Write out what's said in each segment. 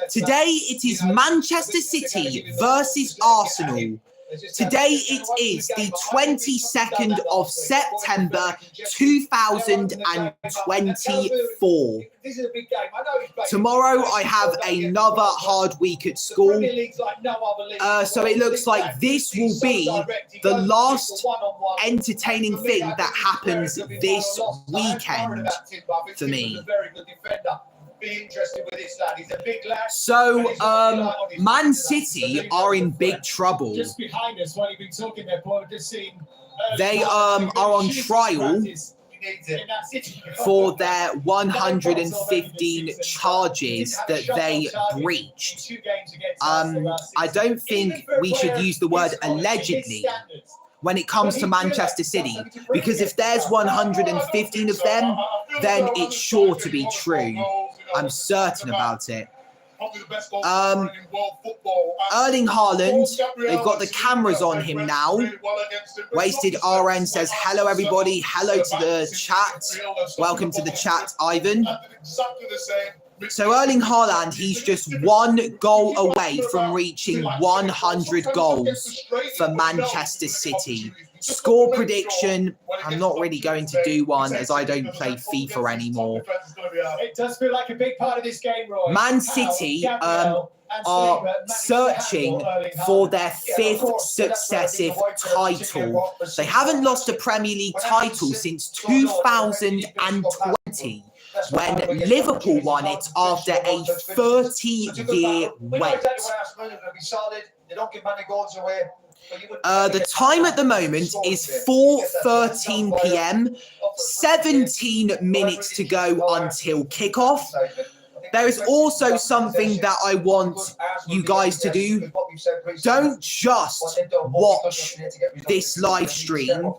Today it is Manchester City versus Arsenal. Today it is the 22nd of September 2024. Tomorrow I have another hard week at school. So it looks like this will be the last entertaining thing that happens this weekend for me. So, Man City are in big trouble. Just behind us, while you've been talking there, Paul, I've just seen. They are on trial for their 115 charges that they breached. I don't think we should use the word allegedly when it comes to Manchester City, because if there's 115 of them, then it's sure to be true. I'm certain about it. Erling Haaland, they've got the cameras on him now. Wasted RN says, hello everybody, hello to the chat. Welcome to the chat, Ivan. So Erling Haaland, he's just one goal away from reaching 100 goals for Manchester City. Score prediction, I'm not really going to do one as I don't play FIFA anymore. It does feel like a big part of this game, Roy. Man City are searching for their 5th successive title. They haven't lost a Premier League title since 2020. When Liverpool won it after a 30-year wait. The time at the moment is 4:13 p.m, 17 minutes to go until kickoff. There is also something that I want you guys to do. Don't just watch this live stream.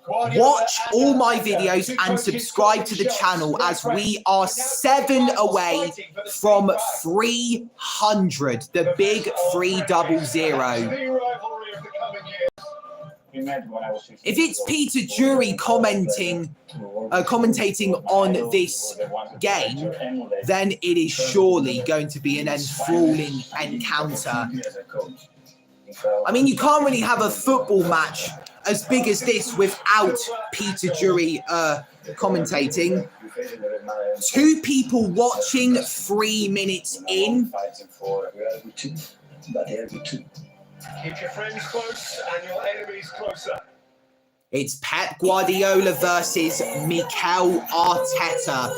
Watch all my videos and subscribe to the channel as we are 7 away from 300, the big 300. If it's Peter Jury commentating on this game, then it is surely going to be an enthralling encounter. I mean, you can't really have a football match as big as this without Peter Jury commentating. 2 people watching, 3 minutes in. Keep your friends close and your enemies closer. It's Pep Guardiola versus Mikel Arteta.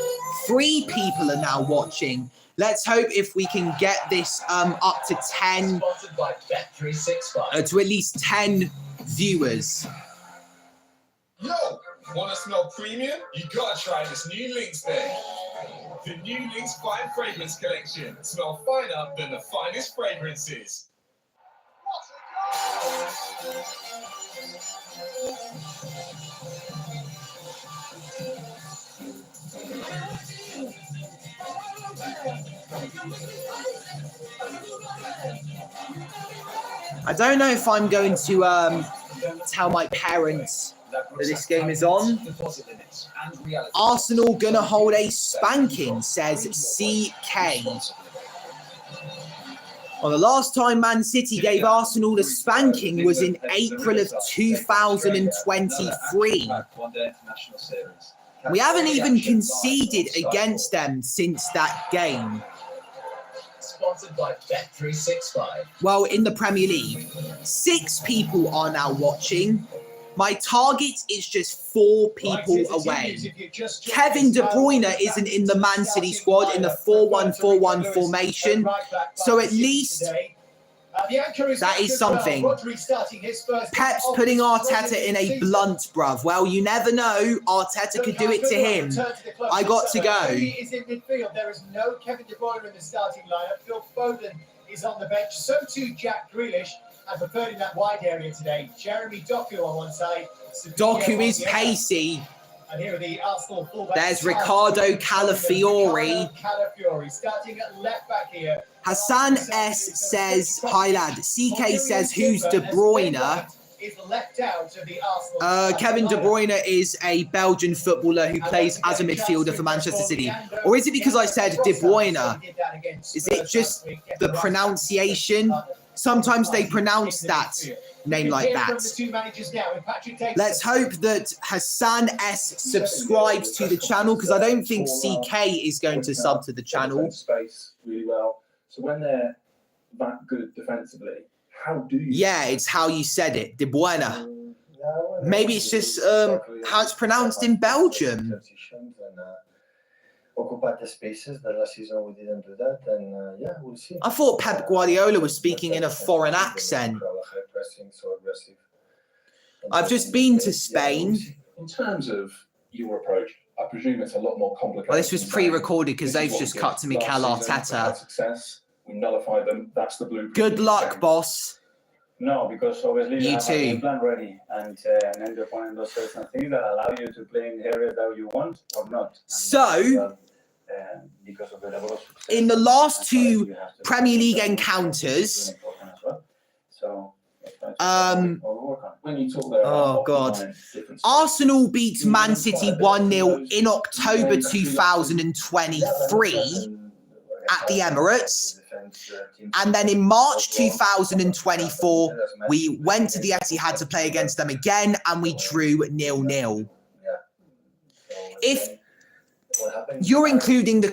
3 people are now watching. Let's hope if we can get this up to 10, to at least 10 viewers. Yo, wanna smell premium? You gotta try this new Lynx thing. The new Lynx Fine Fragrance Collection. Smell finer than the finest fragrances. I don't know if I'm going to tell my parents that this game is on. Arsenal gonna hold a spanking, says CK. Well, the last time Man City gave Arsenal a spanking was in April of 2023. We haven't even conceded against them since that game. Sponsored by Bet365. Well, in the Premier League, 6 people are now watching. My target is just 4 people away. Kevin De Bruyne isn't in the Man City squad in the 4-1-4-1 formation, so at least that is something. Pep's putting Arteta in a blunt, bruv. Well, you never know. Arteta could do it to him. I got to go. Is in midfield. There is no Kevin De Bruyne in the starting lineup. Phil Foden is on the bench. So too Jack Grealish. And preferred in that wide area today. Jeremy Doku on one side. Doku is pacey. And here are the Arsenal fullbacks. There's Ricardo Calafiori. Calafiori starting at left back here. Hassan S says, hi lad. CK says, who's De Bruyne? is left out of the Arsenal. Kevin De Bruyne is a Belgian footballer who plays as a midfielder for Manchester City. Or is it because I said De Bruyne? Is it just the pronunciation? Sometimes they pronounce that name like that. Let's hope that Hassan S subscribes to the channel, because I don't think CK is going to sub to the channel. Space really well. So when they're that good defensively, how do you? Yeah, it's how you said it, De Bruyne. Maybe it's just how it's pronounced in Belgium. Occupy the spaces. The last season we didn't do that, and yeah, we'll see. I thought Pep Guardiola was speaking in a foreign accent. I've just been to Spain. In terms of your approach, I presume it's a lot more complicated. Well, this was pre-recorded because they've just cut to Mikel Arteta. Success, we nullify them. That's the blueprint. Good luck, boss. No, because obviously You have too. a game plan ready, and then you find those certain things that allow you to play in the areas that you want or not. So, because of the level of success, in the last two you have to- Premier League encounters, So, When you talk there Oh, about God. occupying different Arsenal beat Man City 1-0 in October 2023 at the Emirates. And then in March 2024, we went to the Etihad to play against them again, and we drew 0-0. If you're including the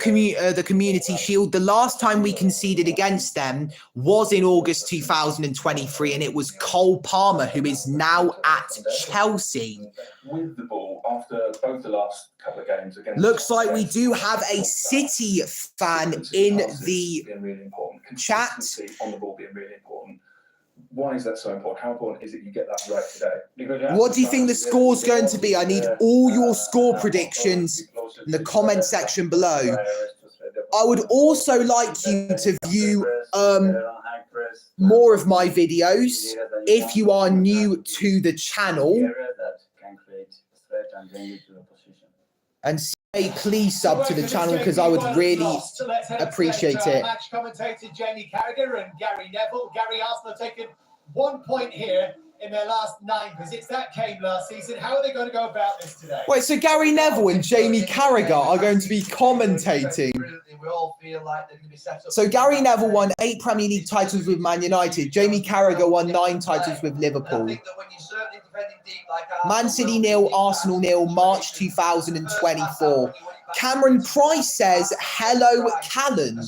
Community Shield, the last time we conceded against them was in August 2023, and it was Cole Palmer, who is now at Chelsea. with the ball after both the last couple of games against. Looks like we do have a City fan in the being really important. chat. Consistency on the ball being really important. Why is that so important? How important is it you get that right today? What do you think the score's going to be? I need all your score predictions in the comment section below. I would also like you to view more of my videos if you are new to the channel, and say please sub to the channel, because I would really appreciate it. Match commentator Jamie Carragher and Gary Neville. Gary, Arsenal have taken 1 point here in their last 9 visits. That came last season. How are they going to go about this today? Wait, so Gary Neville and Jamie Carragher are going to be commentating. We all feel like they're going to be set up. So Gary Neville won 8 Premier League titles with Man United. Jamie Carragher won 9 titles with Liverpool. Man City 0, Arsenal 0, March 2024. Cameron Price says, hello, Callan.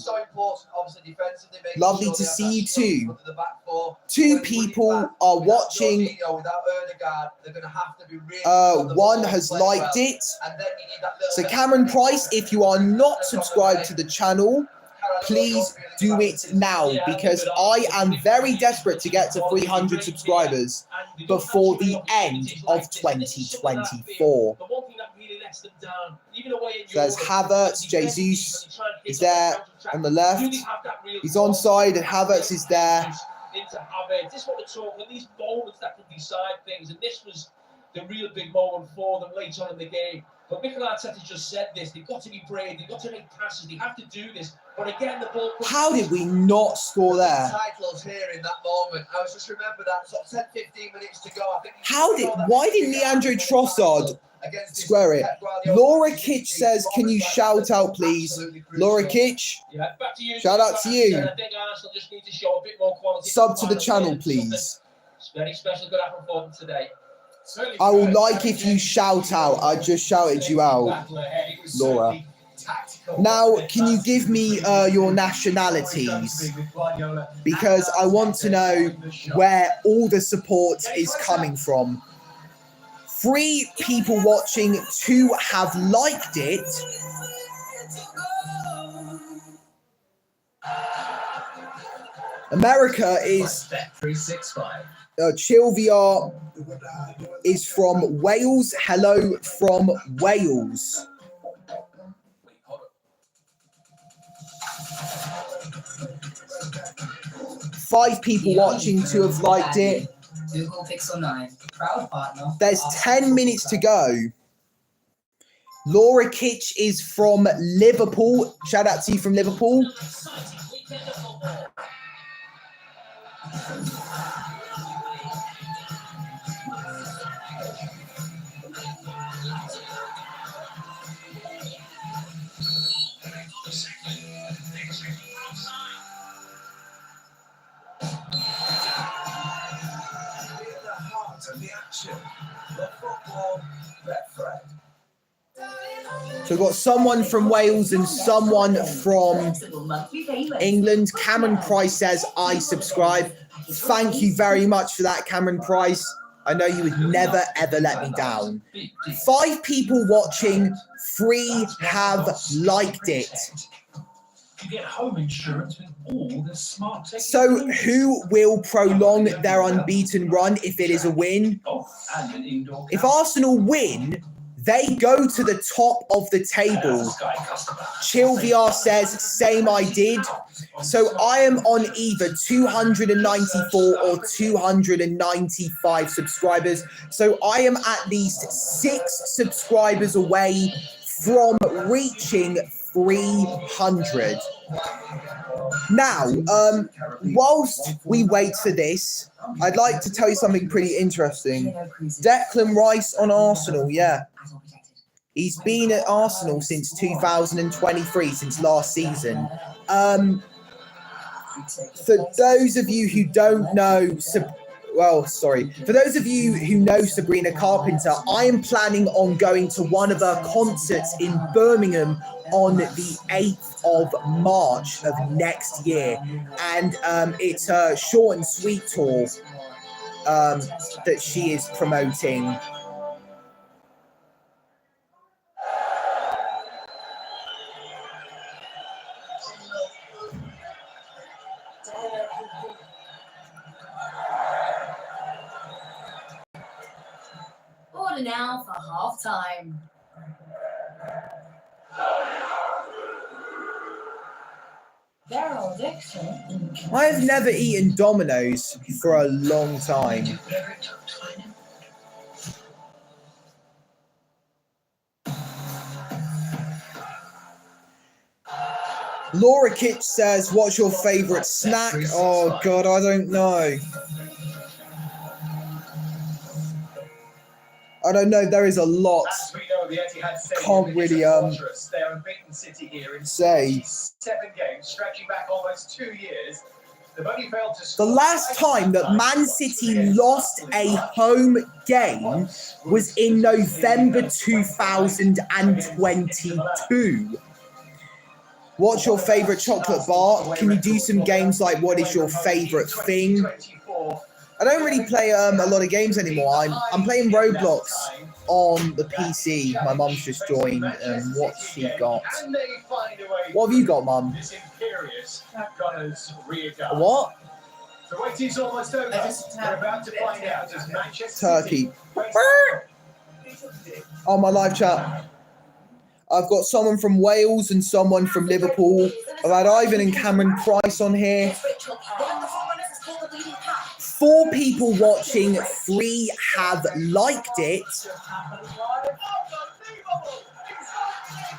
Lovely to see you too. 2 people are watching. One has liked it. So Cameron Price, if you are not subscribed to the channel, please do it now, because I am very desperate to get to 300 subscribers before the end of 2024. So there's Havertz, Jesus is there on the left. He's onside and Havertz is there. This is what we're talking, these moments that can decide things, and this was the real big moment for them later on in the game. But Mikel Arteta just said this, they've got to be brave, they've got to make passes, they have to do this. But again, the ball... How did we not score there? Titles here in that moment. I was just remember that sort of 10-15 minutes to go. I think Why did Leandro Trossard square it? Laura Kitch says, can you shout out, please? Laura Kitch, Yeah, back to you. shout out to you. I think Arsenal just need to show a bit more quality. Sub to the channel, please. It's very special, good happen for them today. I will like if you shout out. I just shouted you out, Laura. Now, can you give me your nationalities? Because I want to know where all the support is coming from. 3 people watching, 2 have liked it. America is... Chilvia is from Wales. Hello from Wales. Five people watching, 2 have liked it. Google Pixel 9, proud partner. There's 10 minutes to go. Laura Kitch is from Liverpool. Shout out to you from Liverpool. So we've got someone from Wales and someone from England. Cameron Price says, I subscribe. Thank you very much for that, Cameron Price. I know you would never, ever let me down. 5 people watching, 3 have liked it. You get home insurance with all the smart technology. So who will prolong their unbeaten run if it is a win? If Arsenal win, they go to the top of the table. Chill VR says, same I did. So I am on either 294 or 295 subscribers. So I am at least 6 subscribers away from reaching 300. Now, whilst we wait for this, I'd like to tell you something pretty interesting. Declan Rice on Arsenal, yeah. He's been at Arsenal since 2023, since last season. For those of you who don't know, for those of you who know Sabrina Carpenter, I am planning on going to one of her concerts in Birmingham on the 8th of March of next year. And it's a short and sweet tour that she is promoting. Order now for half time. I have never eaten Domino's for a long time. Laura Kitch says, what's your favourite snack? Oh, God, I don't know. I don't know. There is a lot. Can't really say. 7 games, stretching back almost 2 years. The last time that Man City lost a home game was in November 2022. What's your favourite chocolate bar? Can you do some games like what is your favourite thing? I don't really play a lot of games anymore. I'm playing Roblox on the PC. My mum's just joined. What's she got? What have you got, Mum? What? The waiting's almost over. We're about to find out as Manchester Turkey. On my live chat. I've got someone from Wales and someone from Liverpool. I've had Ivan and Cameron Price on here. 4 people watching, 3 have liked it.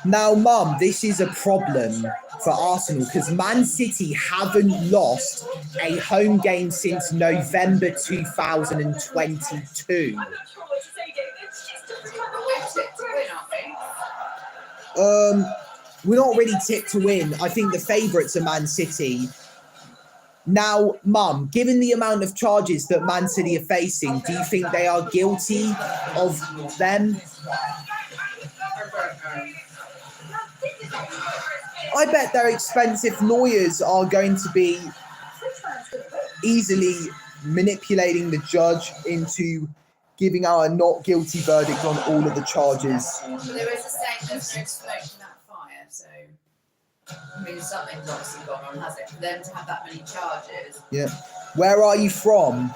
Now, Mum, this is a problem for Arsenal because Man City haven't lost a home game since November 2022. We're not really tipped to win. I think the favourites are Man City. Now, Mum, given the amount of charges that Man City are facing, do you think they are guilty of them? I bet their expensive lawyers are going to be easily manipulating the judge into giving out a not guilty verdict on all of the charges. Well, there is a saying there's no smoke in that fire, so I mean something's obviously gone on, has it? For them to have that many charges. Yeah. Where are you from?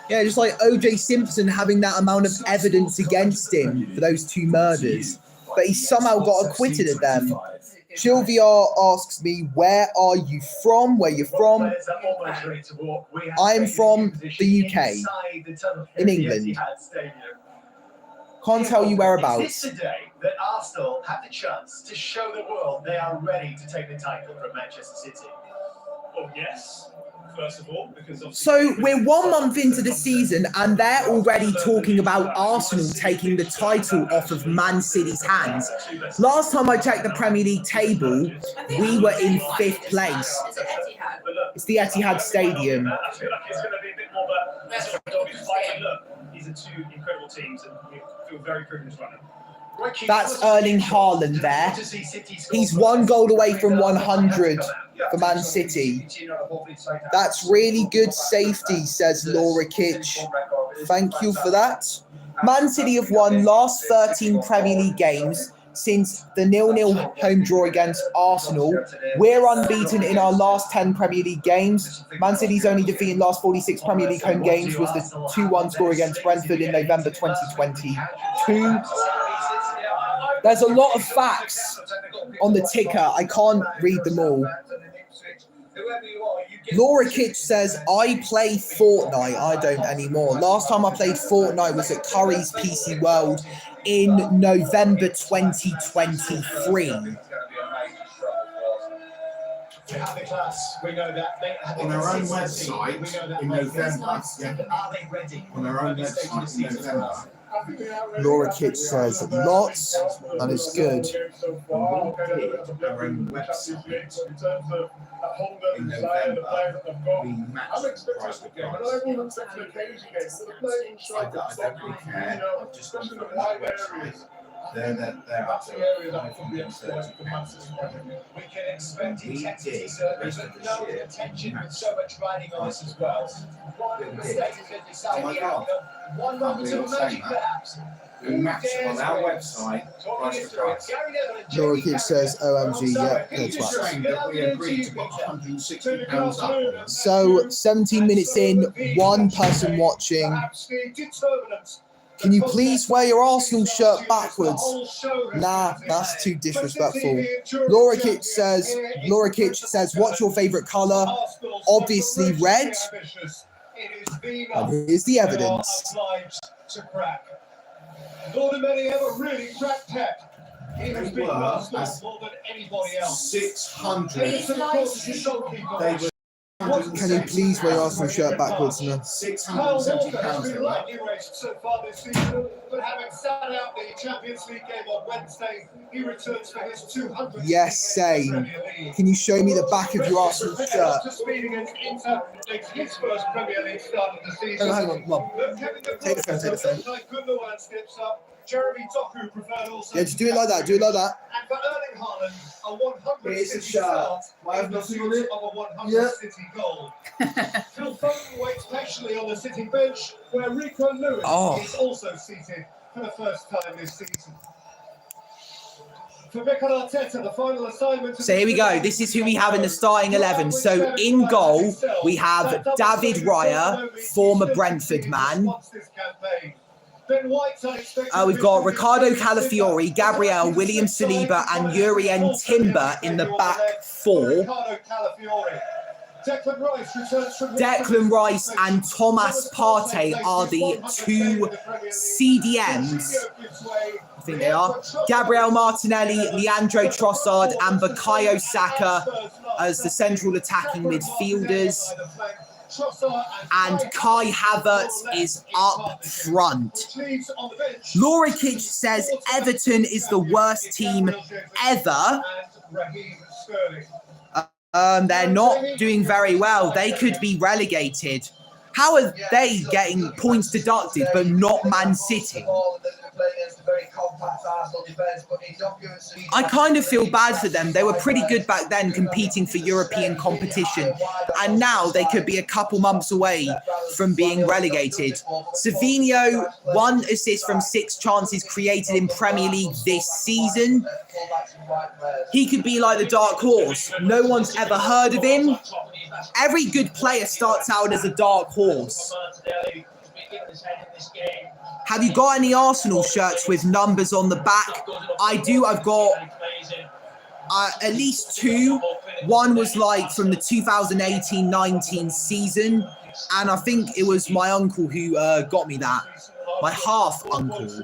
Yeah, just like O.J. Simpson having that amount of evidence against him for those 2 murders. But he somehow got acquitted of them. Chill VR asks me, where are you from? Where you're from? I am from the UK, in England. Can't tell you whereabouts. It's today that Arsenal have the chance to show the world they are ready to take the title from Manchester City. Well, yes. First of all, because so we're 1 month into the season and they're already talking about Arsenal taking the title off of Man City's hands. Last time I checked the Premier League table, we were in 5th place. It's the Etihad Stadium. I feel like it's going to be a bit more of a doggy fight. Look, these are 2 incredible teams and we feel very privileged right now. That's Erling Haaland there. He's 1 goal away from 100 for Man City. That's really good safety, says Lorikic. Thank you for that. Man City have won last 13 Premier League games since the 0-0 home draw against Arsenal. We're unbeaten in our last 10 Premier League games. Man City's only defeat in last 46 Premier League home games was the 2-1 score against Brentford in November 2022. There's a lot of facts on the ticker. I can't read them all. Lorikic says, I play Fortnite. I don't anymore. Last time I played Fortnite was at Curry's PC World in November 2023. On our own website in November. On our own website in November. Lorikic says lots, and it's good. Our own website in November, we matched the price. I don't really care. I've just gone through our website. They're up to We can expect intensity, certainly, but no attention with so much riding on us as well. One mistake can decide the outcome. One moment of magic, perhaps. We matched on our website, price to price. Lorikic says, OMG, yeah, good It's saying that we agreed to put £160 up. So, 17 minutes in, 1 person watching. Can you please wear your Arsenal shirt backwards? Nah, that's too disrespectful. Lorikic says, what's your favourite colour? Obviously red. And here's the evidence. More than many ever really cracked Pep. He has been Arsenal more than anybody else. 600. They were. Can you please wear your Arsenal shirt backwards? No. £670. Lightly raced so far this season, but having sat out the Champions League game on Wednesday, he returns for his 200th. Yes, same. Can you show me the back of your Arsenal shirt? It's his first Premier League start of the season. Oh, hang on, come on. Take the phone. Jeremy Doku preferred also. Yeah, just do it like that. Do it like that. And for Erling Haaland, a 100 Here's the City shirt. start I have in the nothing on suit it. of a 100 Yeah. City goal. Phil Foden waits patiently on the City bench, where Rico Lewis is also seated for the first time this season. For Mikel Arteta, the final assignment. So here we go. This is who we have in the starting 11. So in goal, we have David Raya, former Brentford man. We've got Ricardo Calafiori, Gabriel, William Saliba, and Jurrien Timber in the back four. Declan Rice and Thomas Partey are the 2 CDMs. I think they are. Gabriel Martinelli, Leandro Trossard, and Bukayo Saka as the central attacking midfielders. And Kai Havertz is up front. Lorikic says Everton is the worst team ever. They're not doing very well. They could be relegated. How are they getting points deducted but not Man City? I kind of feel bad for them. They were pretty good back then competing for European competition, and now they could be a couple months away from being relegated. Savinho, 1 assist from 6 chances created in Premier League this season. He could be like the dark horse. No one's ever heard of him. Every good player starts out as a dark horse. Have you got any Arsenal shirts with numbers on the back? I do. I've got at least 2. One was like from the 2018-19 season, and I think it was my uncle who got me that. My half uncle. It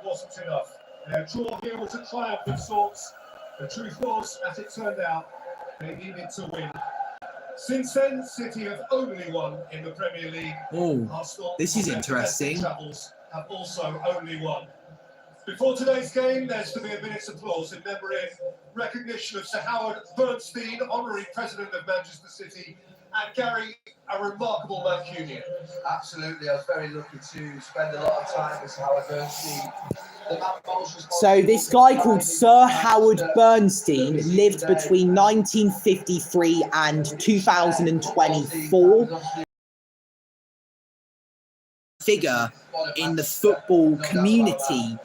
wasn't enough. Their draw here was a triumph of sorts. The truth was, as it turned out, they needed to win. Since then, City have only won in the Premier League. Oh, this is interesting. Have also only won. Before today's game, there's to be a minute's applause in memory and recognition of Sir Howard Bernstein, honorary president of Manchester City, And Gary, a remarkable Mancunian. Absolutely, I was very lucky to spend a lot of time with Howard Bernstein. So this guy called Sir Howard Bernstein lived between 1953 and 2024. Figure in the football community.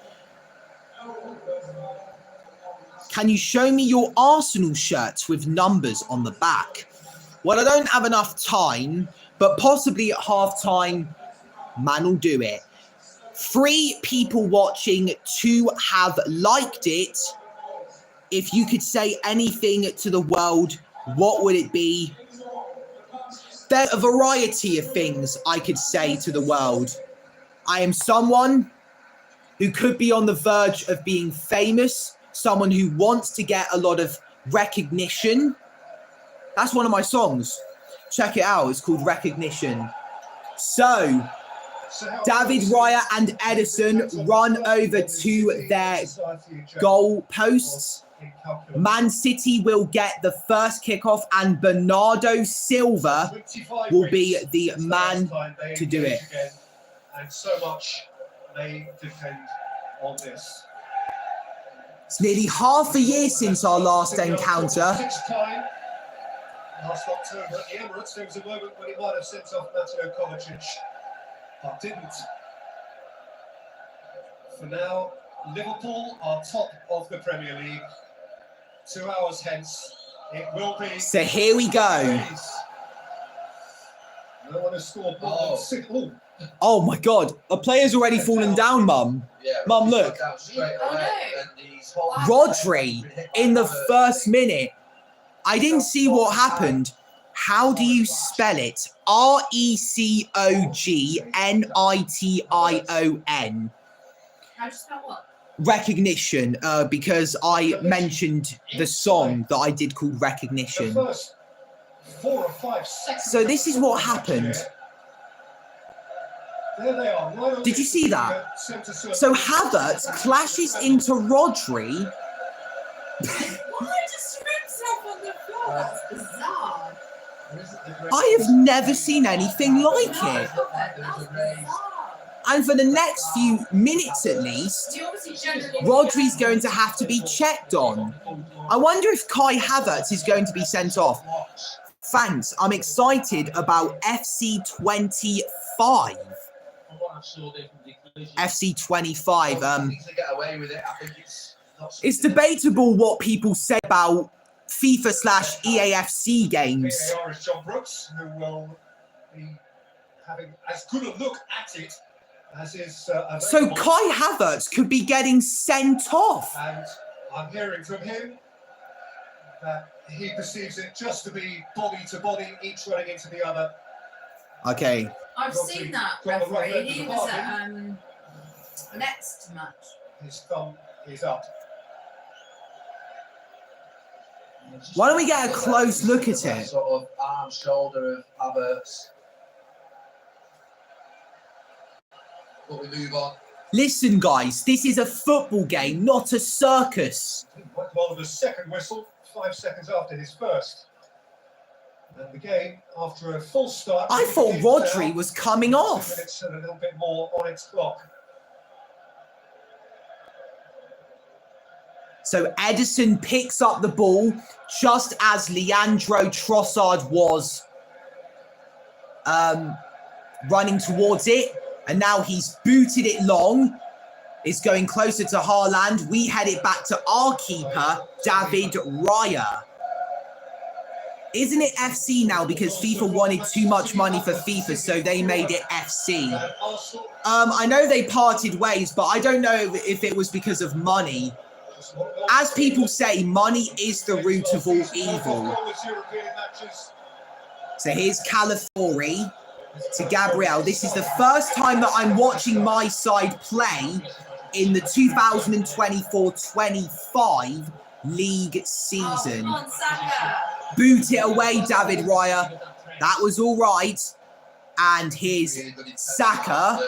Can you show me your Arsenal shirts with numbers on the back? Well, I don't have enough time, but possibly at half-time, man will do it. 3 people watching, 2 have liked it. If you could say anything to the world, what would it be? There's a variety of things I could say to the world. I am someone who could be on the verge of being famous, someone who wants to get a lot of recognition. That's one of my songs. Check it out. It's called Recognition. So, David Raya and Edison run over to their goal posts. Man City will get the first kickoff and Bernardo Silva will be the man to do it. And so much they depend on this. It's nearly half a year since our last encounter. Last October at the Emirates, there was a moment when he might have sent off Mateo Kovacic, but didn't. For now, Liverpool are top of the Premier League. 2 hours hence, it will be. So here we go. No one has scored more than 6. Oh my God, a player's already fallen down, Mum. Mum, look. Rodri in the first minute. I didn't see what happened. How do you spell it? RECOGNITION. How do you spell what? Recognition, because I mentioned the song that I did called Recognition. 4 or 5 seconds. So this is what happened. There they are. Right. Did you see that? So Havertz clashes into Rodri. Why just threw himself on the floor? That's bizarre. I have never seen anything like it. And for the next few minutes at least, Rodri's going to have to be checked on. I wonder if Kai Havertz is going to be sent off. Thanks, I'm excited about FC 25. FC 25. It's debatable what people say about FIFA/EAFC games. VAR is John Brooks, who will be having as good a look at it as is. So Kai Havertz could be getting sent off. And I'm hearing from him that he perceives it just to be body to body, each running into the other. Okay. I've seen that referee. He was at next match. His thumb is up. Why don't we get a close look at it? Sort of arm, shoulder of Havertz. But we move on. Listen, guys, this is a football game, not a circus. Well, the second whistle, 5 seconds after his first. And the game, after a full start... I thought Rodri was coming off. 2 minutes and a little bit more on its clock. So Edison picks up the ball just as Leandro Trossard was running towards it. And now he's booted it long. It's going closer to Haaland. We head it back to our keeper, David Raya. Isn't it FC now because FIFA wanted too much money for FIFA, so they made it FC? I know they parted ways, but I don't know if it was because of money. As people say, money is the root of all evil. So here's Calafiori to Gabriel. This is the first time that I'm watching my side play in the 2024-25 league season. Boot it away, David Raya. That was all right. And here's Saka.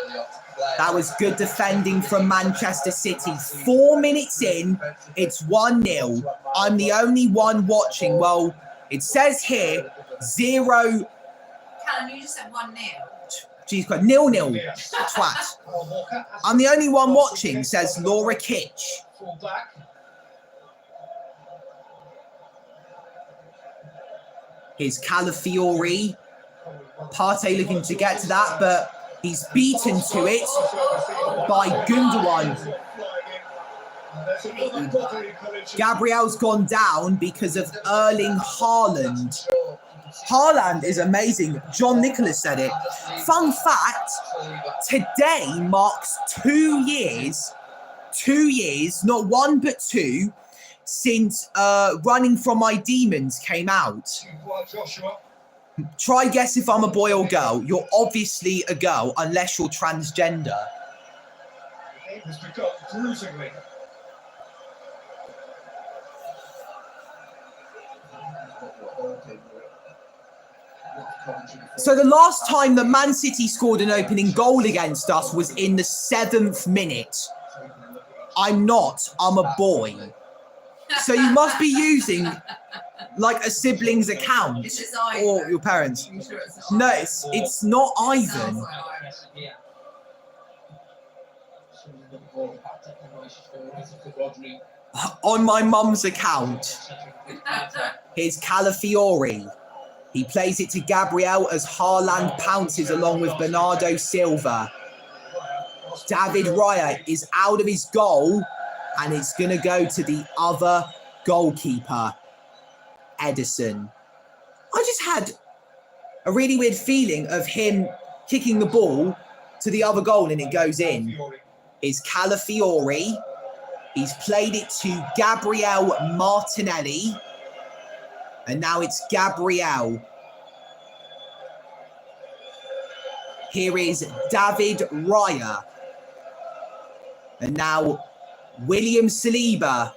That was good defending from Manchester City. 4 minutes in, it's 1-0. I'm the only one watching. Well, it says here 0. Callum, you just said 1-0. Jeez, 0-0. Twat. I'm the only one watching, says Laura Kitch. Full back. Here's Calafiori. Partey looking to get to that, but he's beaten to it by Gundogan. Gabriel's gone down because of Erling Haaland. Haaland is amazing. John Nicholas said it. Fun fact, today marks 2 years, not 1 but 2, since Running From My Demons came out. Try guess if I'm a boy or girl. You're obviously a girl, unless you're transgender. So the last time that Man City scored an opening goal against us was in the 7th minute. I'm a boy. So you must be using like a sibling's account or your parents. No, it's not Ivan. On my mum's account. Here's Calafiori. He plays it to Gabriel as Haaland pounces along with Bernardo Silva. David Raya is out of his goal and it's going to go to the other goalkeeper, Edison. I just had a really weird feeling of him kicking the ball to the other goal and it goes in. It's Calafiori. He's played it to Gabriel Martinelli. And now it's Gabriel. Here is David Raya. And now William Saliba.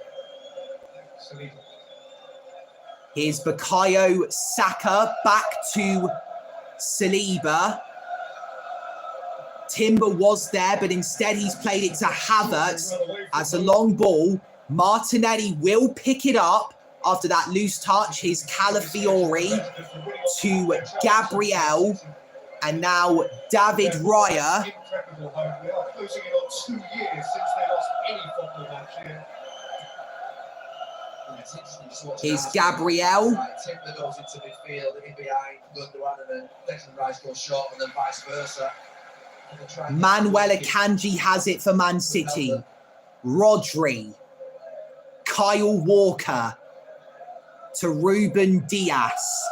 Here's Bukayo Saka back to Saliba. Timber was there, but instead he's played it to Havertz as a long ball. Martinelli will pick it up after that loose touch. Here's Calafiori to Gabriel. And now David Raya. Here's Gabriel. Timber goes into midfield, in behind Gundogan, and then Declan Rice goes short, and then vice versa. Manuel Akanji has it for Man City. Rodri. Kyle Walker to Ruben Dias.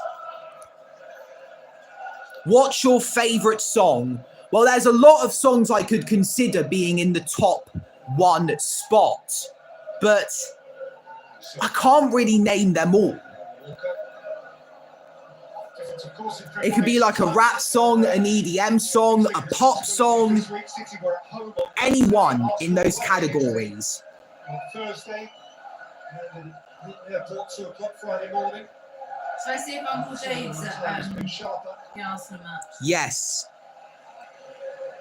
What's your favourite song? Well, there's a lot of songs I could consider being in the top 1 spot, but I can't really name them all. It could be like a rap song, an EDM song, a pop song, any one in those categories. Thursday, airport 2 o'clock Friday morning. So I see if Uncle Dave's at the Arsenal match. Yes.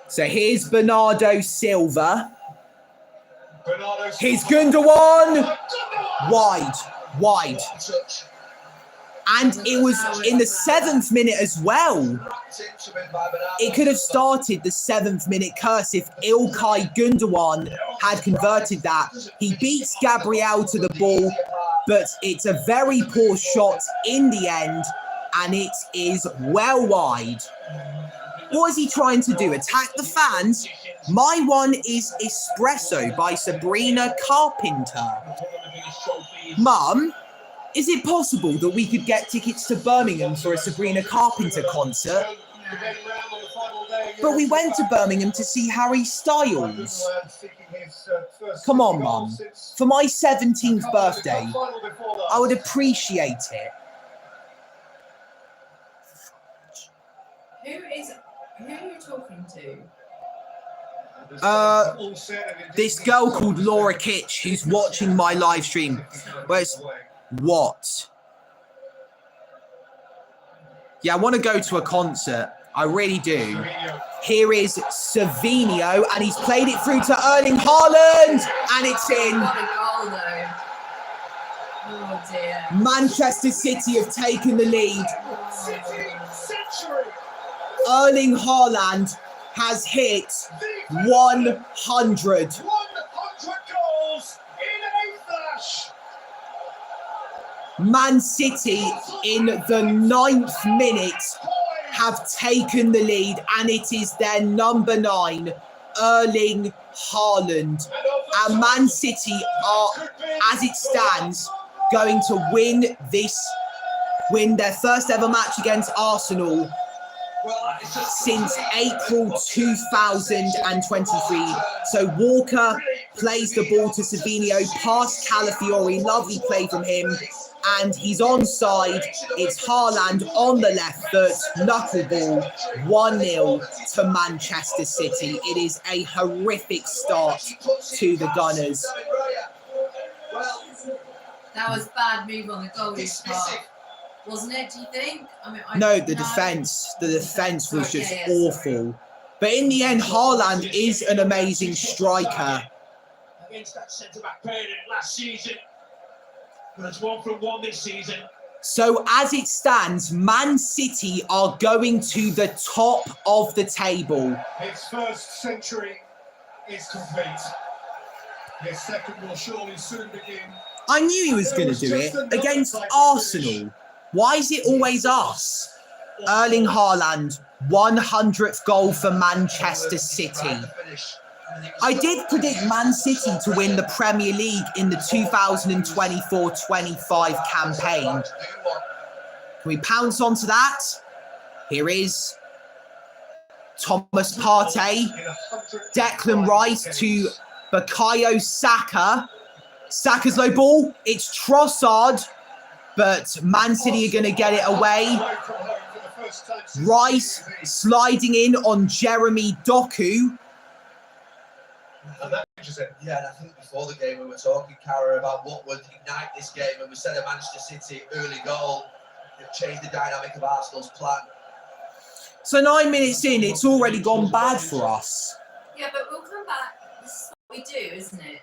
So here's Bernardo Silva. Here's Gundogan. Wide. And it was in the 7th minute as well. It could have started the 7th minute curse if Ilkay Gundogan had converted that. He beats Gabriel to the ball, but it's a very poor shot in the end, and it is well wide. What is he trying to do? Attack the fans? My one is Espresso by Sabrina Carpenter. Mum, is it possible that we could get tickets to Birmingham for a Sabrina Carpenter concert? But we went to Birmingham to see Harry Styles. Come on, Mum. For my 17th birthday, I would appreciate it. Who are you talking to? This girl called Laura Kitch who's watching my live stream. Where's what? Yeah, I want to go to a concert. I really do. Here is Savinho, and he's played it through to Erling Haaland, and it's in. What a goal, though. Oh dear. Manchester City have taken the lead. Erling Haaland has hit 100. 100 goals in a flash. Man City in the 9th minute have taken the lead, and it is their number 9, Erling Haaland. And Man City are, as it stands, going to win their first ever match against Arsenal since April 2023. So Walker plays the ball to Savinho, past Calafiori, lovely play from him, and he's onside. It's Haaland on the left foot, knuckleball, 1-0 to Manchester City. It is a horrific start to the Gunners. That was bad move on the goalie's part, wasn't it, do you think? No, the defence was just awful. But in the end, Haaland is an amazing striker. Against that centre-back pairing last season. But it's 1 from 1 this season. So as it stands, Man City are going to the top of the table. His first century is complete. His second will surely soon begin. I knew he was going to do it against Arsenal. Why is it always us? Erling Haaland, 100th goal for Manchester City. I did predict Man City to win the Premier League in the 2024-25 campaign. Can we pounce onto that? Here is Thomas Partey, Declan Rice to Bukayo Saka. Saka's low ball, it's Trossard, but Man City are going to get it away. Rice sliding in on Jeremy Doku. Yeah, and I think before the game we were talking, Cara, about what would ignite this game, and we said a Manchester City early goal that changed the dynamic of Arsenal's plan. So 9 minutes in, it's already gone bad for us. Yeah, but we'll come back. This is what we do, isn't it?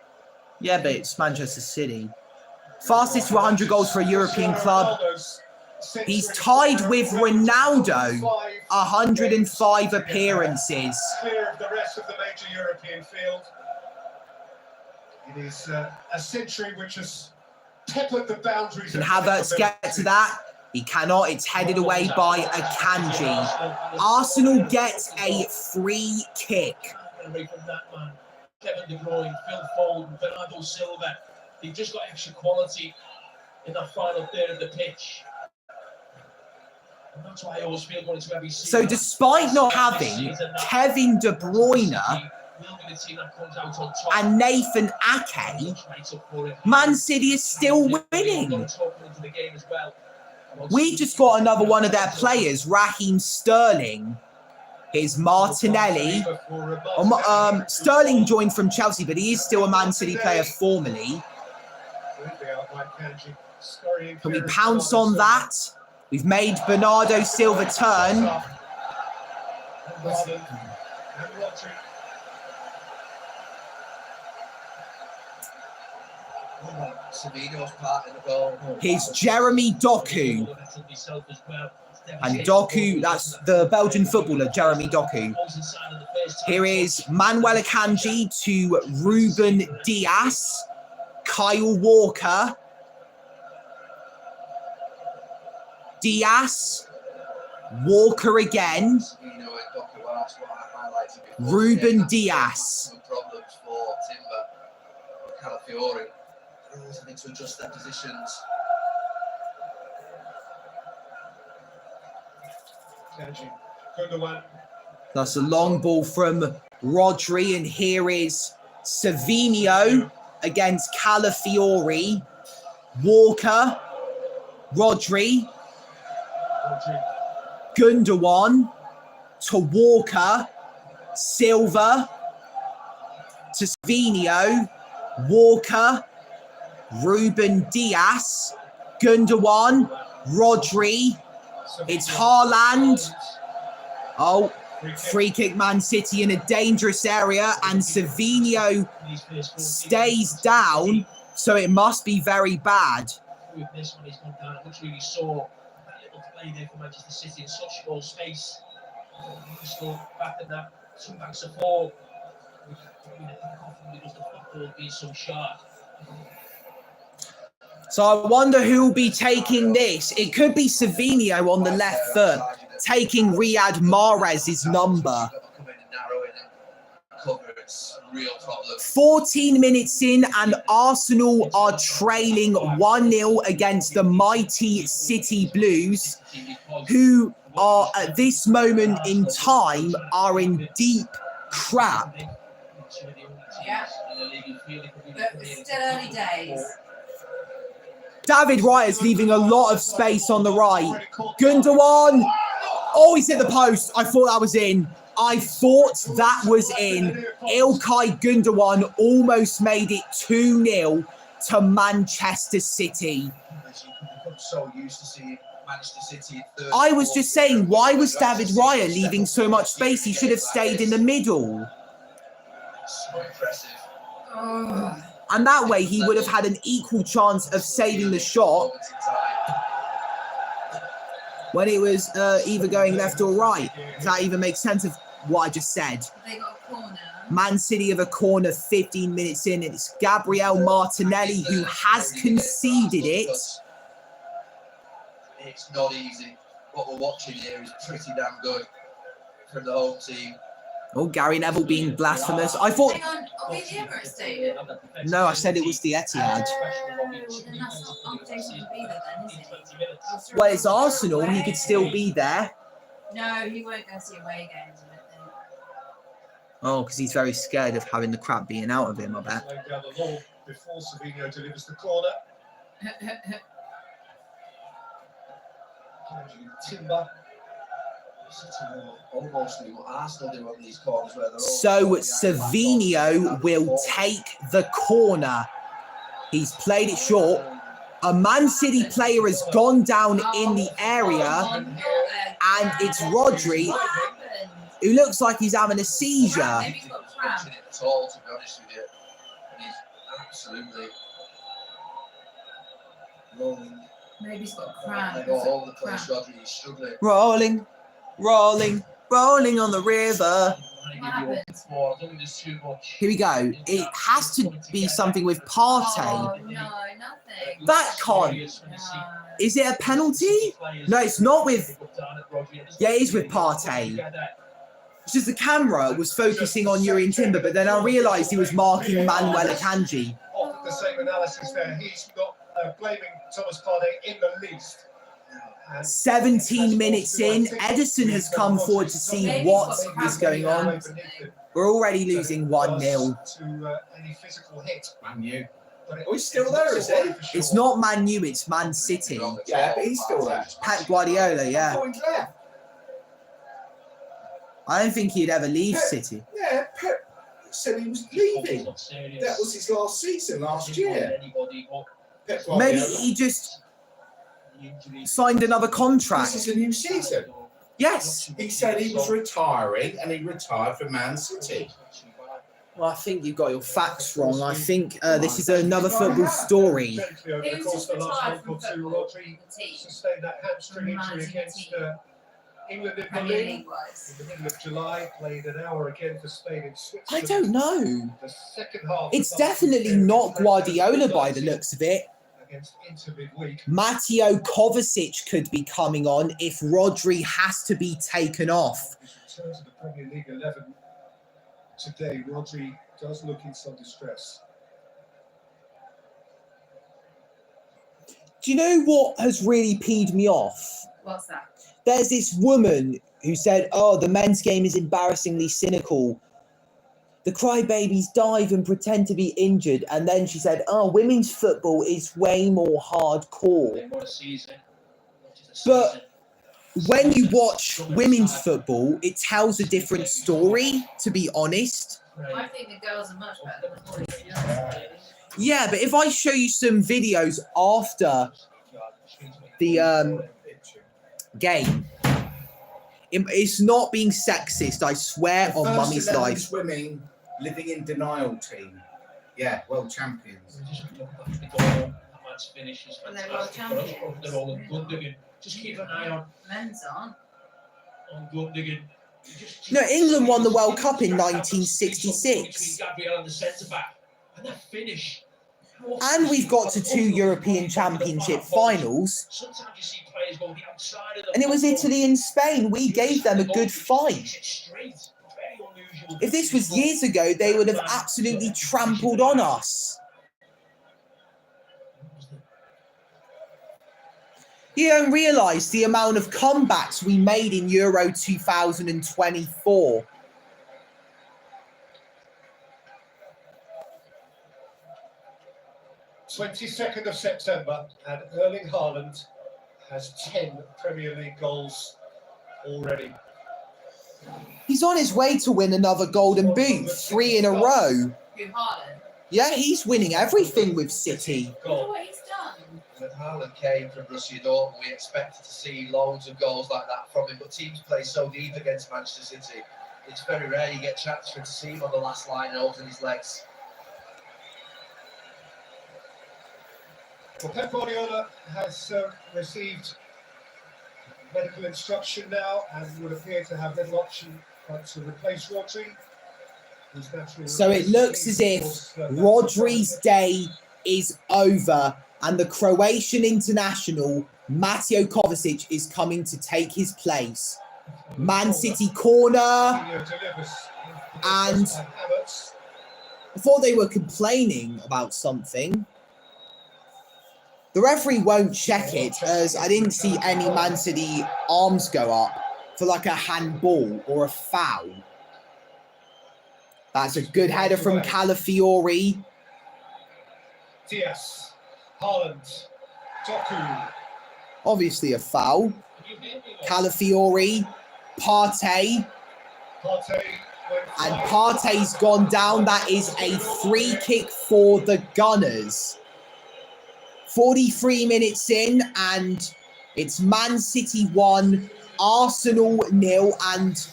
Yeah, but it's Manchester City. Fastest to 100 goals for a European club. He's tied with Ronaldo, 105 appearances. Clear of the rest of the major European field. It is a century which has peppered the boundaries. Can Havertz get to that? He cannot. It's headed away by Akanji. Arsenal gets a free kick. Kevin De Bruyne, Phil Foden, Bernardo Silva. They've just got extra quality in that final third of the pitch. And that's why I always feel going into every season. So despite not having Kevin De Bruyne and Nathan Ake, Man City is still winning. We just got another one of their players, Raheem Sterling. Here's Martinelli. Sterling joined from Chelsea, but he is still a Man City player formally. Can we pounce on that? We've made Bernardo Silva turn. Here's Jeremy Doku. And Doku, that's the Belgian footballer, Jeremy Doku. Here is Manuel Akanji to Ruben Dias. Kyle Walker. Dias. Walker again. Ruben Dias. Problems for Timber. Calafiori. Always having to adjust their positions. That's a long ball from Rodri, and here is Savinho against Calafiori. Walker, Rodri, Gundogan to Walker, Silva to Savinho, Walker, Ruben Dias, Gundogan, Rodri. It's Haaland. Oh, free kick Man City in a dangerous area, and Savinho stays down, so it must be very bad. play there for Manchester City in such small space. Still back in that two backs of four. Because the football being so sharp. So I wonder who will be taking this. It could be Savinho on the left foot, taking Riyad Mahrez's number. 14 minutes in and Arsenal are trailing 1-0 against the mighty City Blues, who are at this moment in time are in deep crap. Yeah. But it's still early days. David Raya's leaving a lot of space on the right. Gundogan. Oh, he's hit the post. I thought that was in. I thought that was in. İlkay Gundogan almost made it 2-0 to Manchester City. I was just saying, why was David Raya leaving so much space? He should have stayed in the middle. So impressive. And that way he would have had an equal chance of saving the shot when it was either going left or right. Does that even make sense of what I just said? They got a corner. Man City have a corner 15 minutes in, and it's Gabriel Martinelli who has conceded it. It's not easy. What we're watching here is pretty damn good from the home team. Oh, Gary Neville being blasphemous. I thought... Hang on, are we the Emirates Stadium? No, I said it was the Etihad. Well, then that's not Jason to be there then, is it? Well, it's Arsenal. He could still be there. No, he won't go see away games, I don't think. Oh, because he's very scared of having the crap being out of him, I bet. Before Savinho delivers the corner. Timber. So Savinho will take the corner. He's played it short. A Man City player has gone down in the area, and it's Rodri, who looks like he's having a seizure. Maybe he's got cramp. Absolutely. Maybe he's got cramp. Rolling, rolling, rolling on the river. Here we go. It has to be something with Partey. Oh, no, nothing. That can't. No. Is it a penalty? No, it's not with... Yeah, it is with Partey. It's just the camera was focusing on Yuri Timber, but then I realised he was marking Manuel Akanji. Offered the same analysis there. He's not blaming Thomas Partey in the least. 17 minutes in, Edison has come forward to see what is going on. We're already losing 1-0. Any physical hit. Manu. Oh, he's still there, is he? It's not Man U, it's Man City. Yeah, but he's still there. Pep Guardiola, yeah. I don't think he'd ever leave City. Yeah, Pep said he was leaving. That was his last season last year. Maybe he just signed another contract. This is a new season. Yes. He said he was retiring, and he retired for Man City. Well, I think you got your facts wrong. I think this is another football story. Who's just retired from football? The team. Sustained that hamstring injury against England in Premier Berlin. League-wise. In the middle of July, played an hour again for Spain in Switzerland. I don't know. The second half. It's definitely not Guardiola by the looks of it. Against Inter midweek. Mateo Kovacic could be coming on if Rodri has to be taken off. In terms of the Premier League 11 today, Rodri does look in some distress. Do you know what has really peed me off? What's that? There's this woman who said, oh, the men's game is embarrassingly cynical. The crybabies dive and pretend to be injured. And then she said, oh, women's football is way more hardcore. But when you watch women's football, it tells a different story, to be honest. I think the girls are much better than the boys. Yeah, but if I show you some videos after the game, it's not being sexist, I swear on Mummy's life. Women living in denial team. Yeah, world champions. And they're world champions. Just keep an eye on. Men's aren't. On Gundogan. No, England won the World Cup in 1966. Gabriel and the centre back, and that finish. And we've got to 2 European Championship finals. Sometimes you see players go the outside of the And it was Italy and Spain. We gave them a good fight. If this was years ago, they would have absolutely trampled on us. You don't realise the amount of comebacks we made in Euro 2024. 22nd of September, and Erling Haaland has 10 Premier League goals already. He's on his way to win another Golden Boot, 3 in a row. Who, Haaland? Yeah, he's winning everything with City. Look at what he's done. When Haaland came from Borussia Dortmund, we expected to see loads of goals like that from him, but teams play so deep against Manchester City. It's very rare you get a chance to see him on the last line and open his legs. Well, Pep Guardiola has received medical instruction now and would appear to have little option but to replace Rodri. So it looks as if Rodri's day is over and the Croatian international, Mateo Kovacic, is coming to take his place. Man City corner. And I thought they were complaining about something. The referee won't check it, as I didn't see any Man City arms go up for like a handball or a foul. That's a good header from Calafiori. Diaz, Haaland, Doku. Obviously a foul. Calafiori, Partey. And Partey's gone down. That is a free kick for the Gunners. 43 minutes in, and it's Man City 1, Arsenal 0, and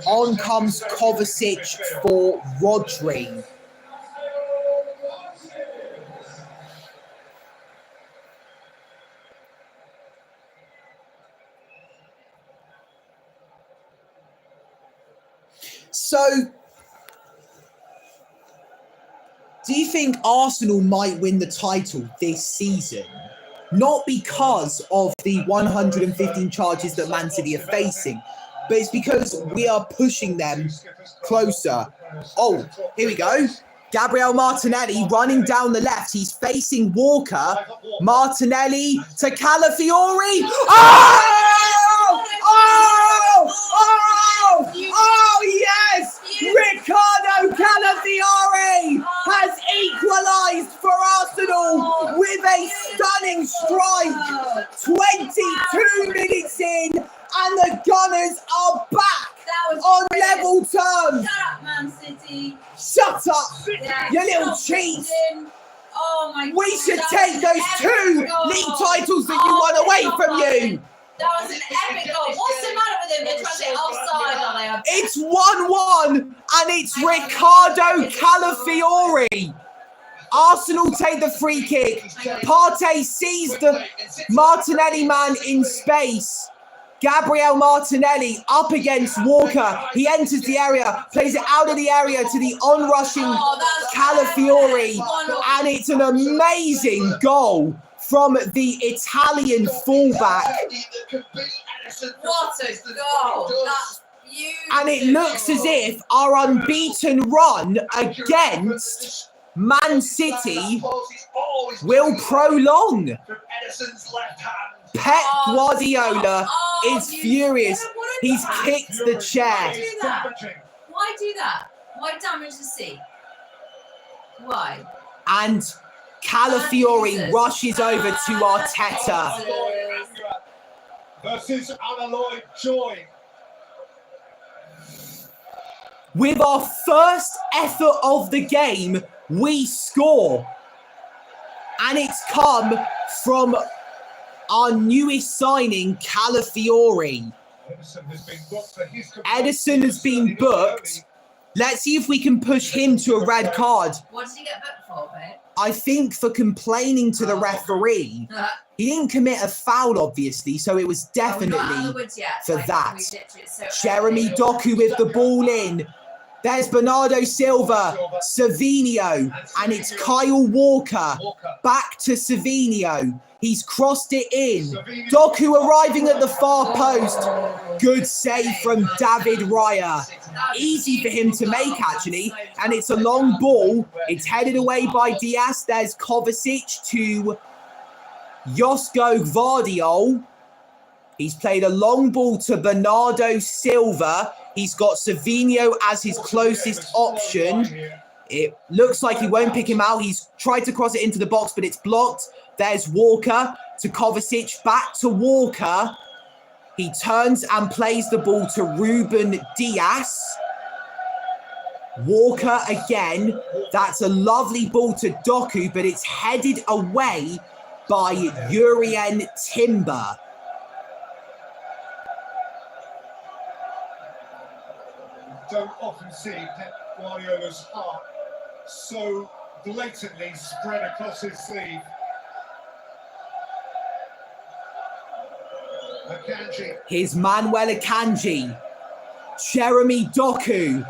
on comes Kovacic for Rodri. So, do you think Arsenal might win the title this season? Not because of the 115 charges that Man City are facing, but it's because we are pushing them closer. Oh, here we go. Gabriel Martinelli running down the left. He's facing Walker. Martinelli to Calafiori. Oh! Oh! Oh! Oh, yes! Ricardo Calafiori has equalised for Arsenal with a stunning strike. 22 minutes in, and the Gunners are back on level terms. Shut up, Man City. Shut up, Yeah, you little stop cheats. it. Oh my We God, should that take was those an 2 epic goal. league titles that you won away from you. That was an epic goal. What's the matter with him? They're trying to get offside, are they? It's 1-1, and it's Ricardo Calafiori. Arsenal take the free kick. Partey sees the Martinelli man in space. Gabriel Martinelli up against Walker. He enters the area, plays it out of the area to the onrushing Calafiori. And it's an amazing goal from the Italian fullback. What a goal. That's beautiful. And it looks as if our unbeaten run against Man City will prolong. Pep Guardiola is furious. He's kicked the chair. Why do that? Why damage the seat? Why? And Calafiori rushes over to Arteta. Versus unalloyed joy. With our first effort of the game, we score. And it's come from our newest signing, Calafiori. Ederson has been booked for his Ederson has been booked Let's see if we can push him to a red card. What did he get booked for, babe? I think for complaining to the referee. He didn't commit a foul, obviously, so it was definitely for that. Jeremy Doku with the ball in. There's Bernardo Silva, Savinio, and it's Kyle Walker. Back to Savinio. He's crossed it in. Doku arriving at the far post. Good save from David Raya. Easy for him to make, actually. And it's a long ball. It's headed away by Diaz. There's Kovacic to Josko Gvardiol. He's played a long ball to Bernardo Silva. He's got Savinio as his closest option. It looks like he won't pick him out. He's tried to cross it into the box, but it's blocked. There's Walker to Kovacic. Back to Walker. He turns and plays the ball to Ruben Diaz. Walker again. That's a lovely ball to Doku, but it's headed away by Urien Timber. Don't often see Pep Guardiola's heart so blatantly spread across his sleeve. Akanji. Here's Manuel Akanji. Jeremy Doku.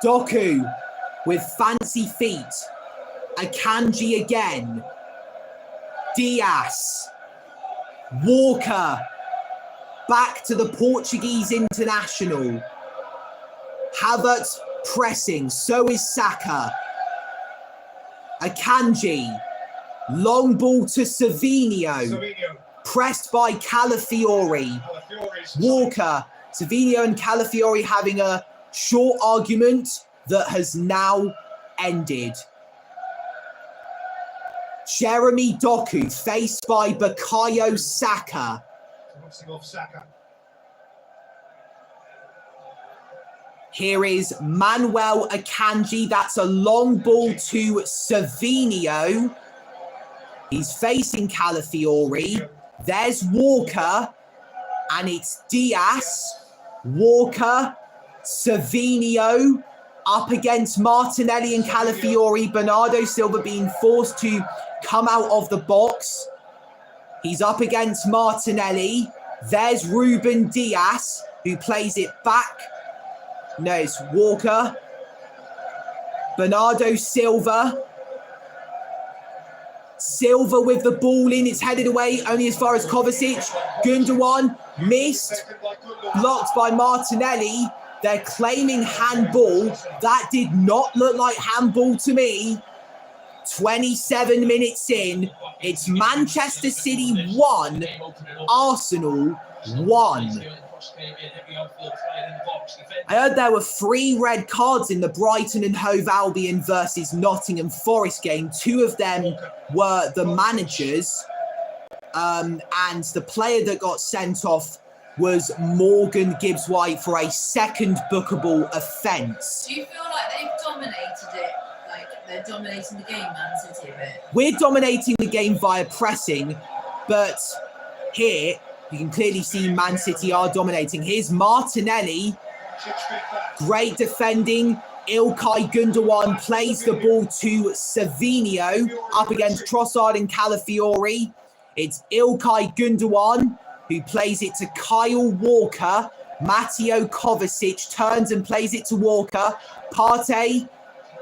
Doku with fancy feet. Akanji again. Diaz. Walker. Back to the Portuguese international. Havertz pressing. So is Saka. Akanji. Long ball to Savinio. Pressed by Calafiori. Walker. Savinio and Calafiori having a short argument that has now ended. Jeremy Doku faced by Bukayo Saka. Here is Manuel Akanji. That's a long ball to Savinio. He's facing Calafiori. There's Walker. And it's Diaz. Walker. Savinio. Up against Martinelli and Calafiori. Bernardo Silva being forced to come out of the box. He's up against Martinelli. There's Ruben Diaz, who plays it back. No, it's Walker. Bernardo Silva. Silva with the ball in. It's headed away only as far as Kovacic. Gundogan missed. Blocked by Martinelli. They're claiming handball. That did not look like handball to me. 27 minutes in. It's Manchester City 1, Arsenal 1. I heard there were 3 red cards in the Brighton and Hove Albion versus Nottingham Forest game. 2 of them were the managers. And the player that got sent off was Morgan Gibbs-White for a second bookable offence. Do you feel like they've dominated it? Like they're dominating the game, Man City, a bit? We're dominating the game via pressing, but here you can clearly see Man City are dominating. Here's Martinelli. Great defending. Ilkay Gundogan plays the ball to Savinio up against Trossard and Calafiori. It's Ilkay Gundogan who plays it to Kyle Walker. Mateo Kovacic turns and plays it to Walker. Partey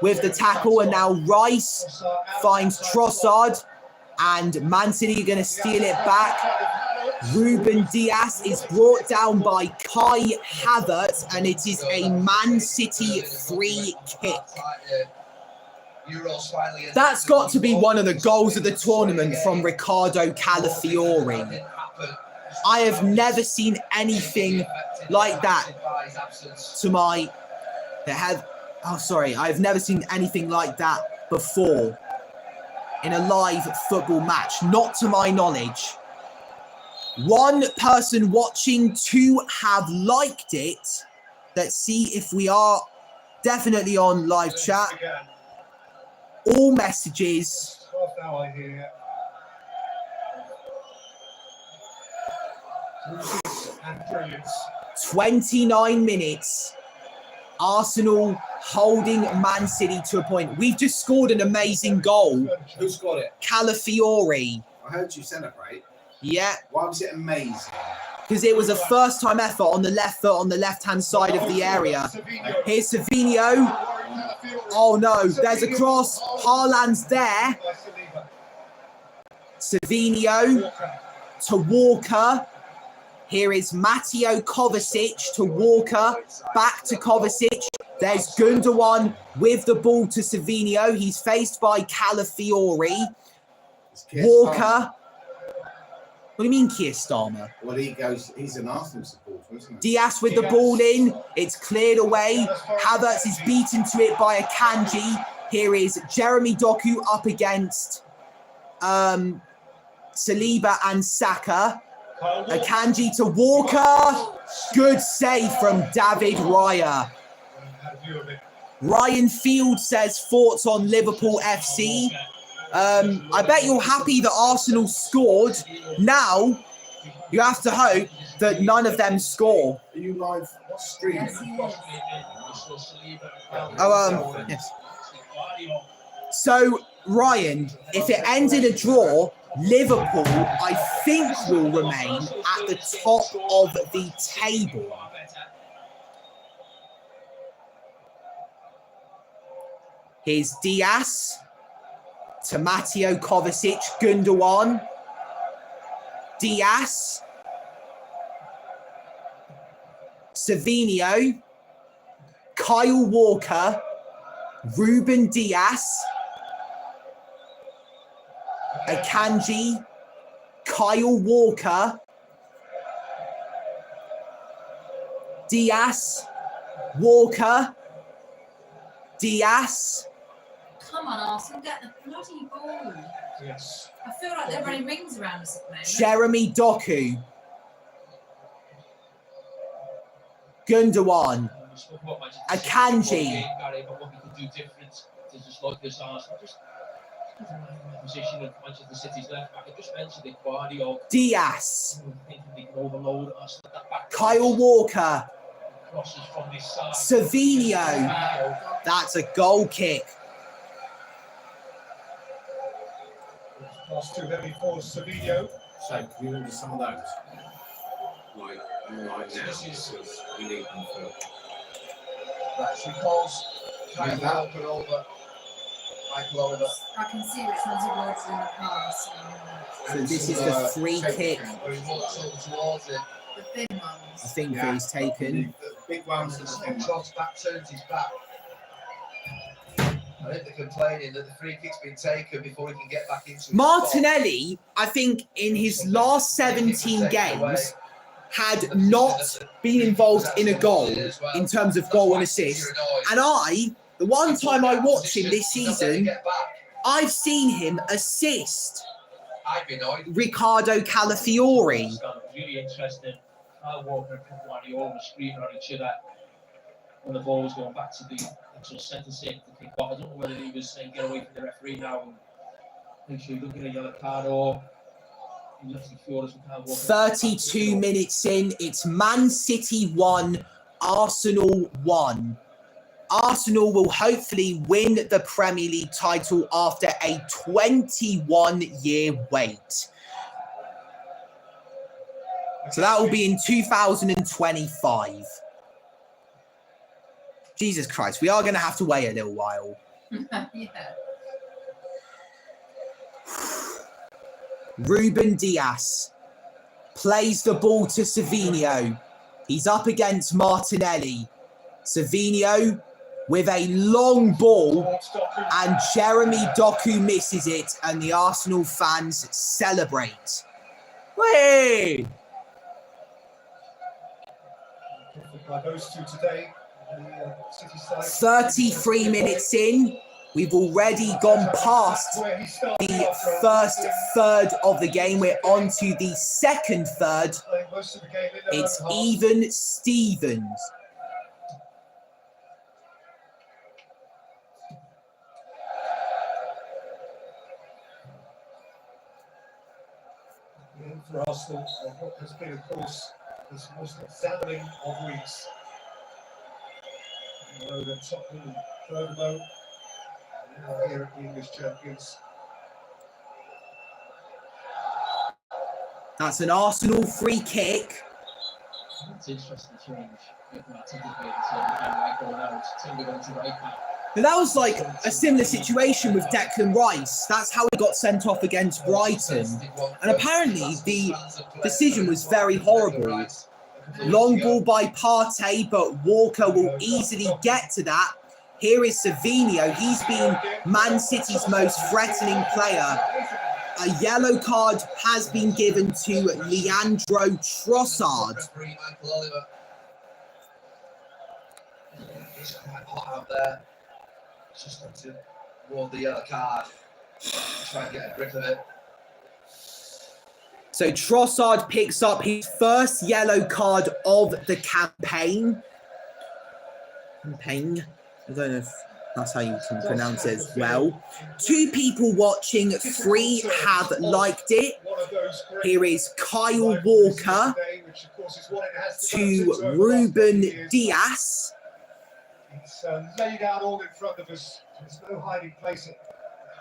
with the tackle, and now Rice finds Trossard, and Man City are going to steal it back. Ruben Diaz is brought down by Kai Havertz, and it is a Man City free kick. That's got to be one of the goals of the tournament from Ricardo Calafiori. I have never seen anything like that I've never seen anything like that before in a live football match, not to my knowledge. 1 person watching, 2 have liked it. Let's see if we are definitely on live chat. All messages. And brilliance 29 minutes. Arsenal holding Man City to a point. We've just scored an amazing goal. Who scored it? Calafiori. I heard you celebrate. Yeah. Why was it amazing? Because it was a first-time effort on the left foot on the left-hand side of the area. Here's Savinho. Oh, no. There's a cross. Haaland's there. Savinho to Walker. Here is Mateo Kovacic to Walker. Back to Kovacic. There's Gundogan with the ball to Savinho. He's faced by Calafiori. Walker. What do you mean, Keir Starmer? Well, he's an Arsenal supporter, isn't he? Diaz with the ball in. It's cleared away. Havertz is beaten to it by Akanji. Here is Jeremy Doku up against Saliba and Saka. Akanji to Walker. Good save from David Raya. Ryan Field says thoughts on Liverpool FC. I bet you're happy that Arsenal scored. Now, you have to hope that none of them score. Are you live streaming? Yes. So, Ryan, if it ended a draw, Liverpool, I think, will remain at the top of the table. Here's Diaz to Mateo Kovacic, Gundogan. Diaz. Savinho. Kyle Walker. Ruben Diaz. Akanji. Kyle Walker. Diaz. Walker. Diaz. Come on, Arsenal, get the bloody ball. Yes. I feel like they're running rings around us at the moment. Jeremy Doku. Gundogan. Akanji. Diaz. Kyle Walker. Savinho. That's a goal kick. Pass too heavy for Savinho. So, can you order some of those? Like now, because we need them for... Right, so he calls Kyle Walker over. Michael Oliver. I can see which ones he ordered in the past. So this is the free kick. Where he walks over towards it. The thin ones. I think he's taken. The big ones and the thin ones. Trots back, turns his back. I think they're complaining that the free kick's been taken before he can get back into it. Martinelli, I think, in his last 17 games, had not been involved in a goal in terms of goal and assist. And the one time I watched him this season, I've seen him assist Ricardo Calafiori. Really interesting. Kyle Walker and Guardiola were screaming at each other when the ball was going back to the actual centre circle to kick off. I don't know whether he was saying get away from the referee now and make sure you don't get a yellow card, or he was actually furious with Kyle Walker. 32 minutes in, it's Man City 1, Arsenal 1. Arsenal will hopefully win the Premier League title after a 21-year wait. So that will be in 2025. Jesus Christ, we are going to have to wait a little while. Yeah. Ruben Diaz plays the ball to Savinho. He's up against Martinelli. Savinho with a long ball, and Jeremy Doku misses it, and the Arsenal fans celebrate. Way! By those two today, the City side. 33 minutes in, we've already gone past the first third of the game. We're on to the second third. It's even Stevens. For Arsenal, what has been, of course, this most examining of weeks. You know that Tottenham and Bergamo are here at the English champions. That's an Arsenal free kick. It's interesting change. But that was like a similar situation with Declan Rice. That's how he got sent off against Brighton. And apparently the decision was very horrible. Long ball by Partey, but Walker will easily get to that. Here is Savinho. He's been Man City's most threatening player. A yellow card has been given to Leandro Trossard. He's quite hot out there. Just had to roll the yellow card. Try and get a grip of it. So Trossard picks up his first yellow card of the campaign. I don't know if that's how you can pronounce it as well. 2 people watching, 3 have liked it. Here is Kyle Walker to Ruben Diaz. It's laid out all in front of us. There's no hiding place. It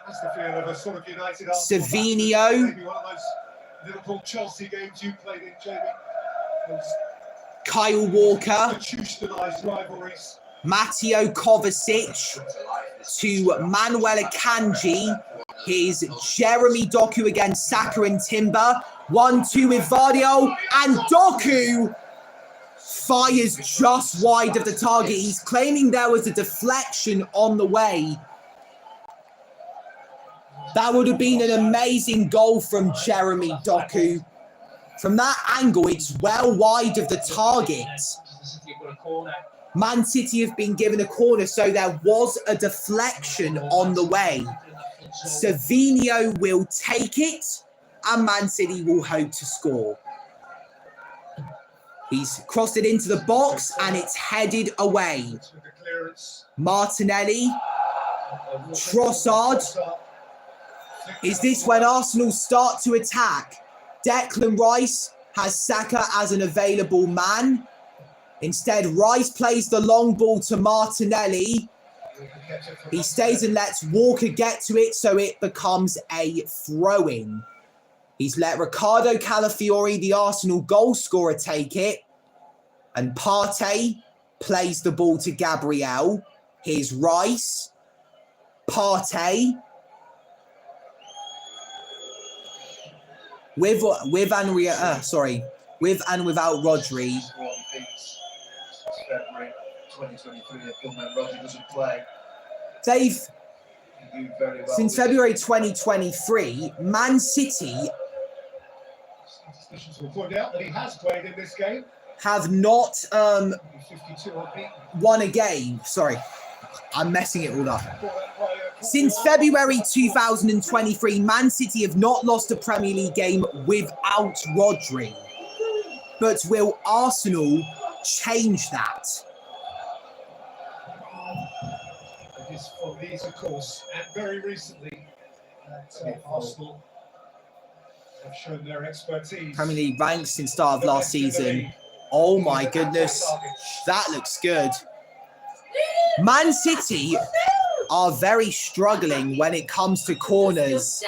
has the feel of a sort of United Arsenal. Savinho. Maybe one of those Liverpool-Chelsea games you played in, Jamie. Those Kyle Walker. institutionalised rivalries. Mateo Kovacic to Manuel Akanji. Here's Jeremy Doku against Saka and Timber. 1-2 with Vardio. And Doku fires just wide of the target. He's claiming there was a deflection on the way. That would have been an amazing goal from Jeremy Doku. From that angle, it's well wide of the target. Man City have been given a corner, so there was a deflection on the way. Savinho will take it, and Man City will hope to score. He's crossed it into the box, and it's headed away. Martinelli, Trossard. Is this when Arsenal start to attack? Declan Rice has Saka as an available man. Instead, Rice plays the long ball to Martinelli. He stays and lets Walker get to it, so it becomes a throw-in. He's let Ricardo Calafiori, the Arsenal goal scorer, take it. And Partey plays the ball to Gabriel. Here's Rice. Partey. With and without Rodri. February 2023, when Rodri doesn't play. They've, since February 2023, Man City will point out that he has played in this game. Have not won a game. Sorry, I'm messing it all up. Since February 2023, Man City have not lost a Premier League game without Rodri. But will Arsenal change that? It is for these, of course, and very recently, Arsenal have shown their expertise. Premier League ranks since start of last season. Oh my goodness, that looks good. Man City are very struggling when it comes to corners.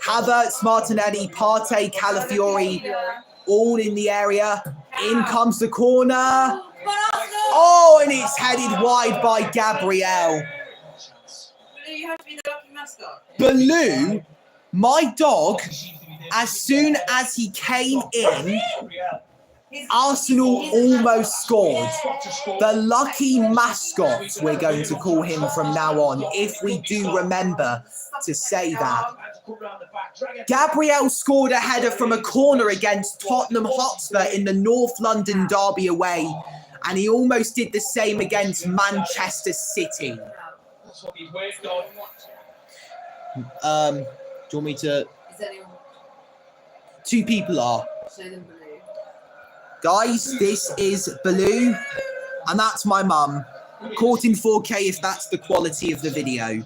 Havertz, Martinelli, Partey, Calafiori, all in the area. In comes the corner. Oh, and it's headed wide by Gabriel. You have to be the lucky mascot. Baloo, my dog, as soon as he came in, Arsenal almost scored. The lucky mascot, we're going to call him from now on, if we do remember to say that. Gabriel scored a header from a corner against Tottenham Hotspur in the North London derby away, and he almost did the same against Manchester City. Do you want me to? Two people are. Guys, this is Baloo, and that's my mum. Caught in 4K if that's the quality of the video.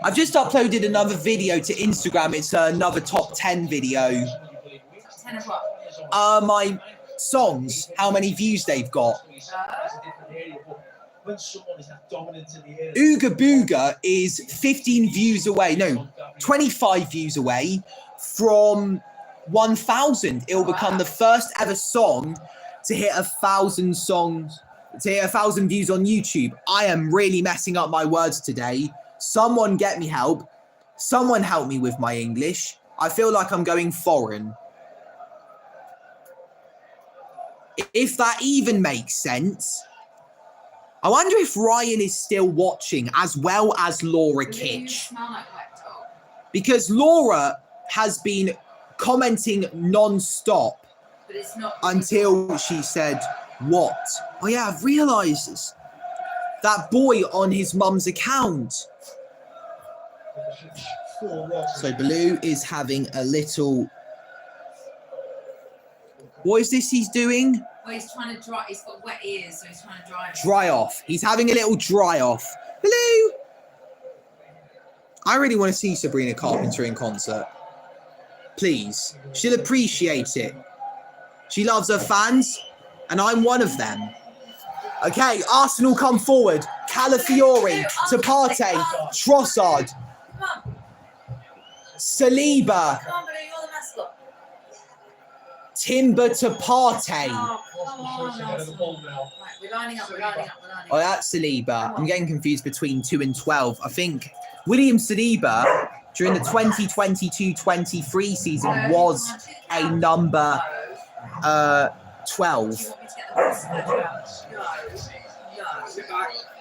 I've just uploaded another video to Instagram. It's another top 10 video. 10 of what? My songs, how many views they've got. Ooga Booga is 15 views away. No, 25 views away from 1,000. It will become the first ever song to hit 1,000 songs, to hit 1,000 views on YouTube. I am really messing up my words today. Someone get me help. Someone help me with my English. I feel like I'm going foreign. If that even makes sense. I wonder if Ryan is still watching, as well as Laura Kitch. Because Laura has been commenting non-stop until she said, what? Oh yeah, I've realised this. That boy on his mum's account. So Baloo is having a little... What is this he's doing? Well, he's trying to dry. He's got wet ears, so he's trying to dry. Dry off. He's having a little dry off. Baloo! I really want to see Sabrina Carpenter in concert. Please. She'll appreciate it. She loves her fans, and I'm one of them. Okay, Arsenal come forward. Calafiori, Tapate, Trossard, Saliba, Timber Tapate. We're lining up. Oh, that's Saliba. I'm getting confused between 2 and 12. I think William Saliba during the 2022-23 season was a number 12.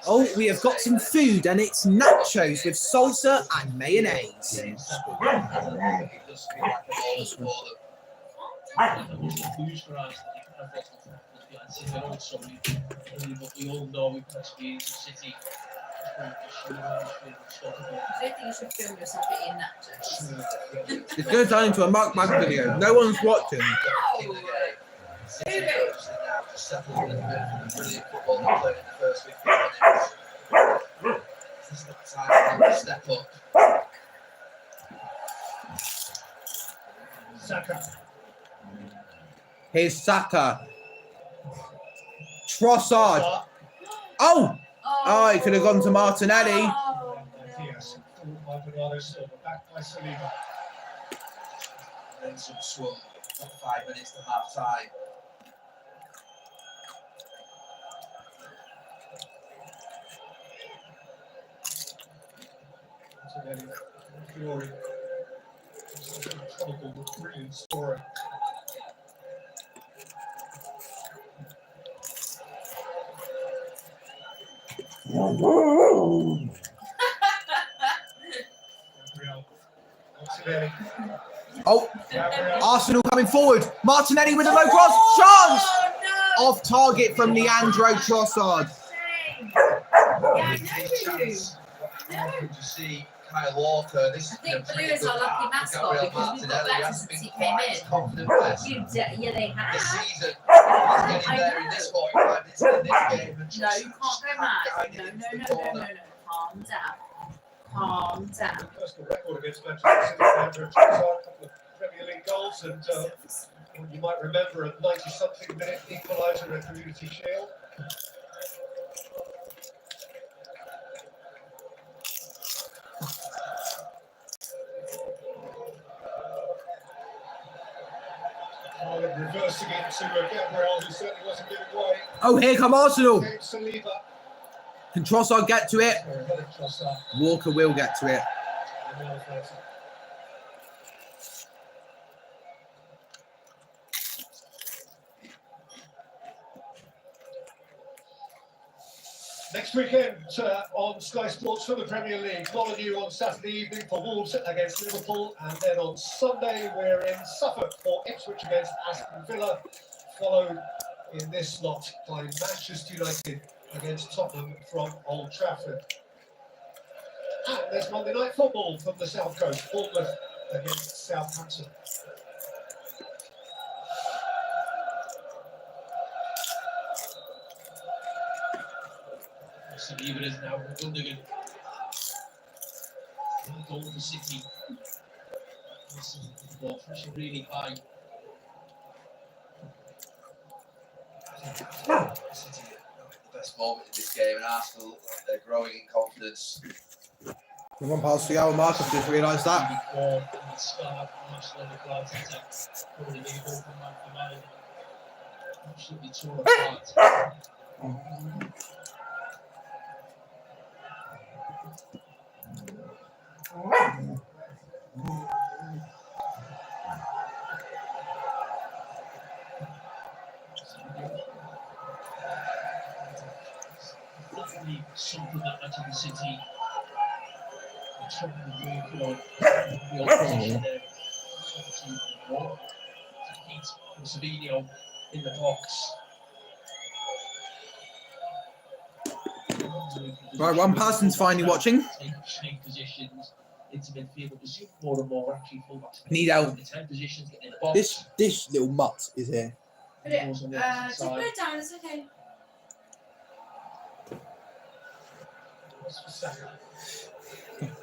Oh, we have got some food, and it's nachos with salsa and mayonnaise. We all know we've experienced the city. I don't think you should film yourself eating nachos. It's going to turn into a mukbang video. No one's watching. Step up. Saka. Here's Saka. Trossard. Oh! Oh, he could have gone to Martinelli. Yes, by Bernardo Silva, back by Saliba. Then some swung. 5 minutes to half time. Fiore. Trouble, brilliant scorer. Oh, Arsenal coming forward. Martinelli with a low cross. Chance! No. Off target from Leandro Trossard. To see Kyle Walker. This I think Blue is our lucky mascot because we've got better since he came in. Yeah, they have. This season, I there in this 45 minutes in this game. No, you can't go mad. No. Calm down. Personal record against Manchester City, Leandro Trossard, a couple of Premier League goals, and you might remember a 90-something minute equaliser in a Community Shield. Reversing it to Gabriel, who certainly wasn't giving way. Oh, here come Arsenal. Saliba. Can Trossard get to it? Walker will get to it. Next weekend on Sky Sports for the Premier League, Molyneux on Saturday evening for Wolves against Liverpool, and then on Sunday we're in Suffolk for Ipswich against Aston Villa, followed in this slot by Manchester United against Tottenham from Old Trafford. And there's Monday Night Football from the South Coast, Bournemouth against Southampton. Saliba is now Gundogan. goal for City. Ball pushing really high. City the best moment in this game, and Arsenal look like they're growing in confidence. One pass to Yael Marcus, just realised that. Absolutely torn apart. Definitely something that Manchester City are trying to work on the opposition there. To beat Savino in the box. Right, one person's finally watching. Change positions into midfield, but we're seeing more and more actually fullbacks. Need out. The 10 positions getting in the box. This little mutt is here. Put it, just put it down, it's okay.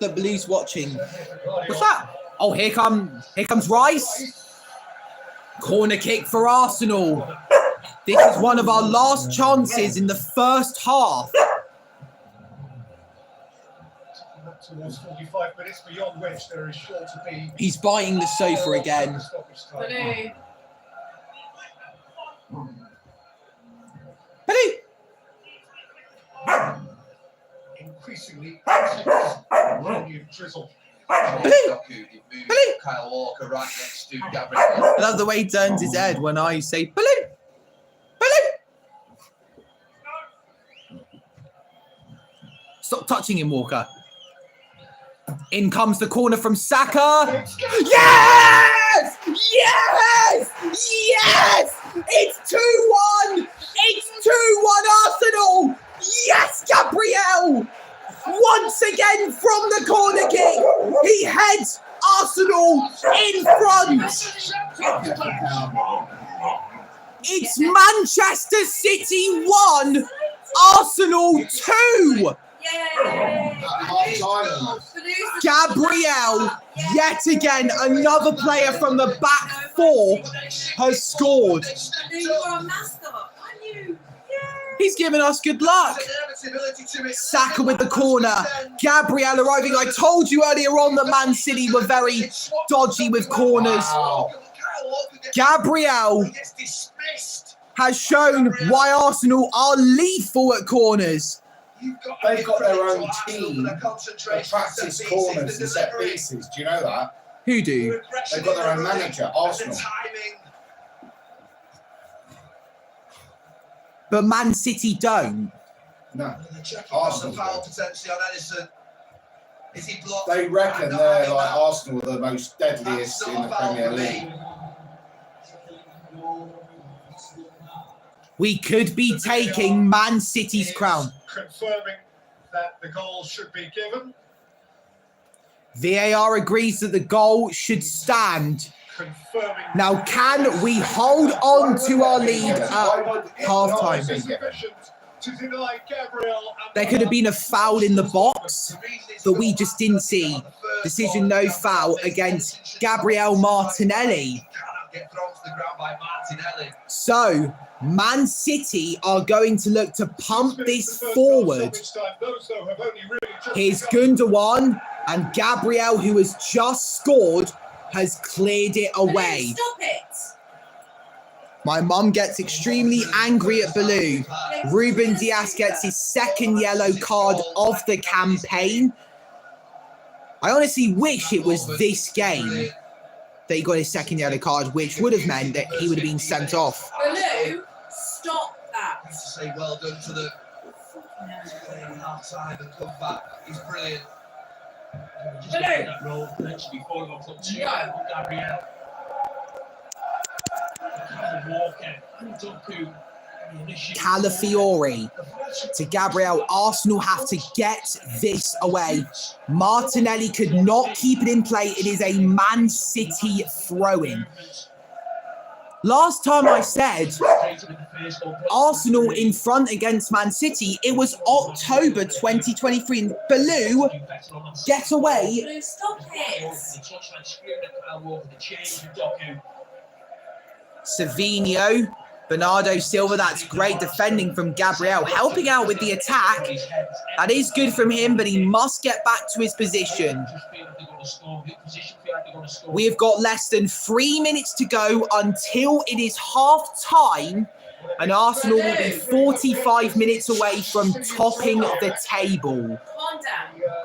The Blues watching. What's that? Oh, here comes Rice. Corner kick for Arsenal. This is one of our last chances in the first half. Towards 45 minutes, beyond which there is sure to be. He's biting the sofa again. Increasingly, drizzle. Kyle Walker right next to Gabriel. I love the way he turns his head when I say balloon. Stop touching him, Walker. In comes the corner from Saka. Yes! Yes! Yes! It's 2-1! It's 2-1 Arsenal! Yes, Gabriel! Once again from the corner kick, he heads Arsenal in front. It's Manchester City 1, Arsenal 2. Gabriel, yet again, another player from the back four has scored. He's giving us good luck. Saka with the corner. Gabriel arriving. I told you earlier on that Man City were very dodgy with corners. Gabriel has shown why Arsenal are lethal at corners. They've got their own team that practice corners and set pieces. Do you know that? Who do? They've got their own manager, Arsenal. But Man City don't. No. Arsenal foul potentially on Edison. Is he blocked? They reckon they're like Arsenal, the most deadliest in the Premier League. We could be taking Man City's crown. Confirming that the goal should be given. VAR agrees that the goal should stand. Confirming. Now, can we hold on to our lead at half-time? There could have been a foul in the box, but we just didn't see. Decision no foul against Gabriel Martinelli. So, Man City are going to look to pump this forward. Here's Gundogan, and Gabriel, who has just scored, has cleared it away. Stop it. My mum gets extremely angry at Baloo. Ruben Dias gets his second yellow card of the campaign. I honestly wish it was this game that he got his second yellow card, which would have meant that he would have been sent off. Baloo, stop that. To say well done to the half time and come back. He's brilliant. Calafiori to Gabriel. Arsenal have to get this away. Martinelli could not keep it in play. It is a Man City throw-in. Last time I said Arsenal in front against Man City, it was October 2023. And Baloo, get away. Blue, stop it. Savinho, Bernardo Silva, that's great defending from Gabriel, helping out with the attack. That is good from him, but he must get back to his position. We've got less than 3 minutes to go until it is half-time, and Arsenal will be 45 minutes away from topping the table,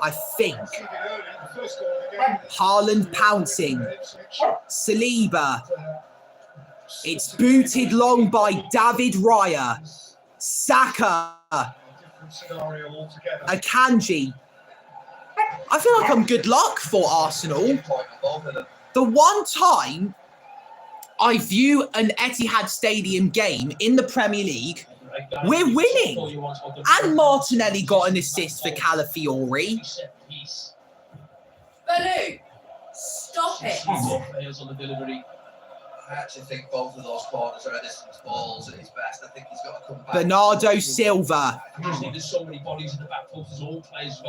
I think. Haaland pouncing. Saliba. It's booted long by David Raya. Saka. Akanji. I feel like I'm good luck for Arsenal. The one time I view an Etihad Stadium game in the Premier League, we're winning. And Martinelli got an assist for Calafiori. Baloo, stop it. I actually think both of those corners are distance balls at his best. I think he's got to come back. Bernardo Silva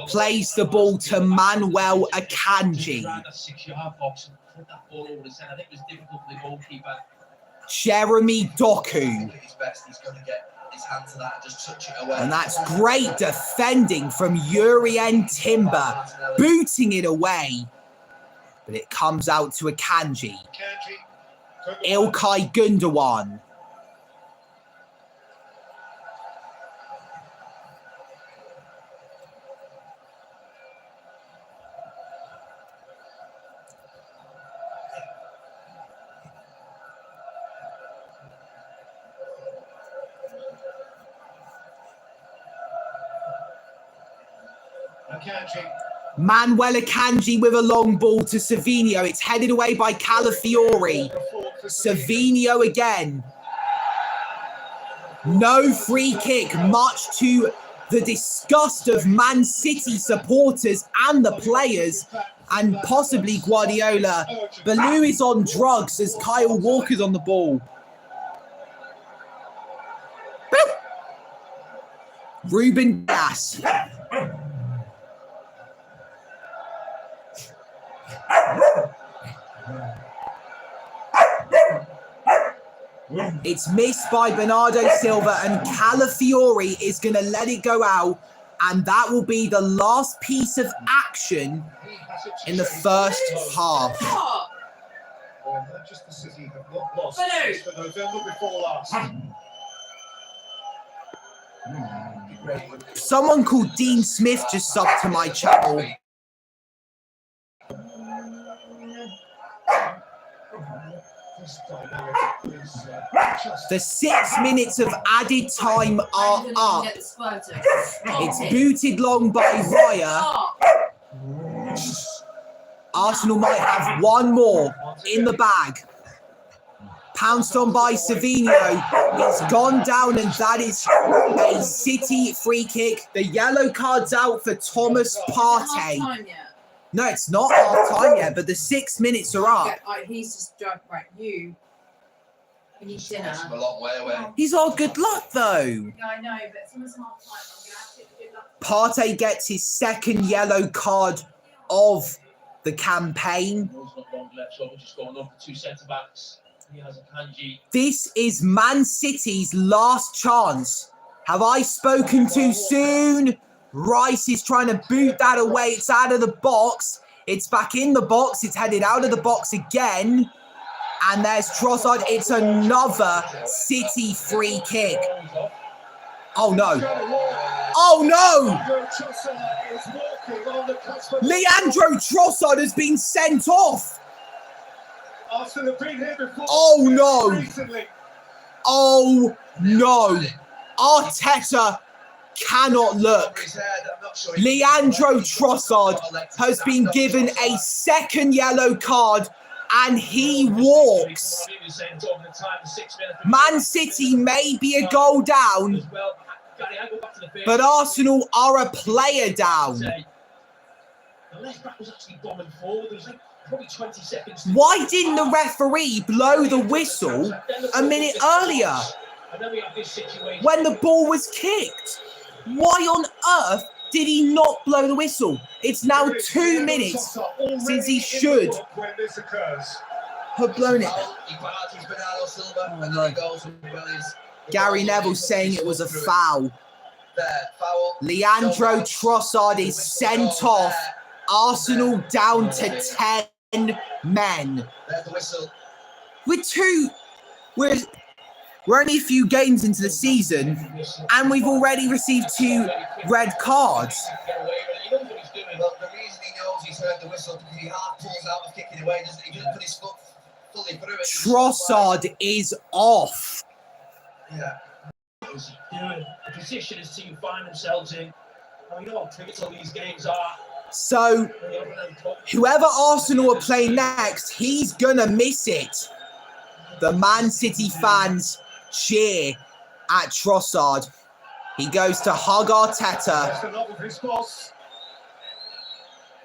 plays the ball to Manuel Akanji. Jeremy Doku. And that's great defending from Urien Timber, booting it away. But it comes out to Akanji. Ilkay Gundogan. Manuel Akanji with a long ball to Savinho. It's headed away by Calafiori. Savinho again. No free kick, much to the disgust of Man City supporters and the players, and possibly Guardiola. Baloo is on drugs as Kyle Walker's on the ball. Ruben Dias. It's missed by Bernardo Silva, and Calafiori is going to let it go out, and that will be the last piece of action in the first half. Manchester City have not lost since the November before last. Someone called Dean Smith just subbed to my channel. The 6 minutes of added time are up. It's booted long by Raya. Arsenal might have one more in the bag. Pounced on by Savinho. It's gone down, and that is a City free kick. The yellow card's out for Thomas Partey. No, it's not half time yet, but the 6 minutes are up. He's just right. You need dinner. A long way away. He's all good luck though. Yeah, I know, but someone's half time. I'm gonna have to good luck. Partey gets his second yellow card of the campaign. This is Man City's last chance. Have I spoken too soon? Rice is trying to boot that away. It's out of the box. It's back in the box. It's headed out of the box again. And there's Trossard. It's another City free kick. Oh, no. Oh, no. Leandro Trossard has been sent off. Oh, no. Oh, no. Arteta cannot look. Leandro Trossard has been given a second yellow card, and he walks. Man City may be a goal down, but Arsenal are a player down. The left back was actually bombing forward. There was like probably 20 seconds. Why didn't the referee blow the whistle a minute earlier And then we have this situation when the ball was kicked? Why on earth did he not blow the whistle? It's now 2 minutes since he should have blown it. Oh, no. Gary Neville saying it was a foul. Leandro Trossard is sent off. Arsenal down to 10 men. We're only a few games into the season, and we've already received 2 red cards. The reason he knows he's heard the whistle because he half pulls out of kicking away, doesn't he? He doesn't put his foot fully through it. Trossard is off. Yeah. Doing the position his team find themselves in. I mean, you know how pivotal these games are. So, whoever Arsenal are playing next, he's gonna miss it. The Man City fans cheer at Trossard. He goes to hug Arteta.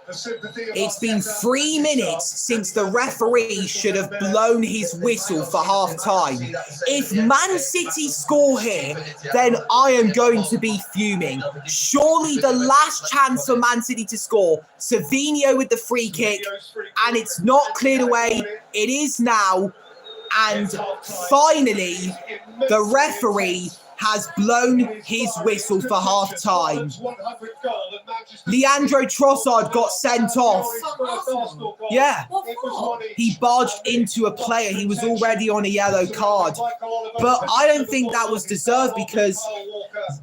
It's been 3 minutes since the referee should have blown his whistle for half-time. If Man City score here, then I am going to be fuming. Surely the last chance for Man City to score. Savinho with the free kick, and it's not cleared away. It is now. And finally, the referee has blown his whistle for half-time. Leandro Trossard got sent off. Yeah, he barged into a player. He was already on a yellow card. But I don't think that was deserved because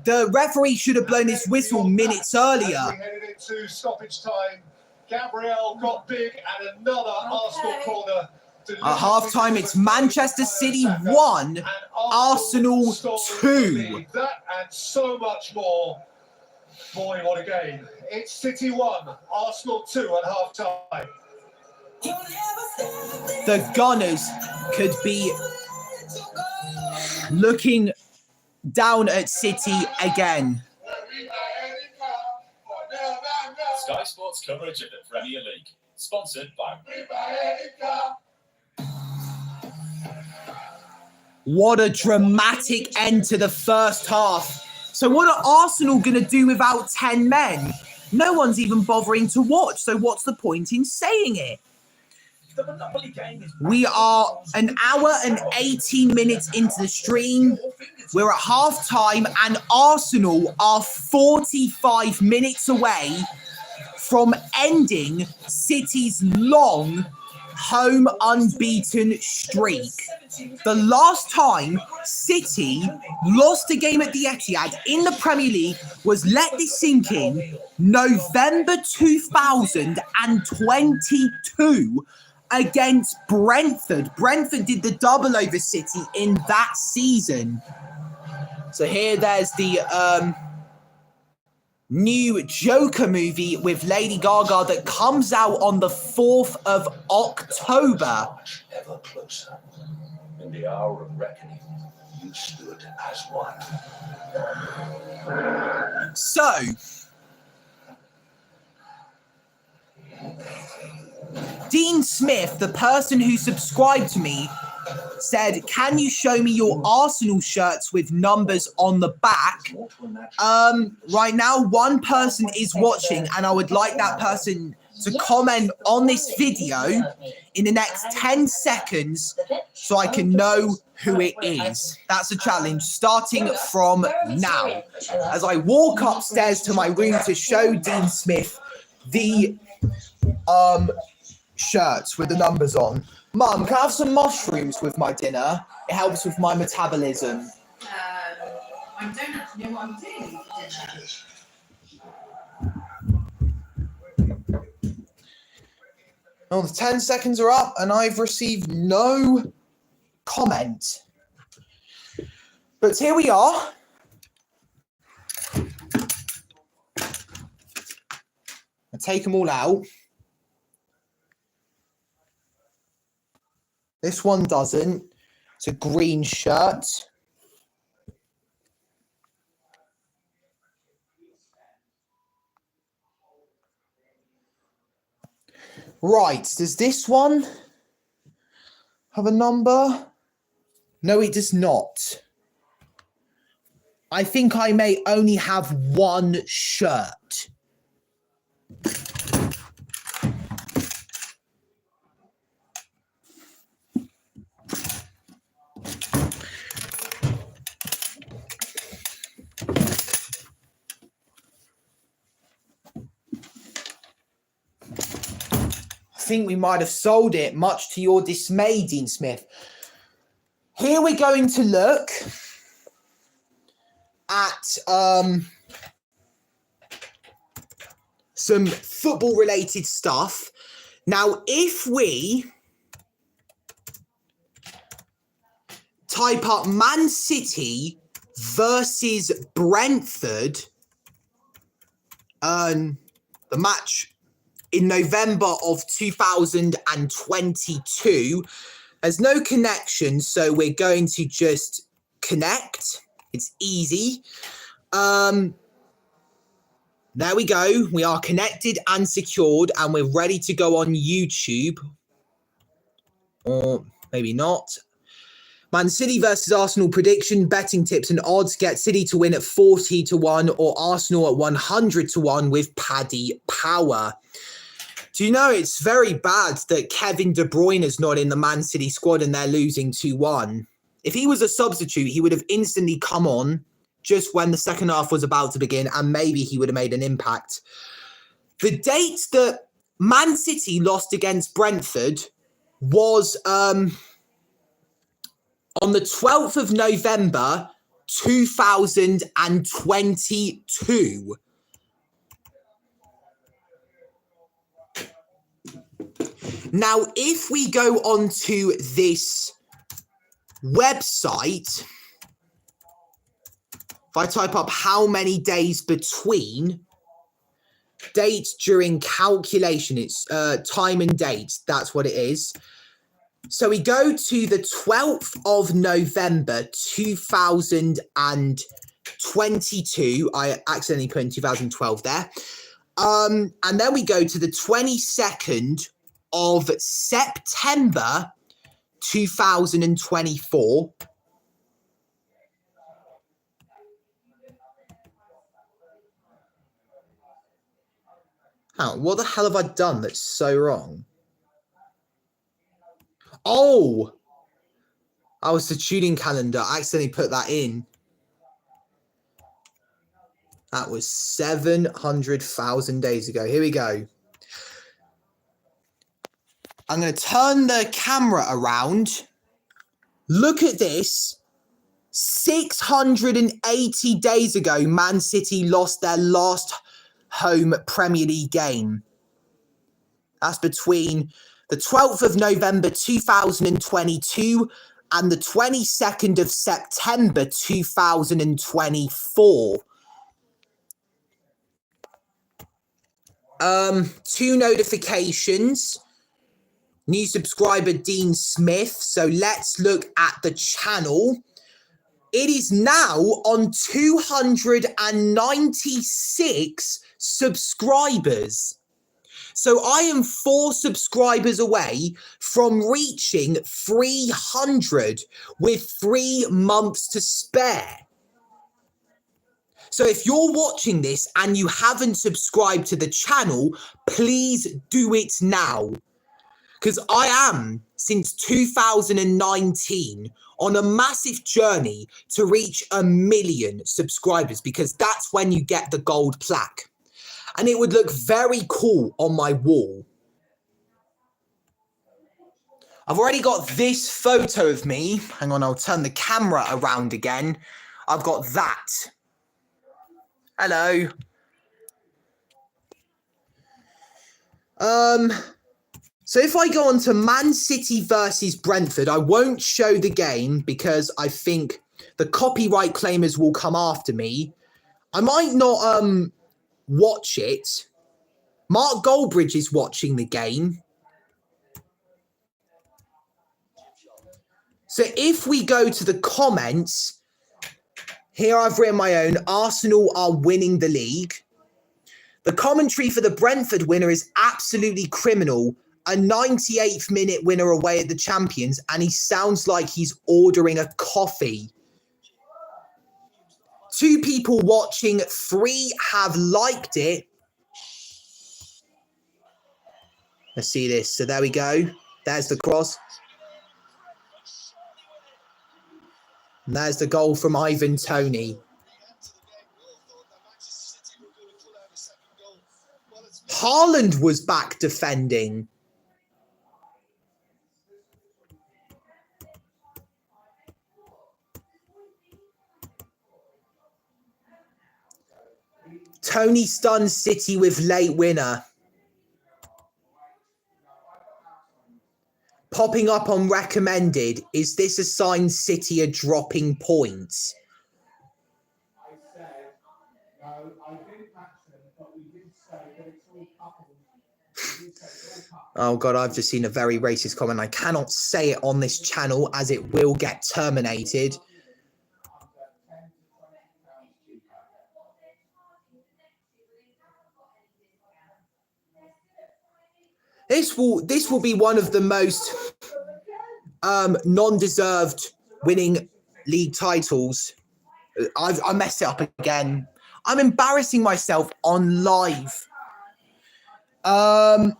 the referee should have blown his whistle minutes earlier. Gabriel got big and another Arsenal corner. At half-time, it's Manchester City 1, Arsenal 2. That and so much more. Boy, what a game. It's City 1, Arsenal 2 at half-time. The Gunners could be looking down at City again. Sky Sports coverage of the Premier League, sponsored by... What a dramatic end to the first half. So what are Arsenal going to do without 10 men? No one's even bothering to watch, so what's the point in saying it? We are an hour and 18 minutes into the stream. We're at half-time, and Arsenal are 45 minutes away from ending City's long home unbeaten streak. The last time City lost a game at the Etihad in the Premier League was, let this sink in, November 2022 against Brentford. Brentford did the double over City in that season. So here there's the new Joker movie with Lady Gaga that comes out on the 4th of October. Ever closer. In the hour of reckoning, you stood as one. So, Dean Smith, the person who subscribed to me, said, can you show me your Arsenal shirts with numbers on the back? Right now, one person is watching, and I would like that person to comment on this video in the next 10 seconds so I can know who it is. That's a challenge starting from now. As I walk upstairs to my room to show Dean Smith the shirts with the numbers on. Mum, can I have some mushrooms with my dinner? It helps with my metabolism. I don't actually know what I'm doing for dinner. Well, the 10 seconds are up and I've received no comment. But here we are. I take them all out. This one doesn't. It's a green shirt. Right, does this one have a number? No, it does not. I think I may only have one shirt. I think we might have sold it, much to your dismay, Dean Smith. Here we're going to look at some football-related stuff. Now, if we type up Man City versus Brentford, the match in November of 2022, there's no connection, so we're going to just connect. It's easy. There we go. We are connected and secured, and we're ready to go on YouTube. Or maybe not. Man City versus Arsenal prediction, betting tips and odds. Get City to win at 40 to 1 or Arsenal at 100 to 1 with Paddy Power. Do you know it's very bad that Kevin De Bruyne is not in the Man City squad and they're losing 2-1? If he was a substitute, he would have instantly come on just when the second half was about to begin, and maybe he would have made an impact. The date that Man City lost against Brentford was on the 12th of November, 2022. Now, if we go onto this website, if I type up how many days between, dates during calculation, it's time and dates, that's what it is. So we go to the 12th of November, 2022. I accidentally put in 2012 there. And then we go to the 22nd of September, 2024. Oh, what the hell have I done that's so wrong? Oh, I was the tuning calendar. I accidentally put that in. That was 700,000 days ago. Here we go. I'm going to turn the camera around. Look at this. 680 days ago, Man City lost their last home Premier League game. That's between the 12th of November 2022 and the 22nd of September 2024. Two notifications. New subscriber Dean Smith. So let's look at the channel. It is now on 296 subscribers. So I am 4 subscribers away from reaching 300 with 3 months to spare. So if you're watching this and you haven't subscribed to the channel, please do it now. Because I am, since 2019, on a massive journey to reach 1 million subscribers, because that's when you get the gold plaque. And it would look very cool on my wall. I've already got this photo of me. Hang on, I'll turn the camera around again. I've got that. Hello. So if I go on to Man City versus Brentford, I won't show the game because I think the copyright claimers will come after me. I might not watch it. Mark Goldbridge is watching the game. So if we go to the comments, here I've written my own, Arsenal are winning the league. The commentary for the Brentford winner is absolutely criminal. a 98th minute winner away at the Champions, and he sounds like he's ordering a coffee. 2 people watching, 3 have liked it. Let's see this. So there we go. There's the cross. And there's the goal from Ivan Toney. Haaland was back defending. Tony stuns City with late winner. Popping up on recommended. Is this a sign City are dropping points? Oh God, I've just seen a very racist comment. I cannot say it on this channel as it will get terminated. This will be one of the most non-deserved winning league titles. I messed it up again. I'm embarrassing myself on live. Hang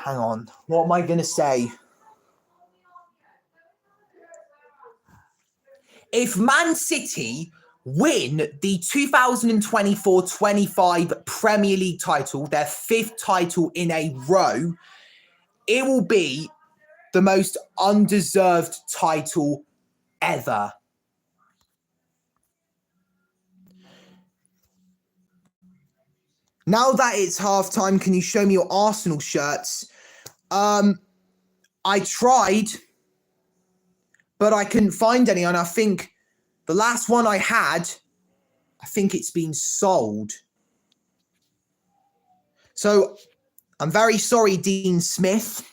on. What am I going to say? If Man City win the 2024-25 Premier League title, their 5th title in a row, it will be the most undeserved title ever. Now that it's halftime, can you show me your Arsenal shirts? I tried, but I couldn't find any, and I think the last one I had, I think it's been sold. So I'm very sorry, Dean Smith.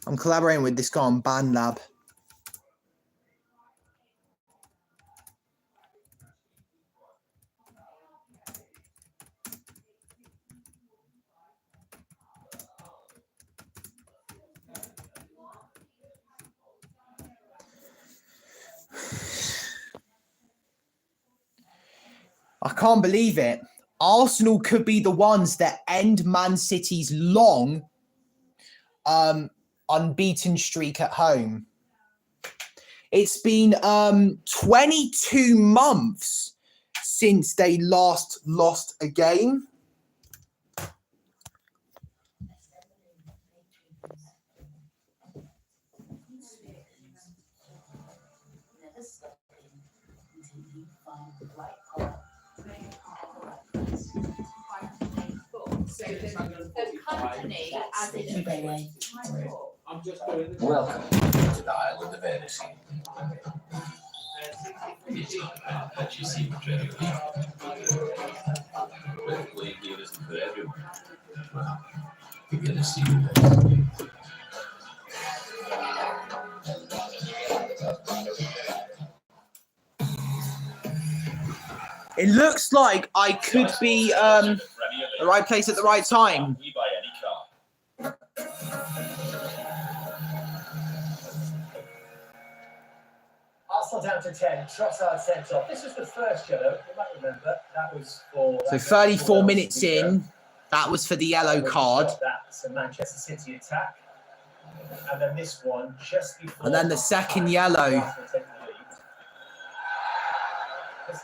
I'm collaborating with this guy on BandLab. I can't believe it. Arsenal could be the ones that end Man City's long unbeaten streak at home. It's been 22 months since they last lost a game. So the company, as in Welcome to the Isle of the Fantasy. It's not bad that you see generally. But playing game isn't for everyone. Well, you're gonna see that. It looks like I could be the right place at the right time. Arsenal down to 10. Trossard sent off. This was the first yellow. You might remember that was for. So 34 minutes in, that was for the yellow card. That's a Manchester City attack. And then this one just before. And then the second yellow.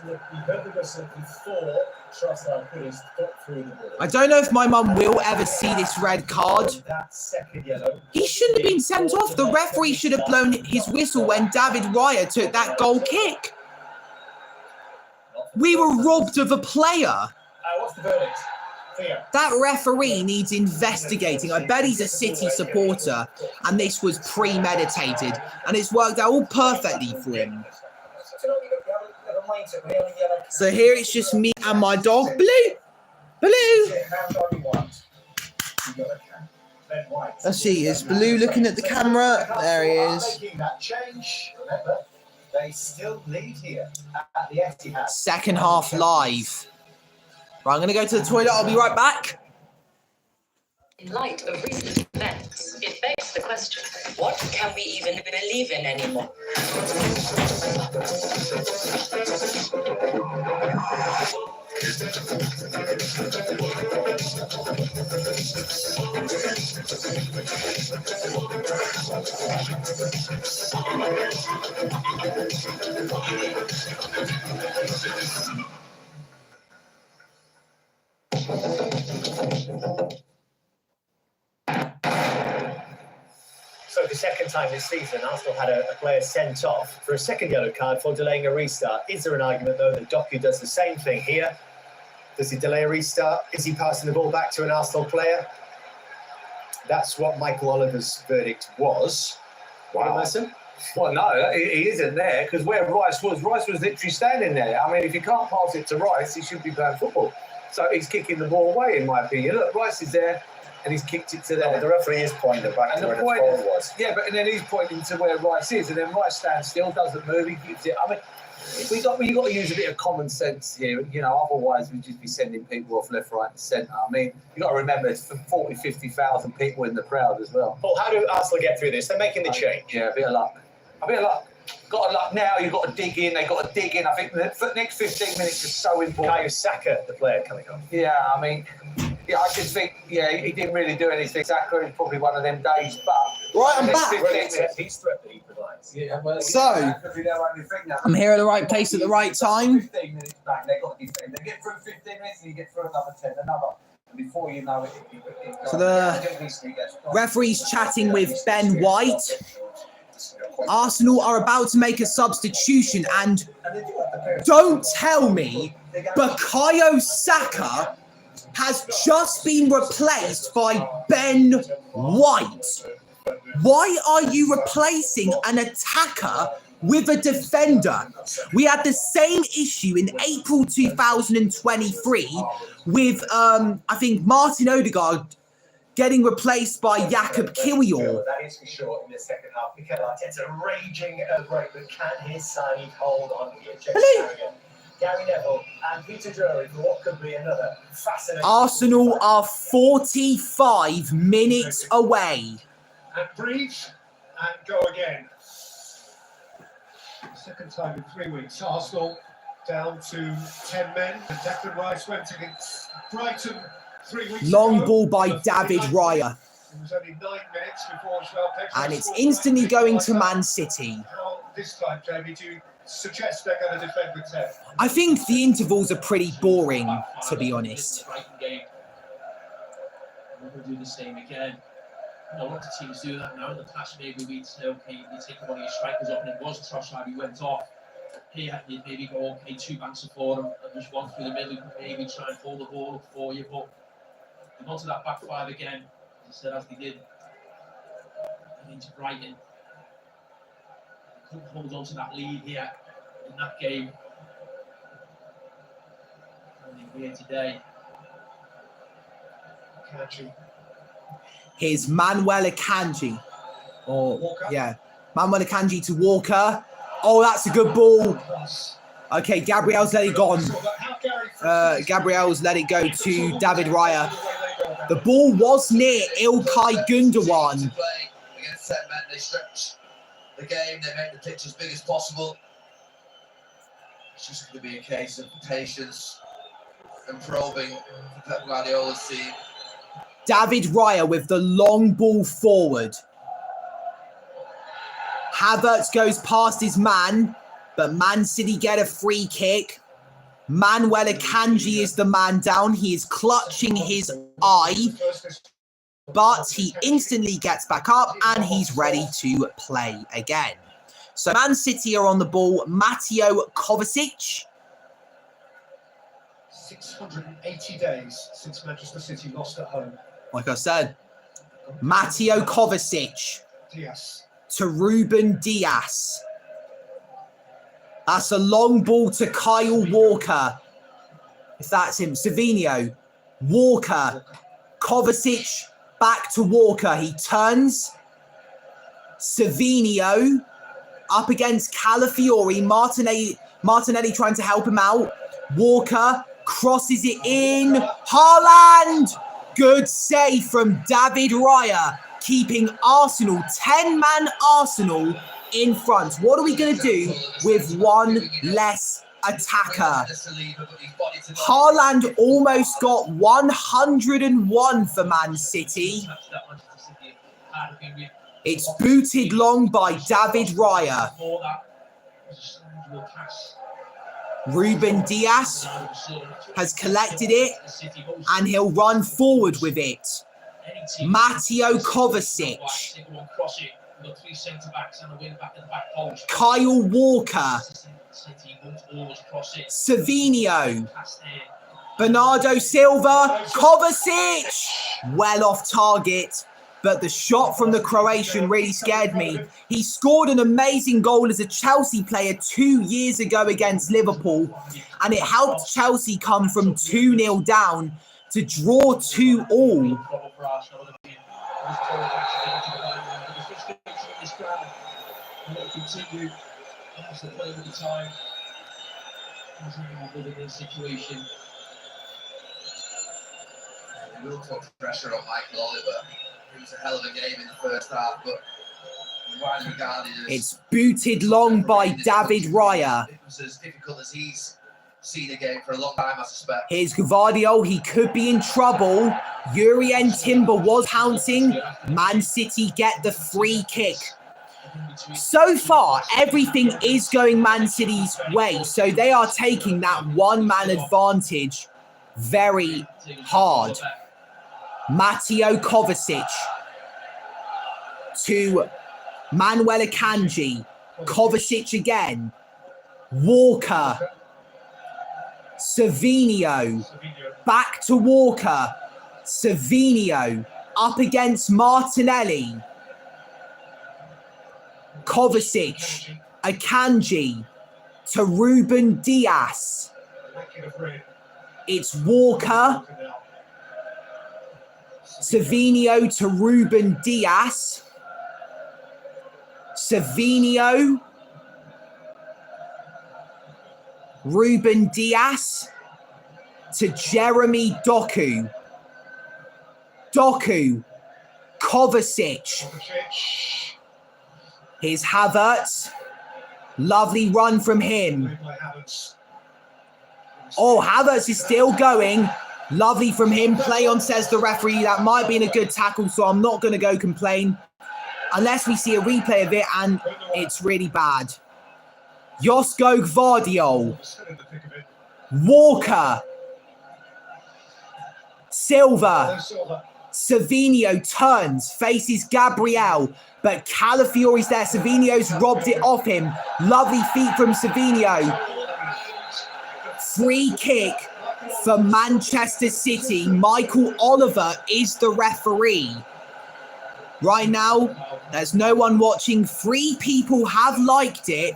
You heard the whistle before Trossard put his foot through the ball. I don't know if my mum will ever see this red card. That second yellow. He shouldn't have been sent off. The referee should have blown his whistle when David Raya took that goal kick. We were robbed of a player. What's the verdict? That referee needs investigating. I bet he's a City supporter, and this was premeditated, and it's worked out all perfectly for him. So here it's just me and my dog, Blue. Blue. Let's see, is Blue looking at the camera? There he is. They still lead here at the Etihad. Second half live. Right, I'm going to go to the toilet. I'll be right back. In light of recent events, it begs the question, what can we even believe in anymore? So the second time this season, Arsenal had a player sent off for a second yellow card for delaying a restart. Is there an argument, though, that Doku does the same thing here? Does he delay a restart? Is he passing the ball back to an Arsenal player? That's what Michael Oliver's verdict was. Wow. Well, no, he isn't there, because where Rice was literally standing there. I mean, if you can't pass it to Rice, he should be playing football. So he's kicking the ball away, in my opinion. Look, Rice is there, and he's kicked it to there. No, the referee is pointing back to where the ball was. Yeah, but then he's pointing to where Rice is, and then Rice stands still, doesn't move, he gives it. I mean, you've got to use a bit of common sense here, you know, otherwise we'd just be sending people off left, right and centre. I mean, you've got to remember it's 40, 50,000 people in the crowd as well. Paul, how do Arsenal get through this? They're making the change. Yeah, a bit of luck. A bit of luck. Got to luck now, you've got to dig in, they've got to dig in. I think the next 15 minutes is so important. Kayo Saka, the player coming on. Yeah, I mean, yeah, I just think, yeah, he didn't really do anything. Saka is probably one of them days, but... Right, I'm back. He's threat that he provides. Yeah, well, So, I'm here at the right place at the right time. 15 minutes back, they've got to defend. They get through 15 minutes and you get through another 10, another. And before you know it, So the referee's chatting with Ben White. Arsenal are about to make a substitution, and don't tell me Bukayo Saka has just been replaced by Ben White. Why are you replacing an attacker with a defender? We had the same issue in April 2023 with, I think, Martin Odegaard getting replaced by Jakob Kiwior. That is for sure in the second half. Mikel Arteta raging at a break, but can his side hold on here? Gary Neville and Peter Drury for what could be another fascinating... Arsenal are 45 minutes away. And breathe and go again. Second time in 3 weeks. Arsenal down to 10 men. And Declan Rice went against Brighton 3 weeks Long ago. ball by David Raya. It was only 9 minutes before Joao Pedro And it's scored. instantly going to Man City. How this time, Jamie, do you suggest they're going to defend with 10? I think the intervals are pretty boring, to be honest. We'll do the same again. You know, a lot of teams do that now. In the past, maybe we'd say, okay, you take one of your strikers off, and it was Trossard who went off. Here, you'd maybe go, okay, 2 backs support him, and just one through the middle, maybe try and pull the ball up for you. But they got to that back five again, as I said, as they did into Brighton. Couldn't hold on to that lead here in that game. Only here today. Akanji. Here's Manuel Akanji. Manuel Akanji to Walker. Oh, that's a good ball. Okay, Gabriel's let it go. Gabriel's let it go to David Raya. The ball was near Ilkay Gundogan. Against 10 men, they stretch the game, they make the pitch as big as possible. It's just going to be a case of patience and probing for Pep Guardiola's team. David Raya with the long ball forward. Havertz goes past his man, but Man City get a free kick. Manuel Akanji is the man down. He is clutching his eye, but he instantly gets back up and he's ready to play again. So Man City are on the ball. Mateo Kovacic 680 days since Manchester City lost at home. Like I said, Mateo Kovacic Diaz. to Ruben Diaz. That's a long ball to Kyle Walker. If that's him. Savinho. Walker. Kovacic back to Walker. He turns. Savinho up against Calafiori. Martinelli trying to help him out. Walker crosses it in. Haaland! Good save from David Raya, keeping Arsenal, 10-man Arsenal, in front. What are we going to do with one less attacker? Haaland almost got 101 for Man City. It's booted long by David Raya. Ruben Diaz has collected it and he'll run forward with it. Mateo Kovacic. Kyle Walker. Savinho. Bernardo Silva. Kovacic. Well off target. But the shot from the Croatian really scared me. He scored an amazing goal as a Chelsea player 2 years ago against Liverpool. And it helped Chelsea come from 2-0 down to draw 2-2. They will put pressure on Michael Oliver. It was a hell of a game in the first half, but widely regarded as... It's booted long by David Raya. It was as difficult as he's seen a game for a long time, I suspect. Here's Gvardiol. He could be in trouble. Jurrien Timber was pouncing. Man City get the free kick. So far, everything is going Man City's way, so they are taking that one-man advantage very hard. Mateo Kovacic to Manuel Akanji. Kovacic again. Walker. Savinho. Back to Walker. Savinho up against Martinelli. Kovacic. Akanji to Ruben Diaz. It's Walker. Savinho to Ruben Diaz. Savinho. Ruben Diaz to Jeremy Doku. Doku. Kovacic. Here's Havertz. Lovely run from him. Oh, Havertz is still going. Lovely from him. Play on, says the referee. That might be a good tackle, so I'm not going to go complain. Unless we see a replay of it, and it's really bad. Josko Gvardiol. Walker. Silva. Savinho turns, faces Gabriel, but Calafiori's there. Savinho's robbed it off him. Lovely feet from Savinho. Free kick for Manchester City. Michael Oliver is the referee. Right now, there's no one watching. 3 people have liked it.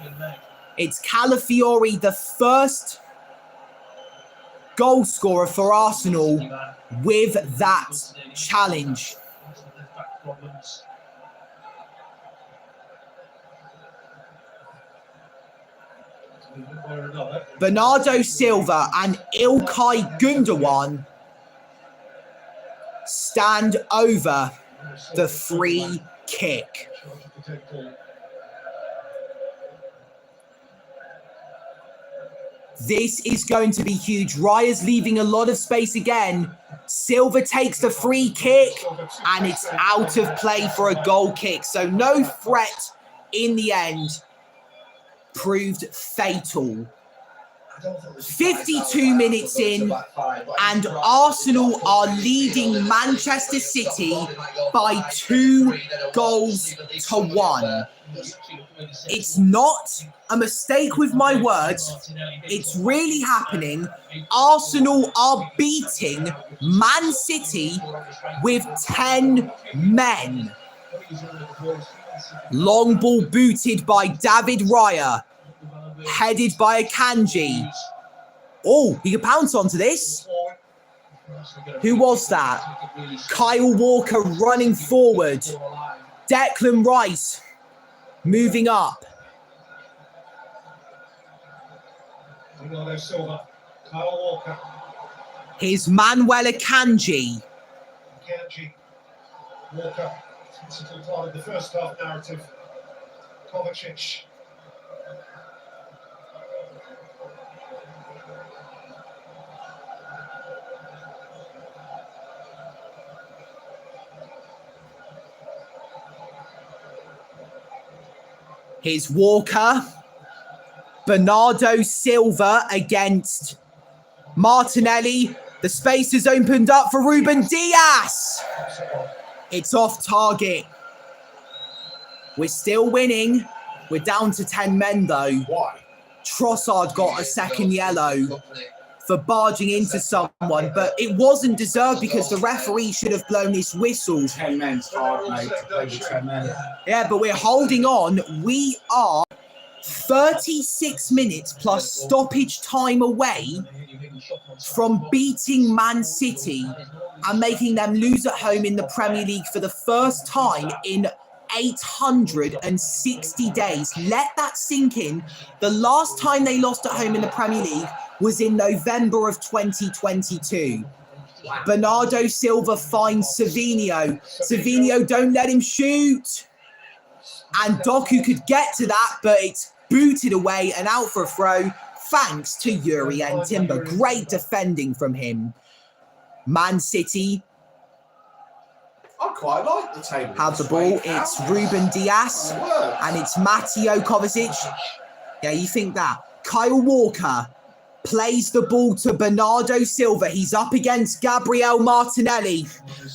It's Calafiori, the first goal scorer for Arsenal with that challenge. Bernardo Silva and Ilkay Gundogan stand over the free kick. This is going to be huge. Raya's leaving a lot of space again. Silva takes the free kick and it's out of play for a goal kick. So no threat in the end. Proved fatal. 52 minutes in, and Arsenal are leading Manchester City by 2 goals to 1. It's not a mistake with my words. It's really happening. Arsenal are beating Man City with 10 men. Long ball booted by David Raya. Headed by Akanji. Oh, he could pounce onto this. Who was that? Kyle Walker running forward. Declan Rice moving up. Here's Manuel Akanji. Walker, part of the first half narrative. Kovacic. Here's Walker. Bernardo Silva against Martinelli. The space is opened up for Ruben Dias. It's off target. We're still winning. We're down to 10 men though. Why? Trossard got a second yellow for barging into someone, but it wasn't deserved because the referee should have blown his whistle. 10 men's hard, mate, to play with 10 men. Yeah, but we're holding on. We are 36 minutes plus stoppage time away from beating Man City and making them lose at home in the Premier League for the first time in 860 days. Let that sink in. The last time they lost at home in the Premier League was in November of 2022. Bernardo Silva finds Savinho. Savinho, don't let him shoot. And Doku could get to that, but it's booted away and out for a throw, thanks to Yuri and Timber. Great defending from him. Man City I quite like the table. have the ball. It's Ruben Dias and it's Mateo Kovacic. Yeah, you think that. Kyle Walker plays the ball to Bernardo Silva. He's up against Gabriel Martinelli.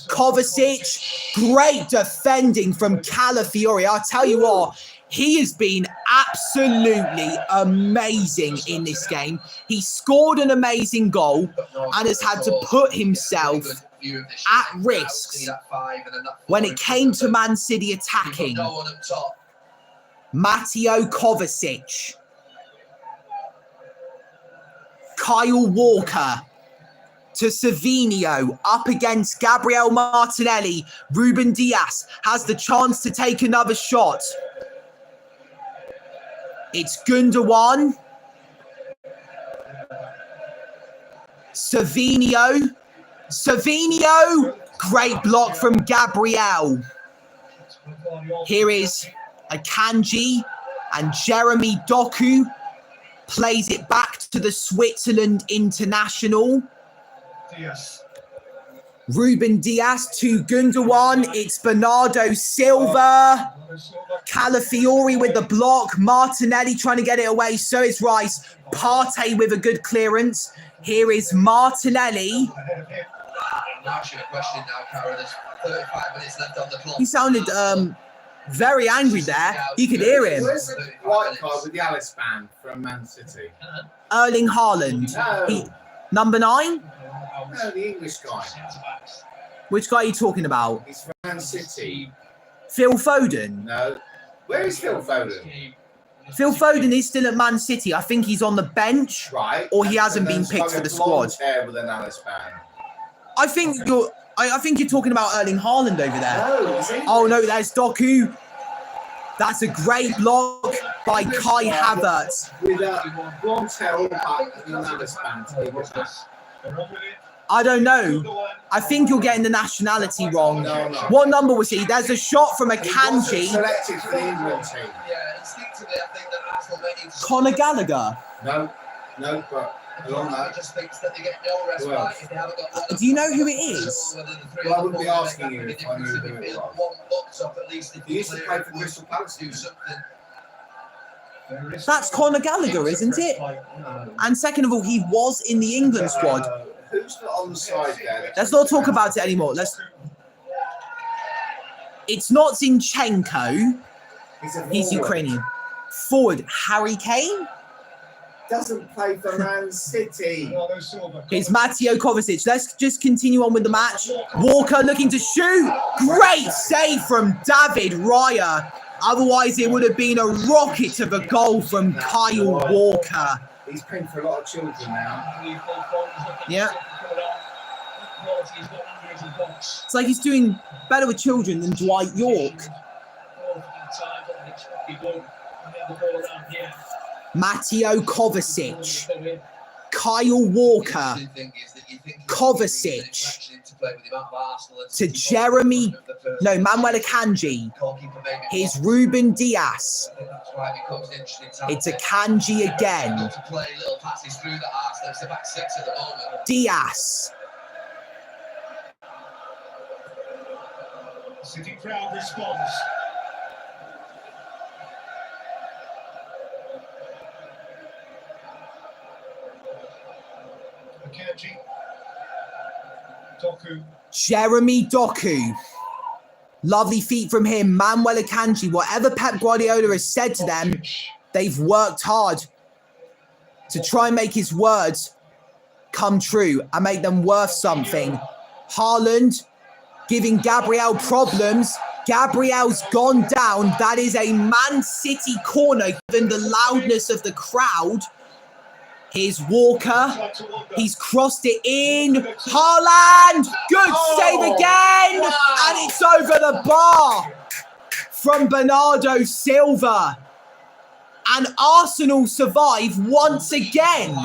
Kovacic, great defending from Calafiori. I'll tell you what, he has been absolutely amazing in this game. He scored an amazing goal and has had to put himself at risk when it came to Man City attacking. Mateo Kovacic. Kyle Walker to Savinho, up against Gabriel Martinelli. Ruben Dias has the chance to take another shot. It's Gundogan. Savinho. Savinho. Great block from Gabriel. Here is Akanji and Jeremy Doku. Plays it back to the Switzerland international. Dias. Ruben Dias to Gundogan. It's Bernardo Silva. Calafiori with the block. Martinelli trying to get it away. So is Rice. Partey with a good clearance. Here is Martinelli. He sounded very angry there. You could hear him. Where's the white guy with the Alice band from Man City? Erling Haaland. No. Number 9? No, the English guy. Which guy are you talking about? He's from Man City. Phil Foden? No. Where is Phil Foden? Phil Foden is still at Man City. I think he's on the bench. Right. Or he hasn't been picked for the squad. With an Alice band. I think you're talking about Erling Haaland over there. No, oh no, there's Doku. That's a great block by Kai Havertz. With a blonde hair all back and an Alice band. I don't know. I think you're getting the nationality wrong. No. What number was he? There's a shot from Akanji. Selected for the England team. Conor Gallagher. No, but along that. Do you know who it is? Well, I wouldn't be asking you if I knew who it was. He used to play for Crystal Palace. That's Conor Gallagher, isn't it? And second of all, he was in the England squad. Who's not on the side there? Let's not talk about it anymore. It's not Zinchenko. He's Ukrainian. Forward, Harry Kane. Doesn't play for Man City. Here's Mateo Kovacic. Let's just continue on with the match. Walker looking to shoot. Great save from David Raya. Otherwise, it would have been a rocket of a goal from Kyle Walker. He's playing for a lot of children now. Yeah. It's like he's doing better with children than Dwight York. Mateo Kovacic, Kyle Walker, Kovacic, to Manuel Akanji. Here's Ruben Diaz. It's Akanji again. Diaz. City crowd responds. Akanji. Doku. Jeremy Doku. Lovely feet from him. Manuel Akanji. Whatever Pep Guardiola has said to them, they've worked hard to try and make his words come true and make them worth something. Haaland giving Gabriel problems. Gabriel's gone down. That is a Man City corner, given the loudness of the crowd. Here's Walker. He's crossed it in. Haaland! Good save again! And it's over the bar from Bernardo Silva. And Arsenal survive once again.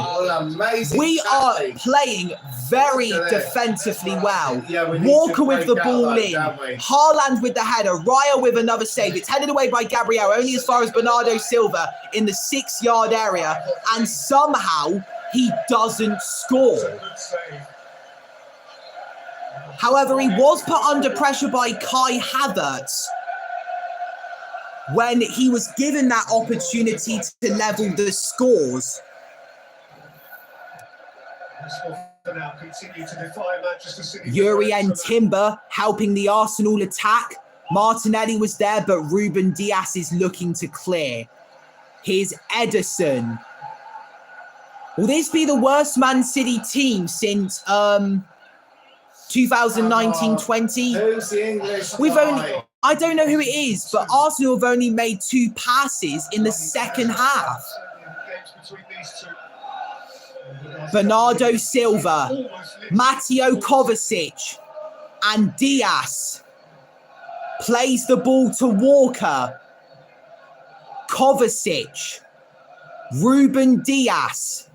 We are playing very defensively well. Walker with the ball in. Haaland with the header. Raya with another save. It's headed away by Gabriel, only as far as Bernardo Silva in the 6-yard area. And somehow he doesn't score. However, he was put under pressure by Kai Havertz when he was given that opportunity to level the scores. Jurrien Timber helping the Arsenal attack. Martinelli was there, but Ruben Diaz is looking to clear. Here's Ederson. Will this be the worst Man City team since 2019-20? Who's the English We've guy? only... I don't know who it is, but Arsenal have only made 2 passes in the second half. Bernardo Silva, Mateo Kovacic, and Diaz plays the ball to Walker. Kovacic, Ruben Diaz,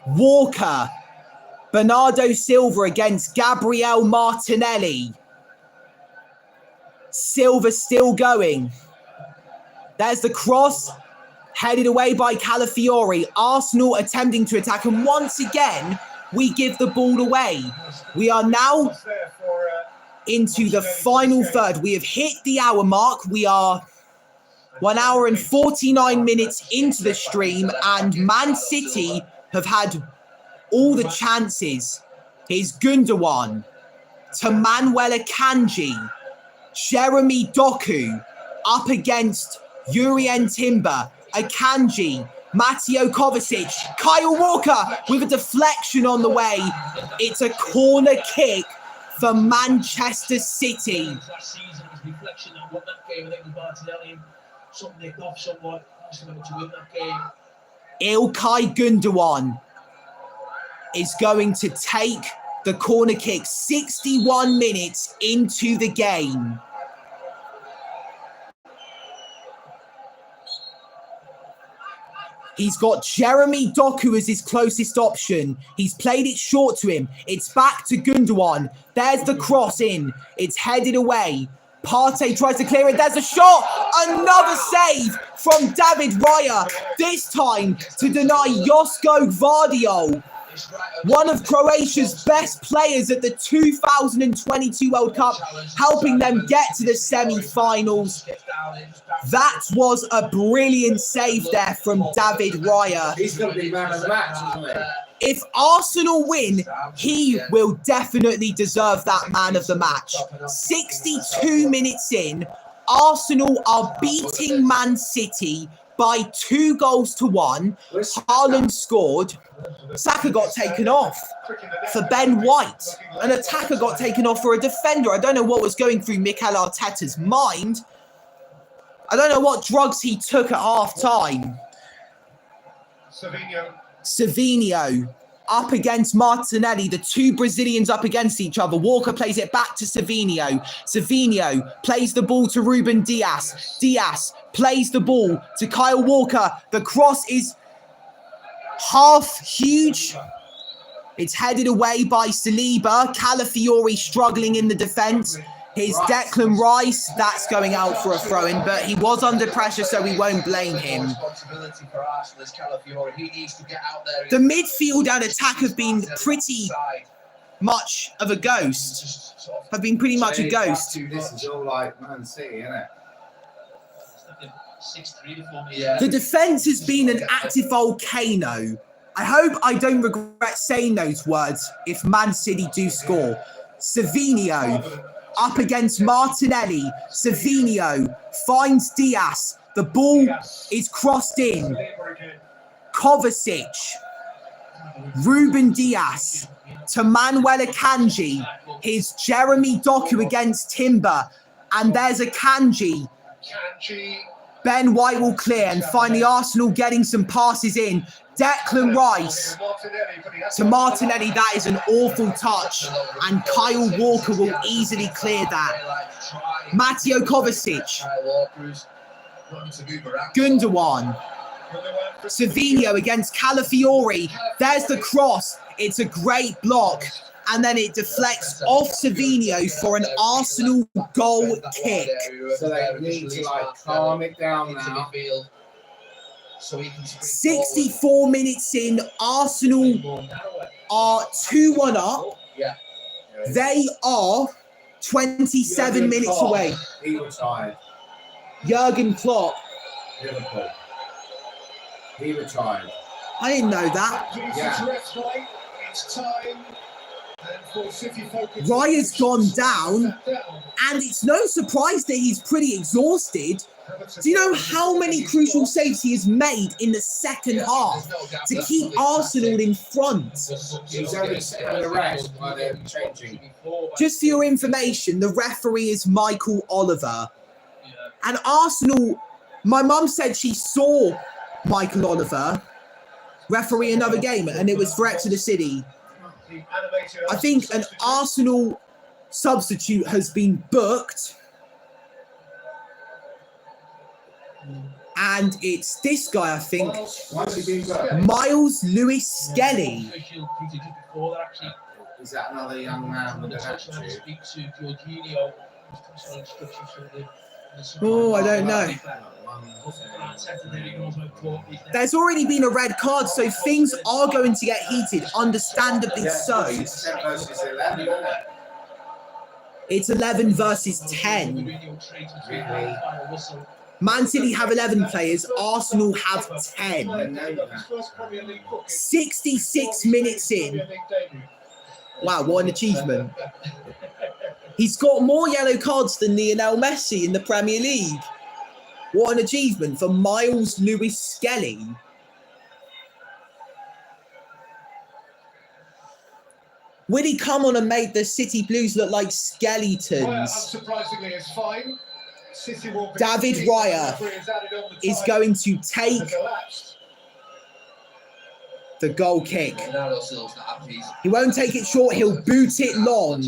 Walker, Bernardo Silva against Gabriel Martinelli. Silva still going. There's the cross, headed away by Calafiori. Arsenal attempting to attack, and once again, we give the ball away. We are now into the final third. We have hit the hour mark. We are 1 hour and 49 minutes into the stream, and Man City have had all the chances. Here's Gundogan to Manuel Akanji. Jeremy Doku up against Jurrien Timber. Akanji, Mateo Kovacic, Kyle Walker with a deflection on the way. It's a corner kick for Manchester City. Last season was reflection on what that game, I think, was Martinelli. Something nicked off someone. To win that game. Ilkay Gundogan is going to take the corner kick 61 minutes into the game. He's got Jeremy Doku as his closest option. He's played it short to him. It's back to Gundogan. There's the cross in. It's headed away. Partey tries to clear it. There's a shot. Another save from David Raya. This time to deny Josko Gvardiol. one of Croatia's best players at the 2022 World Cup, helping them get to the semi-finals. That was a brilliant save there from David Raya. He's going to be man of the match, isn't he? If Arsenal win, he will definitely deserve that man of the match. 62 minutes in, Arsenal are beating Man City by 2-1. Haaland scored. Saka got taken off for Ben White. An attacker got taken off for a defender. I don't know what was going through Mikel Arteta's mind. I don't know what drugs he took at half-time. Savinho up against Martinelli. The two Brazilians up against each other. Walker plays it back to Savinho. Savinho plays the ball to Ruben Dias. Dias plays the ball to Kyle Walker. The cross is half huge. It's headed away by Saliba. Calafiori struggling in the defence. Here's Declan Rice. That's going out for a throw-in, but he was under pressure, so we won't blame him. The midfield and attack have been pretty much of a ghost. Have been pretty much a ghost. This is all like Man City, isn't it? The defence has been an active volcano. I hope I don't regret saying those words if Man City do score. Savinho up against Martinelli. Savinho finds Dias. The ball is crossed in. Kovacic. Ruben Dias to Manuel Akanji. Here's Jeremy Doku against Timber. And there's Akanji. Ben White will clear, and finally Arsenal getting some passes in. Declan Rice to Martinelli. That is an awful touch, and Kyle Walker will easily clear that. Mateo Kovacic. Gundogan. Savinho against Calafiori. There's the cross. It's a great block. And then it deflects off Savinho for an Arsenal goal kick. So they need to calm it down now. 64 minutes in, Arsenal are 2-1 up. They are 27 minutes away. He retired. Jurgen Klopp. Liverpool. He retired. I didn't know that. Yeah. It's time. Raya's gone down, and it's no surprise that he's pretty exhausted. Do you know how many crucial saves he has made in the second half to keep Arsenal in front? He's only sitting on the rest while they're changing. Just for your information, the referee is Michael Oliver. And Arsenal, my mum said she saw Michael Oliver referee another game, and it was for Exeter City. I think an Arsenal substitute has been booked. And it's this guy, I think. Miles Lewis Skelly. Is that another young man with an attitude? Oh, I don't know. There's already been a red card, so things are going to get heated, understandably so. It's 11 versus 10. Man City have 11 players, Arsenal have 10. 66 minutes in. Wow, what an achievement. He's got more yellow cards than Lionel Messi in the Premier League. What an achievement for Miles Lewis Skelly. Will he come on and make the City Blues look like skeletons? Well, unsurprisingly, it's fine. City will be David Raya is going to take the goal kick. He won't take it short, he'll boot it long.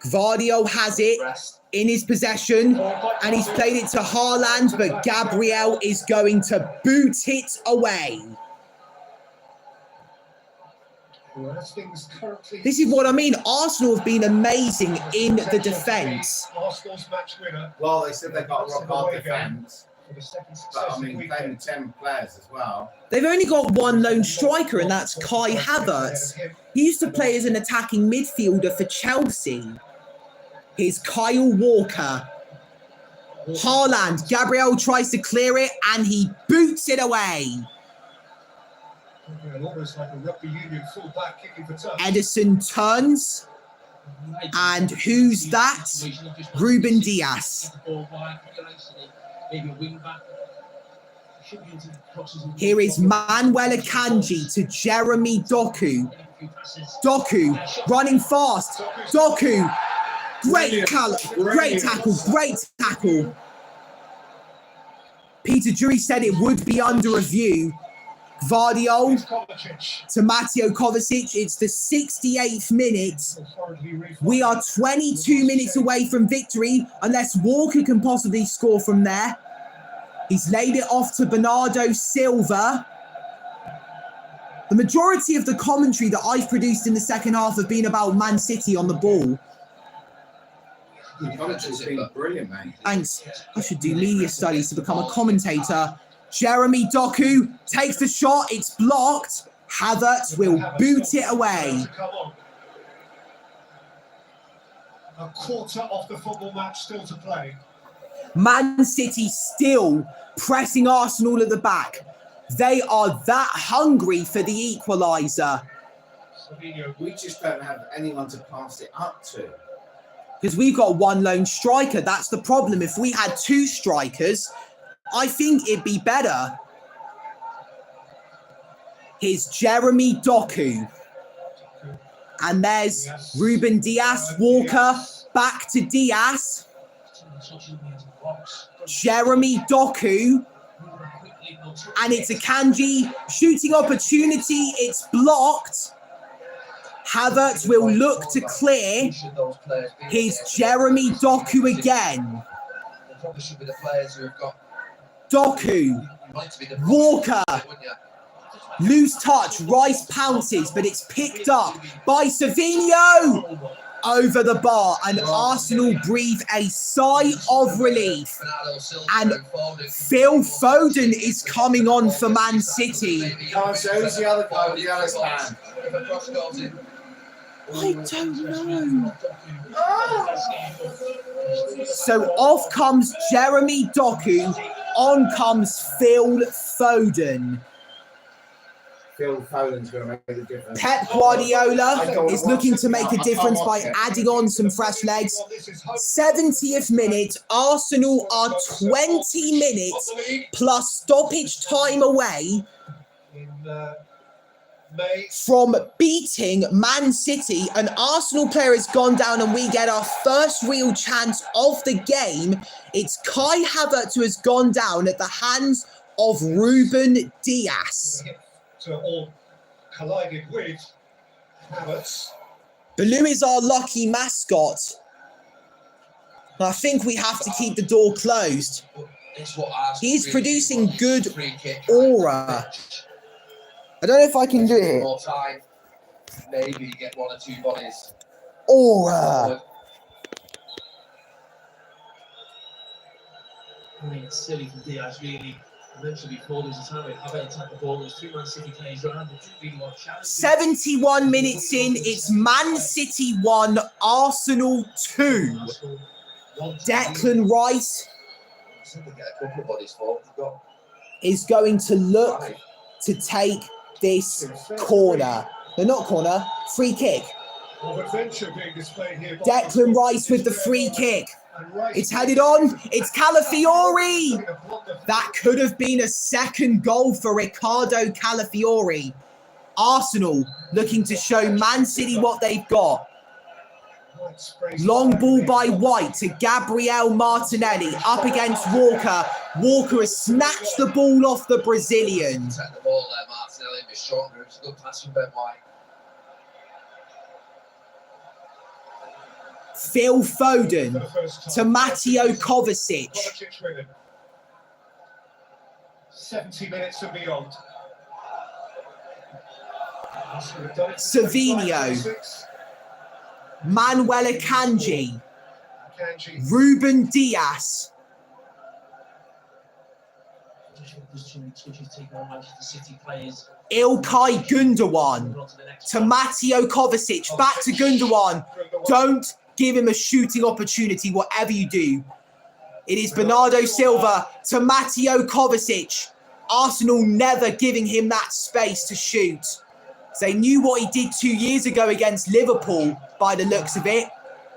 Gvardiol has it in his possession, and he's played it to Haaland, but Gabriel is going to boot it away. This is what I mean. Arsenal have been amazing in the defence. Well, they said they got a rock hard defence. for the second But I successive mean, playing weekend. 10 players as well. They've only got one lone striker, and that's Kai Havertz. He used to play as an attacking midfielder for Chelsea. Here's Kyle Walker. Haaland. Gabriel tries to clear it, and he boots it away. Almost like a rugby union full-back kicking for touch. Edison turns. And who's that? Ruben Diaz. Here is Manuel Akanji to Jeremy Doku. Doku running fast. Doku. Great tackle. Peter Drury said it would be under review. Gvardiol to Mateo Kovacic. It's the 68th minute. We are 22 minutes away from victory, unless Walker can possibly score from there. He's laid it off to Bernardo Silva. The majority of the commentary that I've produced in the second half have been about Man City on the ball. The commentary's been brilliant, mate. Thanks. I should do media studies to become a commentator. Jeremy Doku takes the shot. It's blocked. Havertz will boot it away. A quarter of the football match still to play. Man City still pressing Arsenal at the back. They are that hungry for the equaliser. We just don't have anyone to pass it up to. Because we've got one lone striker. That's the problem. If we had two strikers, I think it'd be better. Here's Jeremy Doku. And there's Ruben Diaz. Walker back to Diaz. Jeremy Doku. And it's Akanji. Shooting opportunity. It's blocked. Havertz will look to clear. Here's Jeremy Doku again. Probably should be the players who have got Doku. Walker. Loose touch. Rice pounces, but it's picked up by Savinho. Over the bar, and Arsenal breathe a sigh of relief. And Phil Foden is coming on for Man City. Who's the other guy with the other hand? I don't know. So off comes Jeremy Doku, on comes Phil Foden. Phil Foden's going to make a difference. Pep Guardiola is looking to make a difference by adding on some fresh legs. 70th minute, Arsenal are 20 minutes plus stoppage time away from beating Man City. An Arsenal player has gone down and we get our first real chance of the game. It's Kai Havertz who has gone down at the hands of Ruben Diaz. All collided with Havertz. Blue is our lucky mascot. I think we have to keep the door closed. He's producing good aura. I don't know if I can do it. More time, maybe get one or two bodies. Aura. I mean, it's silly for Diaz, really. I mentioned before, there's a time when Havertz attacked the ball, there's two Man City players around, they didn't really want to challenge. 71 minutes in, it's Man City 1, Arsenal 2. Declan Rice is going to look to take this corner. No, not corner, free kick. Declan Rice with the free kick. It's headed on. It's Calafiori. That could have been a second goal for Ricardo Calafiori. Arsenal looking to show Man City what they've got. Long ball by White to Gabriel Martinelli. Up against Walker. Walker has snatched the ball off the Brazilian. Take the ball there, Martinelli, be stronger. It's a good pass from Ben White. Phil Foden to Mateo Kovacic. 70 minutes and beyond. Savinho. Manuel Akanji. Ruben Diaz. İlkay Gundogan to Mateo Kovacic, back to Gundogan. Don't give him a shooting opportunity, whatever you do. It is Bernardo Silva to Mateo Kovacic. Arsenal never giving him that space to shoot. They knew what he did 2 years ago against Liverpool, by the looks of it.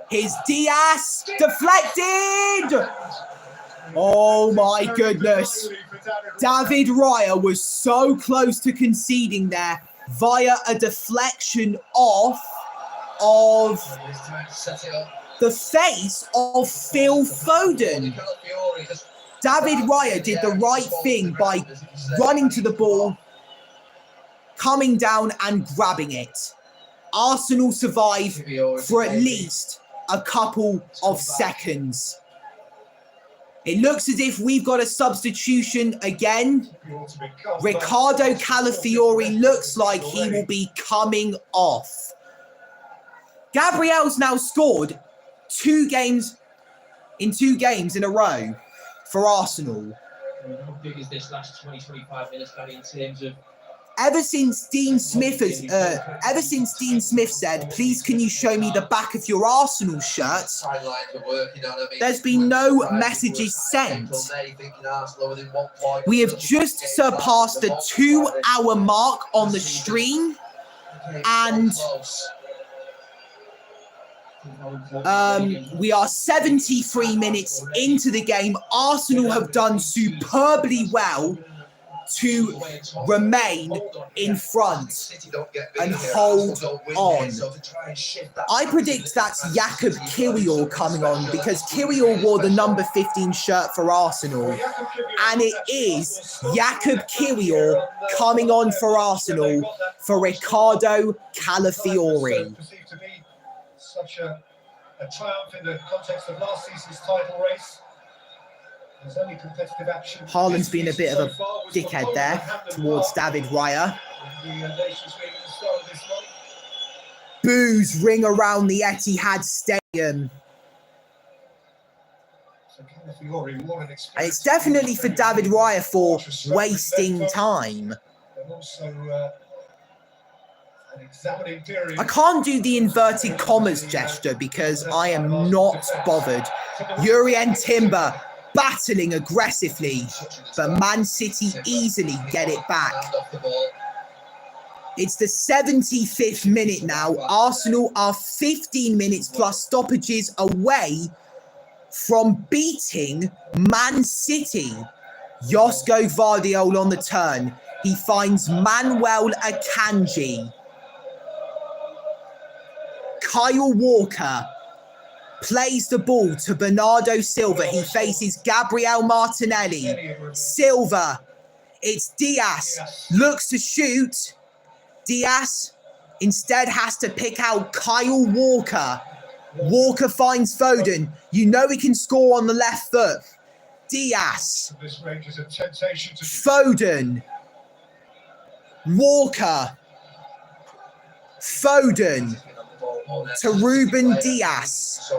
Here's Diaz, deflected! Oh my goodness. David Raya was so close to conceding there via a deflection off of the face of Phil Foden. David Raya did the right thing by running to the ball, coming down and grabbing it. Arsenal survive for at least a couple of seconds. It looks as if we've got a substitution again. Ricardo Calafiori looks like he will be coming off. Gabriel's now scored 2 games in a row for Arsenal. How big is this last 20-25 minutes, Gary, in terms of... Ever since Dean Smith said, please can you show me the back of your Arsenal shirt, there's been no messages sent. We have just surpassed the 2-hour mark on the stream, and we are 73 minutes into the game. Arsenal have done superbly well to remain in front and hold on. I predict that's Jakub Kiwior coming on, because Kiwior wore the number 15 shirt for Arsenal, and it is Jakub Kiwior coming on for Arsenal for Ricardo Calafiori. Such a triumph in the context of last season's title race. There's only competitive action. Haaland's been a bit of a dickhead there towards David Raya. Boos ring around the Etihad Stadium. And it's definitely for David Raya for wasting time. I can't do the inverted commas gesture because I am not bothered. Jurrien Timber battling aggressively, but Man City easily get it back. It's the 75th minute now. Arsenal are 15 minutes plus stoppages away from beating Man City. Josko Vardiol on the turn. He finds Manuel Akanji. Kyle Walker plays the ball to Bernardo Silva. He faces Gabriel Martinelli. Silva. It's Diaz. Looks to shoot. Diaz instead has to pick out Kyle Walker. Walker finds Foden. You know he can score on the left foot. Diaz. Foden. Walker. Foden. To Ruben Diaz.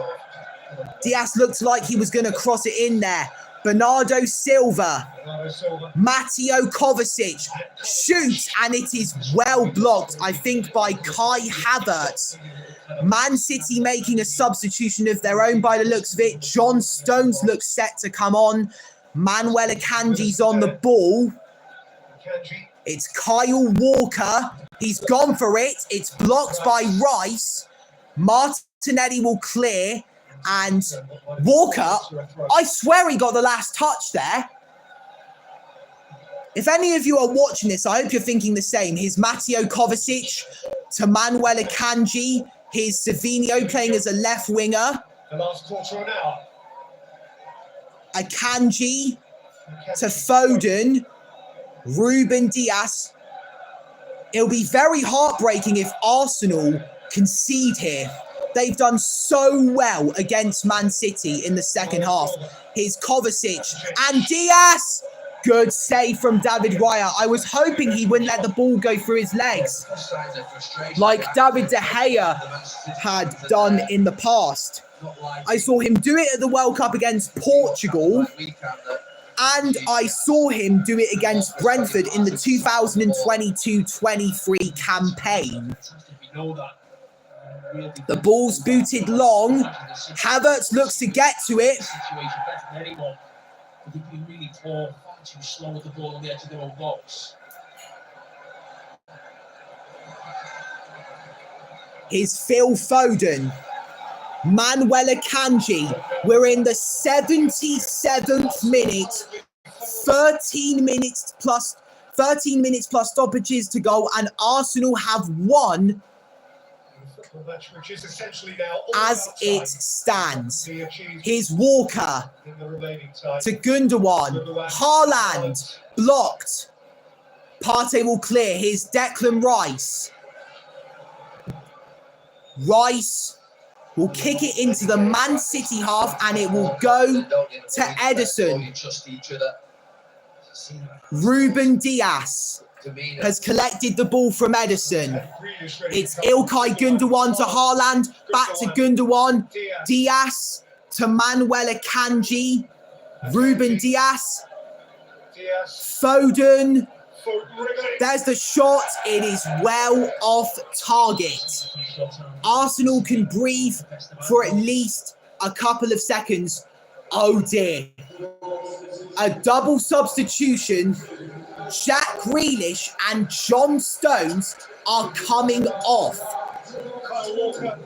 Diaz looked like he was going to cross it in there. Bernardo Silva. Mateo Kovacic shoots, and it is well blocked, I think, by Kai Havertz. Man City making a substitution of their own by the looks of it. John Stones looks set to come on. Manuel Akanji's on the ball. It's Kyle Walker. He's gone for it. It's blocked by Rice. Martinelli will clear. And Walker, I swear he got the last touch there. If any of you are watching this, I hope you're thinking the same. Here's Mateo Kovacic to Manuel Akanji. Here's Savinho playing as a left winger. The last quarter of an hour. Akanji to Foden. Ruben Diaz. It'll be very heartbreaking if Arsenal concede here. They've done so well against Man City in the second half. Here's Kovacic and Diaz. Good save from David Raya. I was hoping he wouldn't let the ball go through his legs like David De Gea had done in the past. I saw him do it at the World Cup against Portugal, And I saw him do it against Brentford in the 2022-23 campaign. The ball's booted long. Havertz looks to get to it. Too slow with the ball on the edge of their own box. Here's Phil Foden. Manuel Akanji. We're in the 77th minute. 13 minutes plus stoppages to go, and Arsenal have won as it stands. Here's Walker to Gundogan. Haaland blocked. Partey will clear. Here's Declan Rice. Rice will kick it into the Man City half, and it will go to Ederson. Ruben Dias has collected the ball from Ederson. It's Ilkay Gundogan to Haaland, back to Gundogan. Dias to Manuel Akanji. Ruben Dias. Foden. There's the shot. It is well off target. Arsenal can breathe for at least a couple of seconds. Oh dear. A double substitution. Jack Grealish and John Stones are coming off.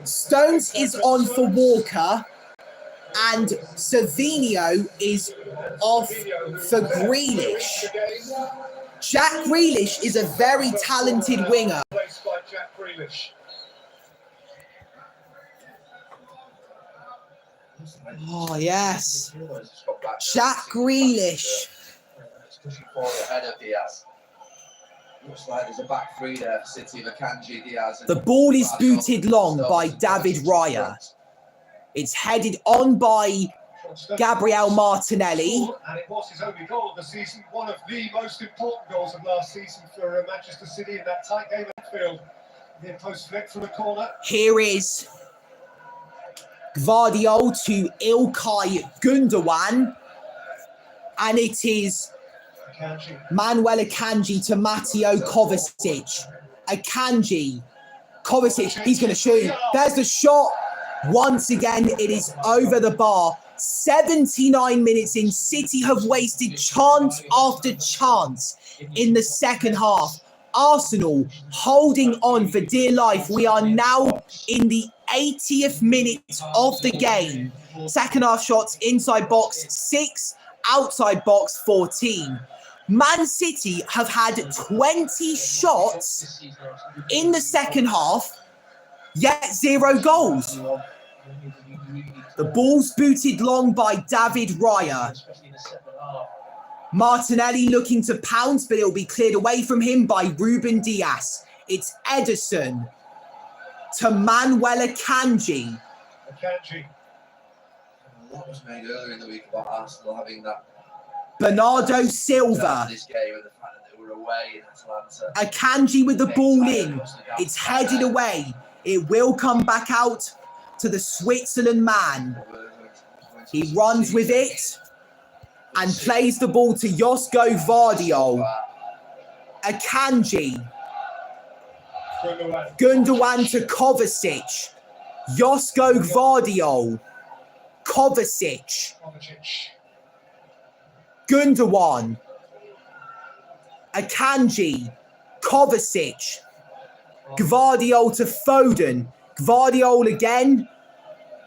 Stones is on for Walker, and Savinio is off for Grealish. Jack Grealish is a very talented winger. Oh, yes. Jack Grealish. Looks like there's a back three there for City of Akanji, Diaz. The ball is booted long by David Raya. It's headed on by Gabriel Martinelli. And it was his only goal of the season, one of the most important goals of last season for Manchester City in that tight game at field. Near post flick from the corner. Here is Gvardiol to Ilkay Gundogan. And it is Manuel Akanji to Mateo Kovacic. Akanji. Kovacic, he's going to shoot. There's the shot. Once again, it is over the bar. 79 minutes in. City have wasted chance after chance in the second half. Arsenal holding on for dear life. We are now in the 80th minute of the game. Second half shots inside box 6, outside box 14. Man City have had 20 shots in the second half, yet 0 goals. The ball's booted long by David Raya. Martinelli looking to pounce, but it'll be cleared away from him by Ruben Dias. It's Ederson to Manuel Akanji. A lot was made earlier in the week about Arsenal having that. Bernardo Silva. This game and the fact that they were away in Atlanta. Akanji with the ball in. It's headed away. It will come back out to the Switzerland man. He runs with it and plays the ball to Josko Gvardiol. Akanji. Gundogan to Kovacic. Josko Gvardiol. Kovacic. Gundogan. Akanji. Kovacic. Gvardiol to Foden. Gvardiol again.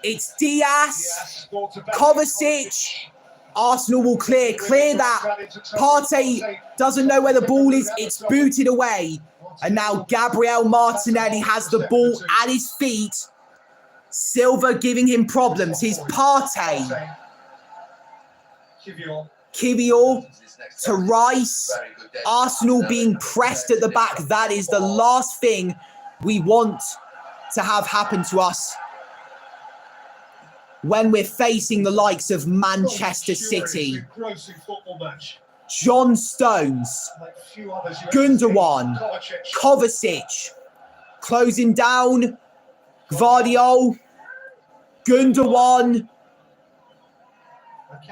It's Diaz. Kovacic. Arsenal will clear that. Partey doesn't know where the ball is. It's booted away. And now Gabriel Martinelli has the ball at his feet. Silva giving him problems. Here's Partey. Kivior to Rice. Arsenal being pressed at the back. That is the last thing we want to have happen to us when we're facing the likes of Manchester City. John Stones. Gundogan. Kovacic. Closing down. Gvardiol. Gundogan.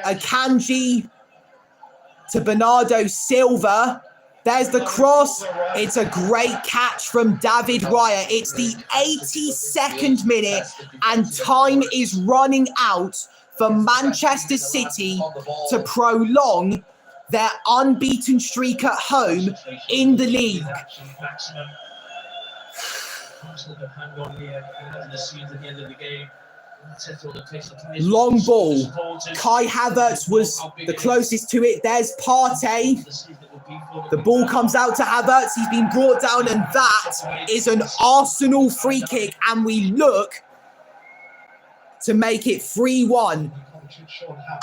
Akanji. to Bernardo Silva. There's the cross. It's a great catch from David Raya. It's the 82nd minute and time is running out for Manchester City to prolong their unbeaten streak at home in the league. Long ball. Kai Havertz was the closest to it. There's Partey. The ball comes out to Havertz. He's been brought down, and that is an Arsenal free kick. And we look to make it 3-1.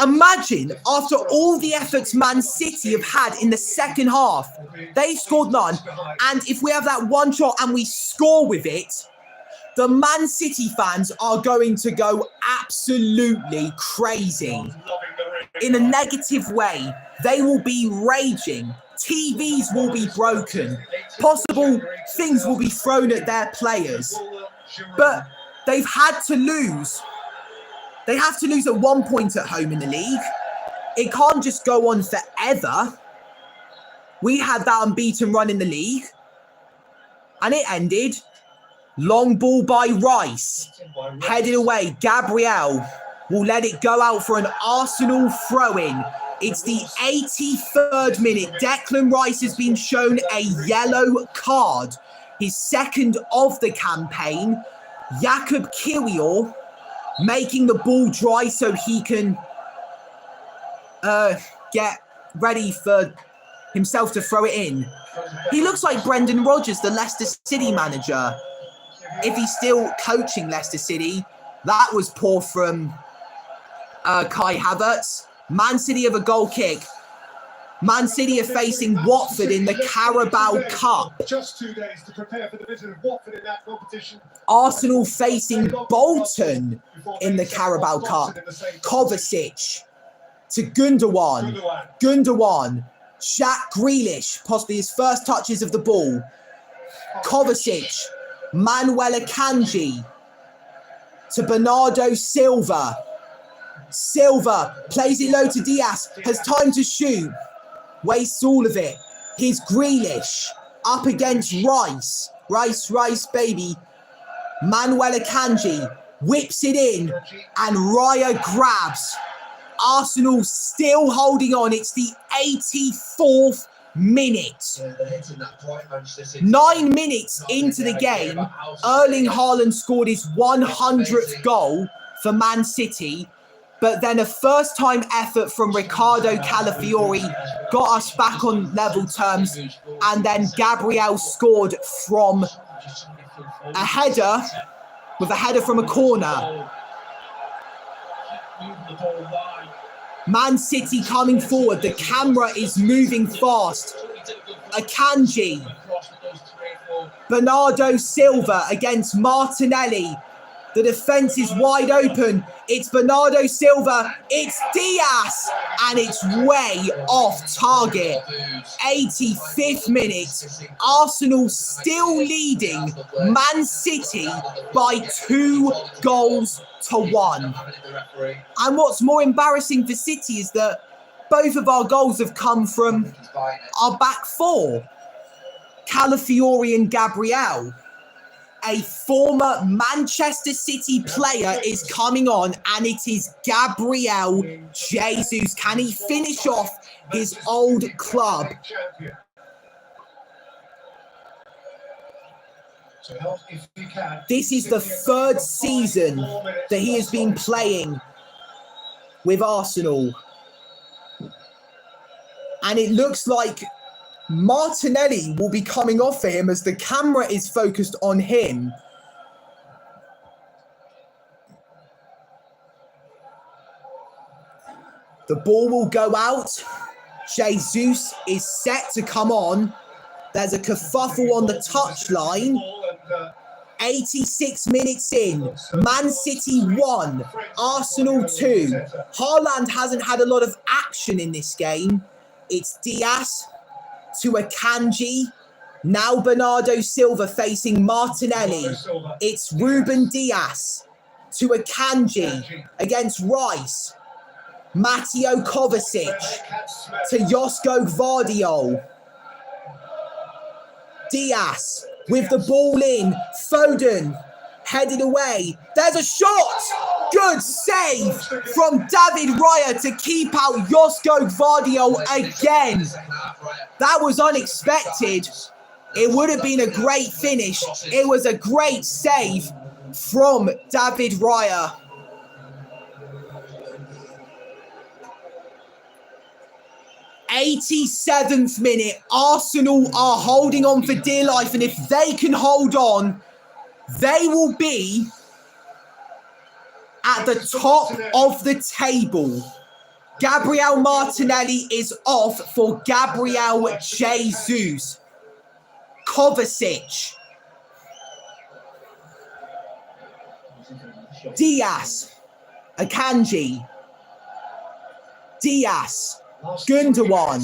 Imagine, after all the efforts Man City have had in the second half, they've scored none. And if we have that one shot and we score with it, the Man City fans are going to go absolutely crazy. In a negative way, they will be raging. TVs will be broken. Possible things will be thrown at their players. But they've had to lose. They have to lose at one point at home in the league. It can't just go on forever. We had that unbeaten run in the league. And it ended. Long ball by Rice. Headed away. Gabriel will let it go out for an Arsenal throw-in. It's the 83rd minute. Declan Rice has been shown a yellow card. His second of the campaign. Jakub Kiwior making the ball dry so he can get ready for himself to throw it in. He looks like Brendan Rodgers, the Leicester City manager. If he's still coaching Leicester City, that was poor from Kai Havertz. Man City have a goal kick. Man City are facing Watford in the Carabao Cup. Just 2 days to prepare for the visit of Watford in that competition. Arsenal facing Bolton in the Carabao Cup. Kovacic to Gundogan. Gundogan. Jack Grealish, possibly his first touches of the ball. Kovacic. Manuel Akanji to Bernardo Silva. Silva plays it low to Diaz. Has time to shoot. Wastes all of it. Here's Grealish up against Rice. Rice, baby. Manuel Akanji whips it in and Raya grabs. Arsenal still holding on. It's the 84th minute. 9 minutes into the game, Erling Haaland scored his 100th goal for Man City. But then a first-time effort from Ricardo Calafiori got us back on level terms. And then Gabriel scored from a header, with a header from a corner. Man City coming forward. The camera is moving fast. Akanji. Bernardo Silva against Martinelli. The defence is wide open. It's Bernardo Silva. It's Diaz. And it's way off target. 85th minute. Arsenal still leading Man City by 2 goals to 1. And what's more embarrassing for City is that both of our goals have come from our back four. Calafiori and Gabriel. A former Manchester City player is coming on, and it is Gabriel Jesus. Can he finish off his old club? This is the 3rd season that he has been playing with Arsenal. And it looks like Martinelli will be coming off for him as the camera is focused on him. The ball will go out. Jesus is set to come on. There's a kerfuffle on the touchline. 86 minutes in. Man City 1. Arsenal 2. Haaland hasn't had a lot of action in this game. It's Diaz to Akanji. Now Bernardo Silva facing Martinelli. It's Ruben Diaz to Akanji against Rice. Mateo Kovacic to Josko Gvardiol. Diaz with the ball in. Foden headed away. There's a shot. Good save from David Raya to keep out Josko Gvardiol again. That was unexpected. It would have been a great finish. It was a great save from David Raya. '87th minute, Arsenal are holding on for dear life, and if they can hold on, they will be at the top of the table. Gabriel Martinelli is off for Gabriel Jesus. Kovacic. Diaz. Akanji. Diaz. Gundogan.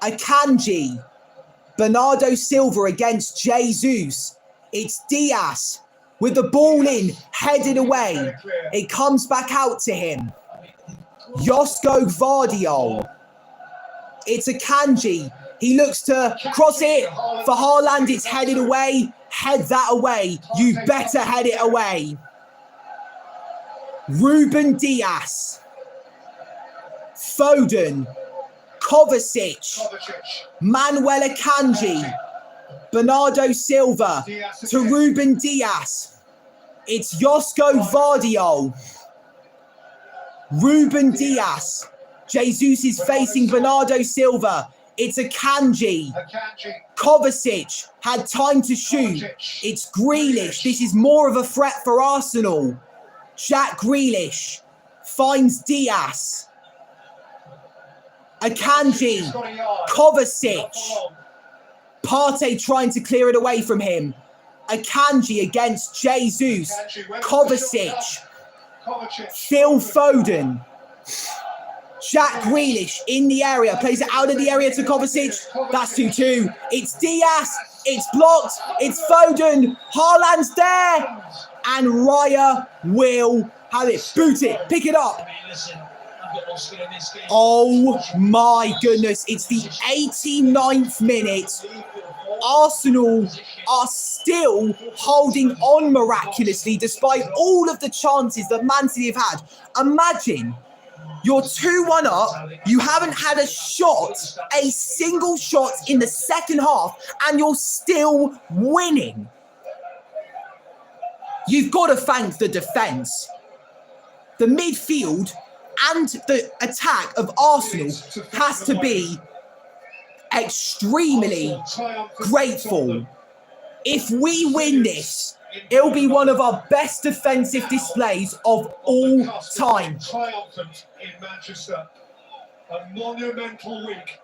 Akanji. Bernardo Silva against Jesus. It's Diaz with the ball in, headed away. It comes back out to him. Josko Gvardiol. It's Akanji. He looks to cross it for Haaland. It's headed away. Head that away. You better head it away. Ruben Diaz. Foden. Kovacic. Manuel Akanji. Bernardo Silva to Ruben Diaz. It's Josko Gvardiol. Ruben Diaz. Jesus is facing Bernardo Silva. It's Akanji. Kovacic had time to shoot. It's Grealish. This is more of a threat for Arsenal. Jack Grealish finds Diaz. Akanji. Kovacic. Partey trying to clear it away from him. Akanji against Jesus. Kovacic. Phil Foden. Jack Grealish in the area. Plays it out of the area to Kovacic. That's 2-2. It's Diaz. It's blocked. It's Foden. Haaland's there. And Raya will have it. Boot it. Pick it up. Oh my goodness. It's the 89th minute. Arsenal are still holding on miraculously despite all of the chances that Man City have had. Imagine you're 2-1 up, you haven't had a shot, a single shot in the second half, and you're still winning. You've got to thank the defence. The midfield and the attack of Arsenal has to be extremely grateful. If we win this, it'll be one of our best defensive displays of all time. Triumphant in Manchester. A monumental week.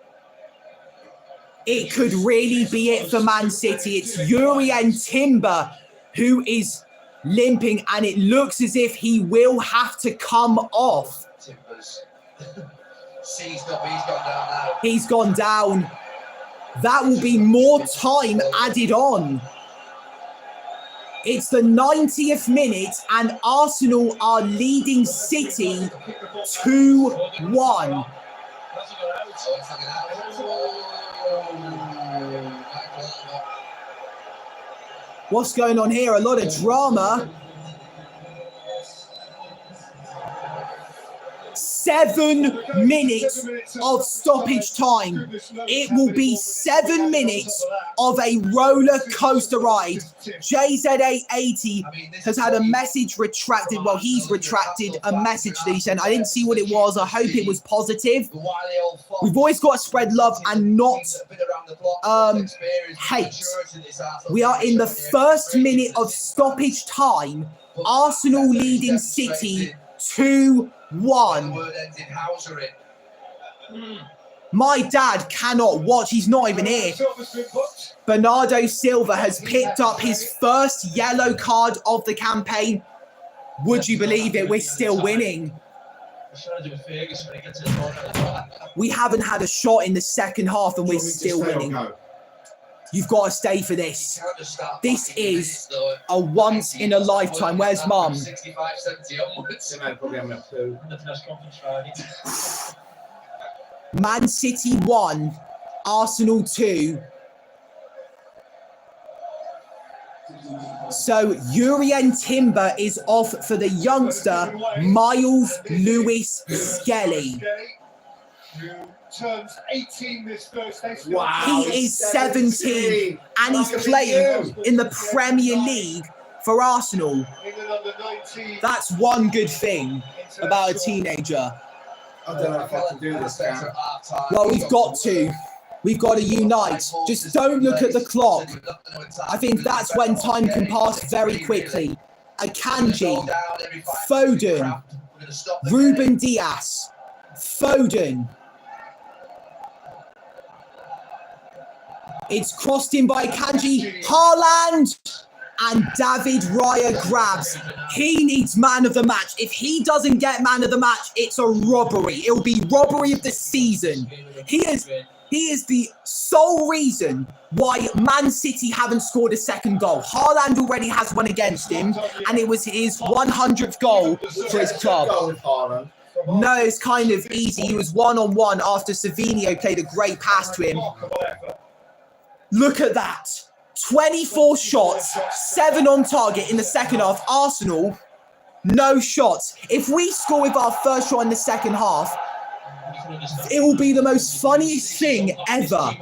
It could really be it for Man City. It's Jurrien Timber who is limping, and it looks as if he will have to come off. Timbers. He's gone down now. He's gone down. That will be more time added on. It's the 90th minute and Arsenal are leading City 2-1. What's going on here? A lot of drama. 7 minutes of stoppage time. It will be 7 minutes of a roller coaster ride. JZA80 has had a message retracted. Well, he's retracted a message that he sent. I didn't see what it was. I hope it was positive. We've always got to spread love and not hate. We are in the first minute of stoppage time. Arsenal leading City 2-1. My dad cannot watch. He's not even here. Bernardo Silva has picked up his first yellow card of the campaign. Would you believe it? We're still winning. We haven't had a shot in the second half and we're still winning. You've got to stay for this. This is a once in a lifetime. Where's Mum? 65, 70 onwards. Man City 1, Arsenal 2. So Urien Timber is off for the youngster Miles Lewis Skelly. Who turns 18 this Thursday. Wow, he is 17 and he's playing in the Premier League for Arsenal. That's one good thing about a teenager. I don't know if I can do this now. Well, we've got to. We've got to unite. Just don't look at the clock. I think that's when time can pass very quickly. Akanji, Foden, Ruben Diaz, Foden. It's crossed in by Akanji, Haaland, and David Raya grabs. He needs man of the match. If he doesn't get man of the match, it's a robbery. It'll be robbery of the season. He is the sole reason why Man City haven't scored a second goal. Haaland already has one against him, and it was his 100th goal for his club. No, it's kind of easy. He was one-on-one after Savinho played a great pass to him. Look at that. 24 shots, 7 on target in the second half. Arsenal, no shots. If we score with our first shot in the second half, it will be the most funniest thing ever.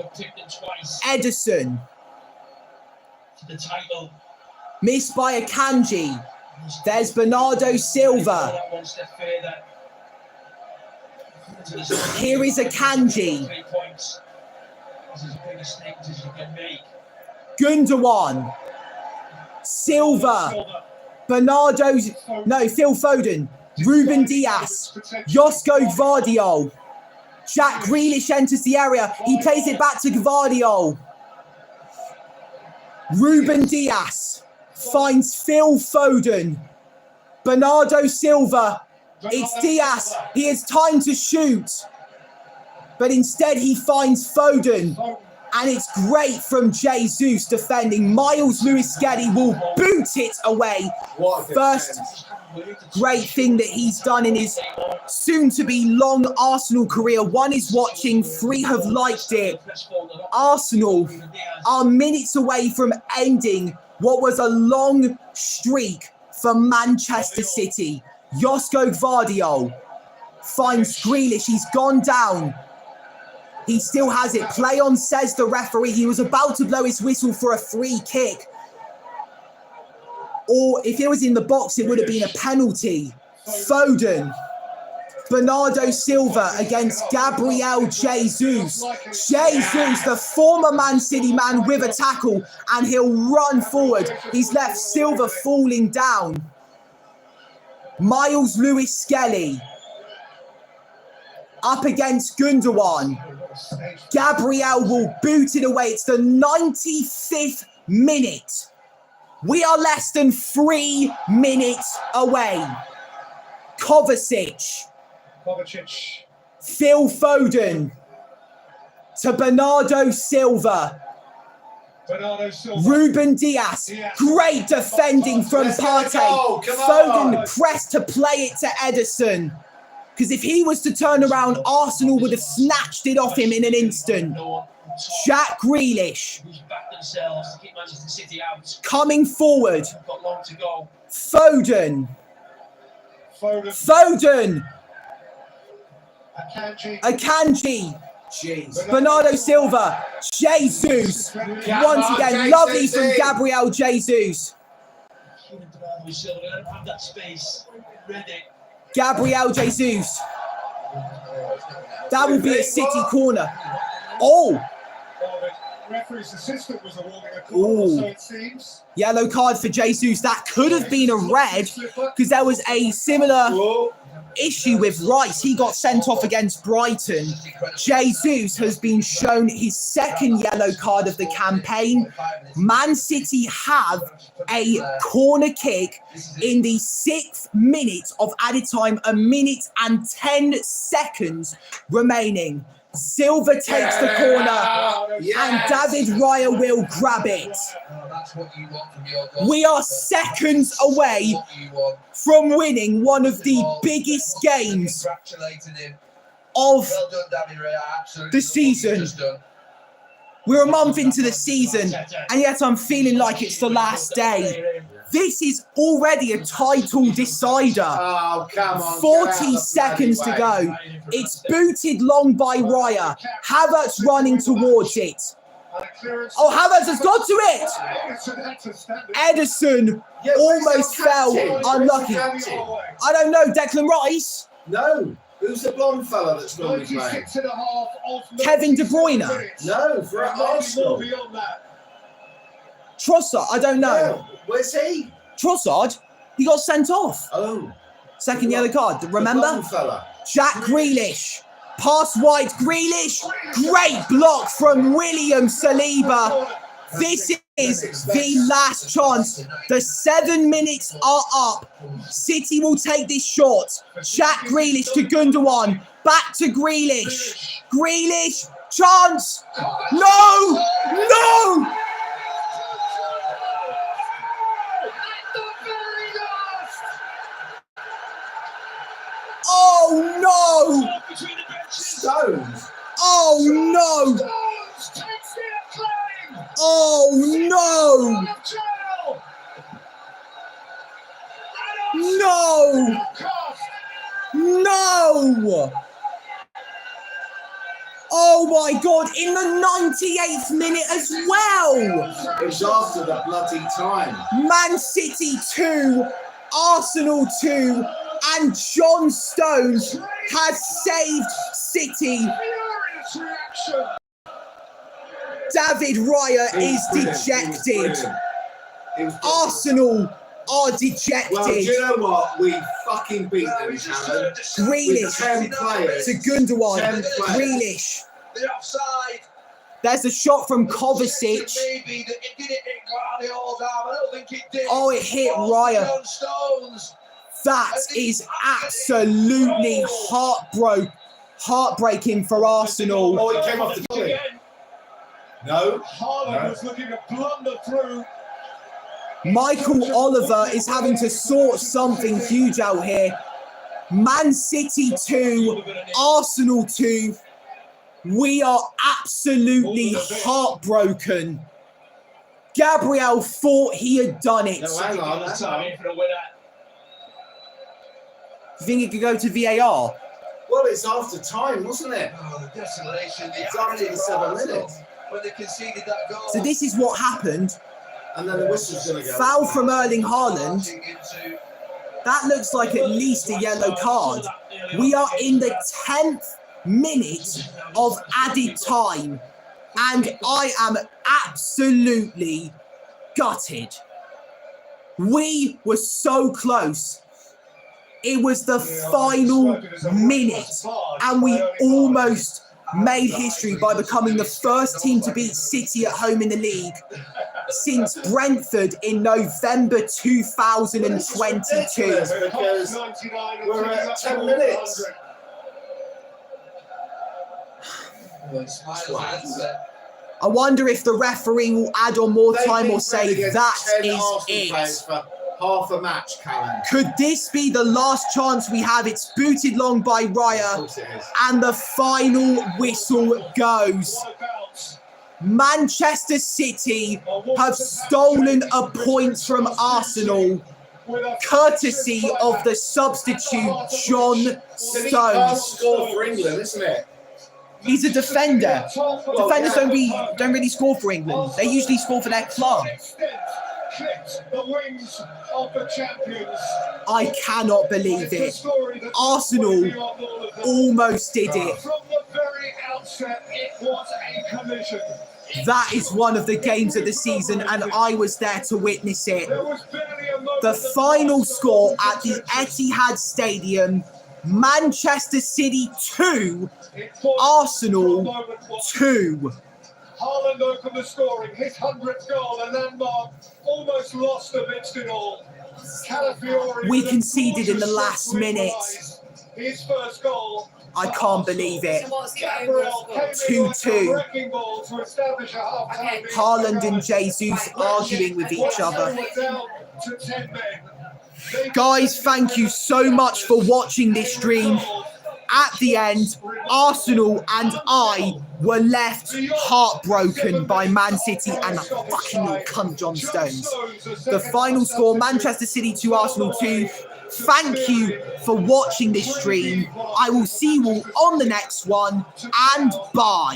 Ederson. Missed by Akanji. There's Bernardo Silva. Here is Akanji. Gundogan. Silva. Phil Foden. Ruben Diaz. Josko Gvardiol. Jack Grealish enters the area. He plays it back to Gvardiol. Ruben Diaz finds Phil Foden. Bernardo Silva. It's Diaz. He has time to shoot. But instead he finds Foden. And it's great from Jesus defending. Miles Lewis Skelly will boot it away. First great thing that he's done in his soon-to-be long Arsenal career. 1 is watching, 3 have liked it. Arsenal are minutes away from ending what was a long streak for Manchester City. Josko Gvardiol finds Grealish. He's gone down. He still has it. Play on, says the referee. He was about to blow his whistle for a free kick. Or if it was in the box, it would have been a penalty. Foden. Bernardo Silva against Gabriel Jesus. Jesus, the former Man City man, with a tackle, and he'll run forward. He's left Silva falling down. Miles Lewis Skelly up against Gundogan. Gabriel will boot it away. It's the 95th minute. We are less than 3 minutes away. Kovacic. Phil Foden. To Bernardo Silva. Ruben Diaz. Great defending from Partey. Foden pressed to play it to Ederson. Because if he was to turn around, Arsenal would have snatched it off him in an instant. Jack Grealish. Coming forward. Foden. Foden. Akanji. Bernardo Silva. Jesus. Once again, lovely from Gabriel Jesus. Gabriel Jesus. That will be a City corner. Oh. Referee's assistant was awarding a corner, so it seems. Yellow card for Jesus. That could have been a red because there was a similar issue with Rice. He got sent off against Brighton. Jesus has been shown his second yellow card of the campaign. Man City have a corner kick in the 6th minute of added time, 1 minute and 10 seconds remaining. Silva takes the corner, and David Raya will grab it. That's what you want from your goal. We are seconds away from winning one of the biggest games of the season. We're a month into the season, and yet I'm feeling like it's the last day. This is already a title decider. Oh, come on. 40 seconds to go. It's booted long by Raya. Havertz running towards it. Oh, Havertz has got to it. Edison almost fell. Unlucky. I don't know. Declan Rice? No. Who's the blonde fella that's normally playing? Kevin De Bruyne? No, for Arsenal. Trossard? I don't know. Yeah. Where's he? Trossard? He got sent off. Oh. Second yellow card. Remember? Jack Grealish. Pass wide. Grealish. Great block from William Saliba. This is the last chance. The 7 minutes are up. City will take this shot. Jack Grealish to Gundogan. Back to Grealish. Grealish. Chance. No. No. Oh no! Stones. Oh no! Oh no! No! No! Oh my God! In the 98th minute as well. It was after the bloody time. Man City 2, Arsenal 2. And John Stones has saved City. David Raya is dejected. Arsenal are dejected. Well, do you know what? We fucking beat them, Shannon. Grealish 10 players. to Gundogan. 10 players. Grealish. There's a shot from Kovacic. Oh, it hit Raya. That is absolutely heartbreaking for Arsenal. Oh, he came off the cliff. No. Haaland was looking to blunder through. Michael Oliver is having to sort something huge out here. Man City 2, Arsenal 2. We are absolutely heartbroken. Gabriel thought he had done it. No, hang on. You think it could go to VAR? Well, it's after time, wasn't it? Oh, the desolation. It's after the 7 minutes. When they conceded that goal. So this is what happened. And then the whistle's going to go. Foul from Erling Haaland. That looks like at least a yellow card. We are in the 10th minute of added time. And I am absolutely gutted. We were so close. It was the final minute, and we almost made history by becoming the first team to beat City at home in the league since Brentford in November 2022. Because we're at 10 minutes. I wonder if the referee will add on more time or say that is it. Half a match, Callum. Could this be the last chance we have? It's booted long by Raya, and the final whistle goes. Manchester City have stolen a point from Arsenal, courtesy of the substitute John He can't Stones. score for England, isn't it? He's a defender. Defenders don't really score for England. They usually score for their club. The wings of the champions. I cannot believe it. Arsenal almost did it. From the very outset, it was a collision. That is one of the games of the season, and I was there to witness it. The final score at the Etihad Stadium, Manchester City 2, Arsenal 2. Haaland opened the scoring, his 100th goal, a landmark, almost lost amidst it all. Calafiori We conceded in the last minute. His first goal I can't believe it. So what's the overall score? 2-2. Okay. Haaland and Jesus arguing with each other. Guys, thank you so much for watching this stream. At the end, Arsenal and I were left heartbroken by Man City and that fucking little cunt John Stones. The final score, Manchester City 2, Arsenal 2. Thank you for watching this stream. I will see you all on the next one, and bye.